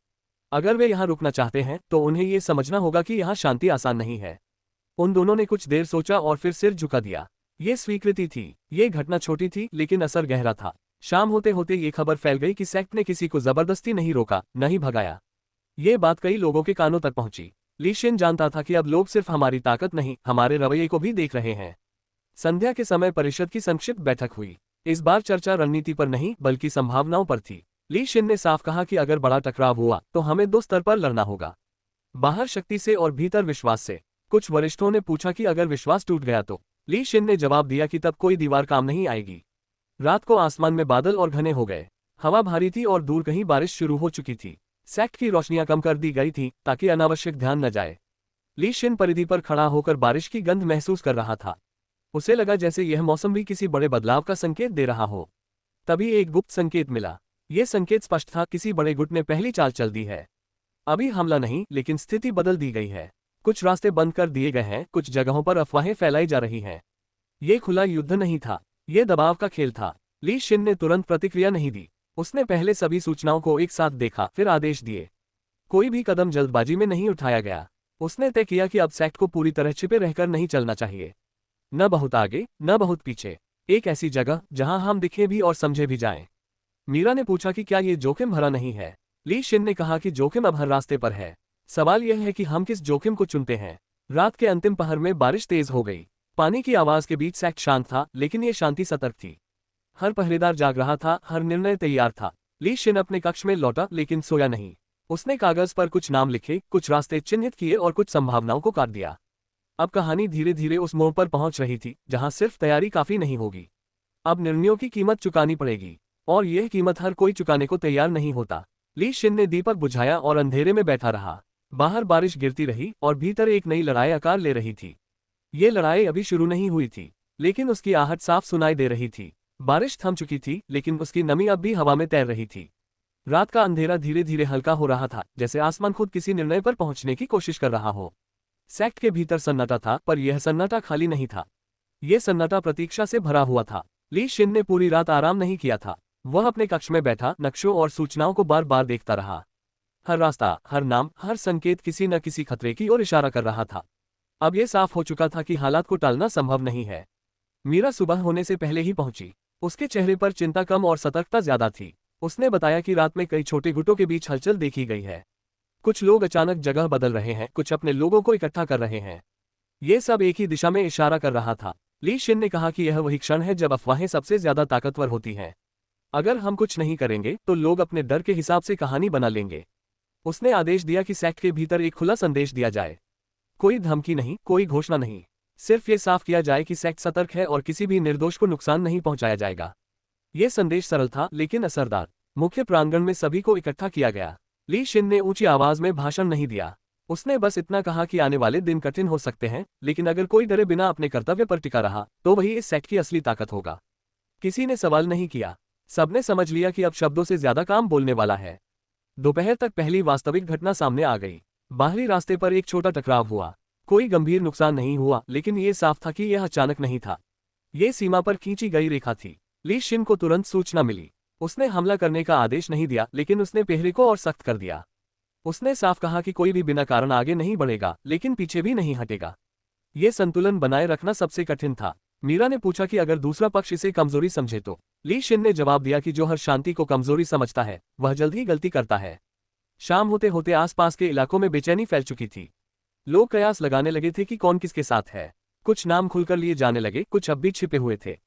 अगर वे यहाँ रुकना चाहते हैं तो उन्हें ये समझना होगा कि यहाँ शांति आसान नहीं है। उन दोनों ने कुछ देर सोचा और फिर सिर झुका दिया। ये स्वीकृति थी। ये घटना छोटी थी, लेकिन असर गहरा था। शाम होते होते ये खबर फैल गई कि सेक्ट ने किसी को जबरदस्ती नहीं रोका, न ही भगाया। ये बात कई लोगों के कानों तक पहुंची। ली शिन जानता था कि अब लोग सिर्फ हमारी ताकत नहीं, हमारे रवैये को भी देख रहे हैं। संध्या के समय परिषद की संक्षिप्त बैठक हुई। इस बार चर्चा रणनीति पर नहीं, बल्कि संभावनाओं पर थी। ली शिन ने साफ कहा कि अगर बड़ा टकराव हुआ तो हमें 2 स्तर पर लड़ना होगा, बाहर शक्ति से और भीतर विश्वास से। कुछ वरिष्ठों ने पूछा कि अगर विश्वास टूट गया तो? ली शिन ने जवाब दिया कि तब कोई दीवार काम नहीं आएगी। रात को आसमान में बादल और घने हो गए। हवा भारी थी और दूर कहीं बारिश शुरू हो चुकी थी। सेक्ट की रोशनियां कम कर दी गई थी ताकि अनावश्यक ध्यान न जाए। ली शिन परिधि पर खड़ा होकर बारिश की गंध महसूस कर रहा था। उसे लगा जैसे यह मौसम भी किसी बड़े बदलाव का संकेत दे रहा हो। तभी एक गुप्त संकेत मिला। यह संकेत स्पष्ट था, किसी बड़े गुट ने पहली चाल चल दी है। अभी हमला नहीं, लेकिन स्थिति बदल दी गई है। कुछ रास्ते बंद कर दिए गए हैं, कुछ जगहों पर अफवाहें फैलाई जा रही हैं। ये खुला युद्ध नहीं था, ये दबाव का खेल था। ली शिन ने तुरंत प्रतिक्रिया नहीं दी। उसने पहले सभी सूचनाओं को एक साथ देखा, फिर आदेश दिए। कोई भी कदम जल्दबाजी में नहीं उठाया गया। उसने तय किया कि अब सेक्ट को पूरी तरह छिपे रहकर नहीं चलना चाहिए। न बहुत आगे, न बहुत पीछे। एक ऐसी जगह जहां हम दिखे भी और समझे भी जाएं। मीरा ने पूछा कि क्या ये जोखिम भरा नहीं है? ली शिन ने कहा कि जोखिम अब हर रास्ते पर है। सवाल यह है कि हम किस जोखिम को चुनते हैं। रात के अंतिम पहर में बारिश तेज हो गई। पानी की आवाज के बीच सेक्ट शांत था, लेकिन ये शांति सतर्क थी। हर पहरेदार जाग रहा था, हर निर्णय तैयार था। ली शिन अपने कक्ष में लौटा, लेकिन सोया नहीं। उसने कागज पर कुछ नाम लिखे, कुछ रास्ते चिन्हित किए और कुछ संभावनाओं को काट दिया। अब कहानी धीरे धीरे उस मोड़ पर पहुंच रही थी जहां सिर्फ तैयारी काफी नहीं होगी। अब निर्णयों की कीमत चुकानी पड़ेगी, और यह कीमत हर कोई चुकाने को तैयार नहीं होता। ली शिन ने दीपक बुझाया और अंधेरे में बैठा रहा। बाहर बारिश गिरती रही और भीतर एक नई लड़ाई आकार ले रही थी। ये लड़ाई अभी शुरू नहीं हुई थी, लेकिन उसकी आहट साफ सुनाई दे रही थी। बारिश थम चुकी थी, लेकिन उसकी नमी अब भी हवा में तैर रही थी। रात का अंधेरा धीरे धीरे हल्का हो रहा था, जैसे आसमान खुद किसी निर्णय पर पहुंचने की कोशिश कर रहा हो। सेक्ट के भीतर सन्नाटा था, पर यह सन्नाटा खाली नहीं था। यह सन्नाटा प्रतीक्षा से भरा हुआ था। ली शिन ने पूरी रात आराम नहीं किया था। वह अपने कक्ष में बैठा नक्शों और सूचनाओं को बार बार देखता रहा। हर रास्ता, हर नाम, हर संकेत किसी न किसी खतरे की ओर इशारा कर रहा था। अब यह साफ हो चुका था कि हालात को टालना संभव नहीं है। मीरा सुबह होने से पहले ही पहुंची। उसके चेहरे पर चिंता कम और सतर्कता ज्यादा थी। उसने बताया कि रात में कई छोटे गुटों के बीच हलचल देखी गई है। कुछ लोग अचानक जगह बदल रहे हैं, कुछ अपने लोगों को इकट्ठा कर रहे हैं। ये सब एक ही दिशा में इशारा कर रहा था। ली शिन ने कहा कि यह वही क्षण है जब अफवाहें सबसे ज्यादा ताकतवर होती हैं। अगर हम कुछ नहीं करेंगे तो लोग अपने डर के हिसाब से कहानी बना लेंगे। उसने आदेश दिया कि सेक्ट के भीतर एक खुला संदेश दिया जाए। कोई धमकी नहीं, कोई घोषणा नहीं, सिर्फ ये साफ किया जाए कि सेक्ट सतर्क है और किसी भी निर्दोष को नुकसान नहीं पहुंचाया जाएगा। ये संदेश सरल था लेकिन असरदार। मुख्य प्रांगण में सभी को इकट्ठा किया गया। ली शिन ने ऊंची आवाज में भाषण नहीं दिया। उसने बस इतना कहा कि आने वाले दिन कठिन हो सकते हैं, लेकिन अगर कोई डरे बिना अपने कर्तव्य पर टिका रहा तो वही इस सेक्ट की असली ताकत होगा। किसी ने सवाल नहीं किया। सबने समझ लिया कि अब शब्दों से ज्यादा काम बोलने वाला है। दोपहर तक पहली वास्तविक घटना सामने आ गई। बाहरी रास्ते पर एक छोटा टकराव हुआ। कोई गंभीर नुकसान नहीं हुआ, लेकिन ये साफ था कि यह अचानक नहीं था। ये सीमा पर खींची गई रेखा थी। ली शिन को तुरंत सूचना मिली। उसने हमला करने का आदेश नहीं दिया, लेकिन उसने पहरे को और सख्त कर दिया। उसने साफ कहा कि कोई भी बिना कारण आगे नहीं बढ़ेगा, लेकिन पीछे भी नहीं हटेगा। ये संतुलन बनाए रखना सबसे कठिन था। मीरा ने पूछा कि अगर दूसरा पक्ष इसे कमजोरी समझे तो। ली शिन ने जवाब दिया कि जो हर शांति को कमजोरी समझता है वह जल्द ही गलती करता है। शाम होते होते आसपास के इलाकों में बेचैनी फैल चुकी थी। लोग कयास लगाने लगे थे कि कौन किसके साथ है। कुछ नाम खुलकर लिए जाने लगे, कुछ अब भी छिपे हुए थे।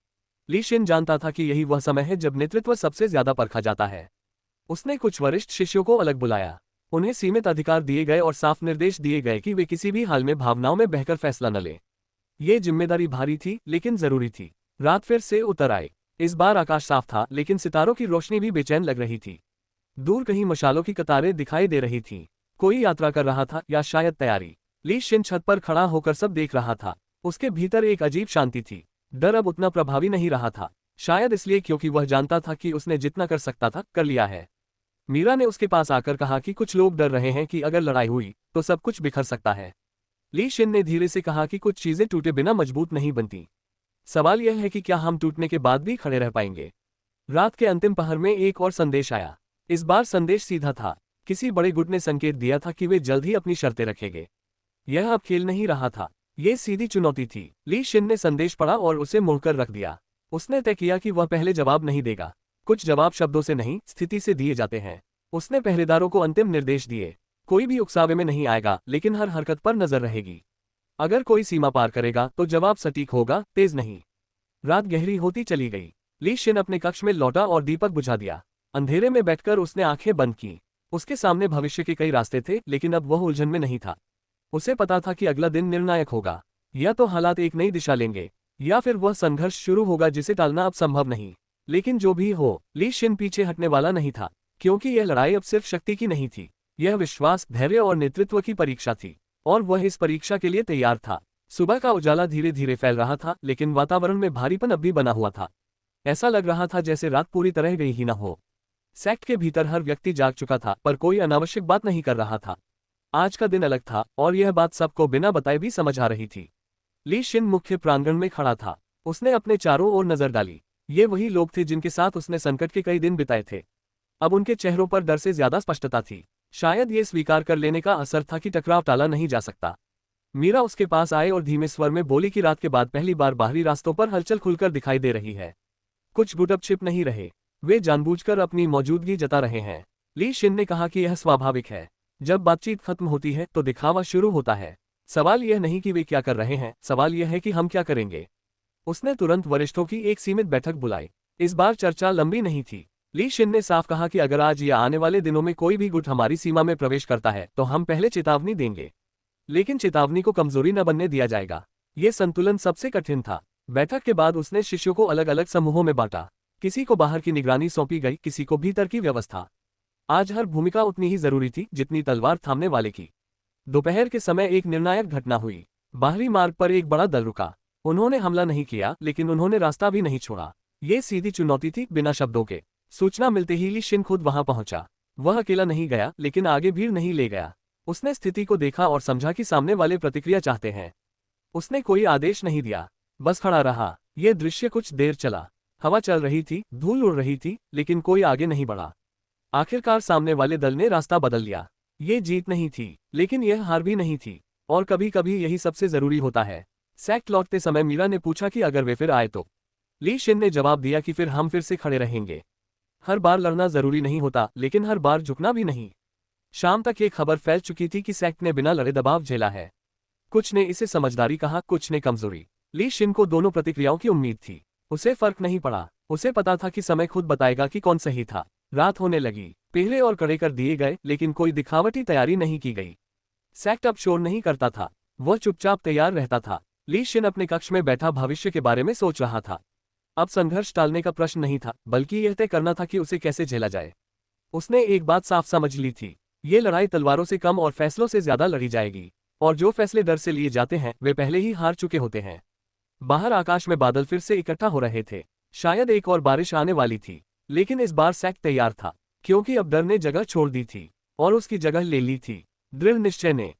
ली शिन जानता था कि यही वह समय है जब नेतृत्व सबसे ज्यादा परखा जाता है। उसने कुछ वरिष्ठ शिष्यों को अलग बुलाया। उन्हें सीमित अधिकार दिए गए और साफ निर्देश दिए गए कि वे किसी भी हाल में भावनाओं में बहकर फैसला न लें। ये जिम्मेदारी भारी थी, लेकिन जरूरी थी। रात फिर से उतर आई। इस बार आकाश साफ था, लेकिन सितारों की रोशनी भी बेचैन लग रही थी। दूर कहीं मशालों की कतारें दिखाई दे रही थीं। कोई यात्रा कर रहा था या शायद तैयारी। ली शिन छत पर खड़ा होकर सब देख रहा था। उसके भीतर एक अजीब शांति थी। डर अब उतना प्रभावी नहीं रहा था, शायद इसलिए क्योंकि वह जानता था कि उसने जितना कर सकता था कर लिया है। मीरा ने उसके पास आकर कहा कि कुछ लोग डर रहे हैं कि अगर लड़ाई हुई तो सब कुछ बिखर सकता है। ली शिन ने धीरे से कहा कि कुछ चीजें टूटे बिना मजबूत नहीं बनती। सवाल यह है कि क्या हम टूटने के बाद भी खड़े रह पाएंगे। रात के अंतिम पहर में एक और संदेश आया। इस बार संदेश सीधा था। किसी बड़े गुट ने संकेत दिया था कि वे जल्द ही अपनी शर्तें रखेंगे। यह अब खेल नहीं रहा था, ये सीधी चुनौती थी। ली शिन ने संदेश पढ़ा और उसे मुड़कर रख दिया। उसने तय किया कि वह पहले जवाब नहीं देगा। कुछ जवाब शब्दों से नहीं, स्थिति से दिए जाते हैं। उसने पहरेदारों को अंतिम निर्देश दिए। कोई भी उकसावे में नहीं आएगा, लेकिन हर हरकत पर नजर रहेगी। अगर कोई सीमा पार करेगा तो जवाब सटीक होगा, तेज नहीं। रात गहरी होती चली गई। ली शिन अपने कक्ष में लौटा और दीपक बुझा दिया। अंधेरे में बैठकर उसने आंखें बंद की। उसके सामने भविष्य के कई रास्ते थे, लेकिन अब वह उलझन में नहीं था। उसे पता था कि अगला दिन निर्णायक होगा। या तो हालात एक नई दिशा लेंगे, या फिर वह संघर्ष शुरू होगा जिसे टालना अब संभव नहीं। लेकिन जो भी हो, ली शिन पीछे हटने वाला नहीं था, क्योंकि यह लड़ाई अब सिर्फ शक्ति की नहीं थी। यह विश्वास, धैर्य और नेतृत्व की परीक्षा थी, और वह इस परीक्षा के लिए तैयार था। सुबह का उजाला धीरे धीरे फैल रहा था, लेकिन वातावरण में भारीपन अब भी बना हुआ था। ऐसा लग रहा था जैसे रात पूरी तरह गई ही न हो। सेक्ट के भीतर हर व्यक्ति जाग चुका था, पर कोई अनावश्यक बात नहीं कर रहा था। आज का दिन अलग था, और यह बात सबको बिना बताए भी समझ आ रही थी। ली शिन मुख्य प्रांगण में खड़ा था। उसने अपने चारों ओर नजर डाली। ये वही लोग थे जिनके साथ उसने संकट के कई दिन बिताए थे। अब उनके चेहरों पर डर से ज्यादा स्पष्टता थी। शायद ये स्वीकार कर लेने का असर था कि टकराव टाला नहीं जा सकता। मीरा उसके पास आए और धीमे स्वर में बोली कि रात के बाद पहली बार बाहरी रास्तों पर हलचल खुलकर दिखाई दे रही है। कुछ गुट अब छिप नहीं रहे, वे जानबूझकर अपनी मौजूदगी जता रहे हैं। ली शिन ने कहा कि यह स्वाभाविक है। जब बातचीत खत्म होती है तो दिखावा शुरू होता है। सवाल यह नहीं कि वे क्या कर रहे हैं, सवाल यह है कि हम क्या करेंगे। उसने तुरंत वरिष्ठों की एक सीमित बैठक बुलाई। इस बार चर्चा लंबी नहीं थी। ली शिन ने साफ कहा कि अगर आज या आने वाले दिनों में कोई भी गुट हमारी सीमा में प्रवेश करता है तो हम पहले चेतावनी देंगे, लेकिन चेतावनी को कमजोरी न बनने दिया जाएगा। ये संतुलन सबसे कठिन था। बैठक के बाद उसने शिष्यों को अलग अलग समूहों में बांटा। किसी को बाहर की निगरानी सौंपी गई, किसी को भीतर की व्यवस्था। आज हर भूमिका उतनी ही जरूरी थी जितनी तलवार थामने वाले की। दोपहर के समय एक निर्णायक घटना हुई। बाहरी मार्ग पर एक बड़ा दल रुका। उन्होंने हमला नहीं किया, लेकिन उन्होंने रास्ता भी नहीं छोड़ा। ये सीधी चुनौती थी, बिना शब्दों के। सूचना मिलते ही ली शिन खुद वहां पहुंचा। वह अकेला नहीं गया, लेकिन आगे भीड़ नहीं ले गया। उसने स्थिति को देखा और समझा कि सामने वाले प्रतिक्रिया चाहते हैं। उसने कोई आदेश नहीं दिया, बस खड़ा रहा। यह दृश्य कुछ देर चला। हवा चल रही थी, धूल उड़ रही थी, लेकिन कोई आगे नहीं बढ़ा। आखिरकार सामने वाले दल ने रास्ता बदल लिया। ये जीत नहीं थी, लेकिन यह हार भी नहीं थी, और कभी कभी यही सबसे जरूरी होता है। सेक्ट लौटते समय मीरा ने पूछा कि अगर वे फिर आए तो। ली शिन ने जवाब दिया कि फिर हम फिर से खड़े रहेंगे। हर बार लड़ना जरूरी नहीं होता, लेकिन हर बार झुकना भी नहीं। शाम तक ये खबर फैल चुकी थी कि सेक्ट ने बिना लड़े दबाव झेला है। कुछ ने इसे समझदारी कहा, कुछ ने कमजोरी। ली शिन को दोनों प्रतिक्रियाओं की उम्मीद थी। उसे फर्क नहीं पड़ा, उसे पता था कि समय खुद बताएगा कि कौन सही था। रात होने लगी, पहरे और कड़े कर दिए गए, लेकिन कोई दिखावटी तैयारी नहीं की गई। सैक्ट अब शोर नहीं करता था, वह चुपचाप तैयार रहता था। ली शिन अपने कक्ष में बैठा भविष्य के बारे में सोच रहा था। अब संघर्ष टालने का प्रश्न नहीं था, बल्कि यह तय करना था कि उसे कैसे झेला जाए। उसने एक बात साफ समझ ली थी, ये लड़ाई तलवारों से कम और फैसलों से ज्यादा लड़ी जाएगी, और जो फैसले डर से लिए जाते हैं वे पहले ही हार चुके होते हैं। बाहर आकाश में बादल फिर से इकट्ठा हो रहे थे, शायद एक और बारिश आने वाली थी। लेकिन इस बार सैक तैयार था, क्योंकि अब डर ने जगह छोड़ दी थी और उसकी जगह ले ली थी दृढ़ निश्चय ने।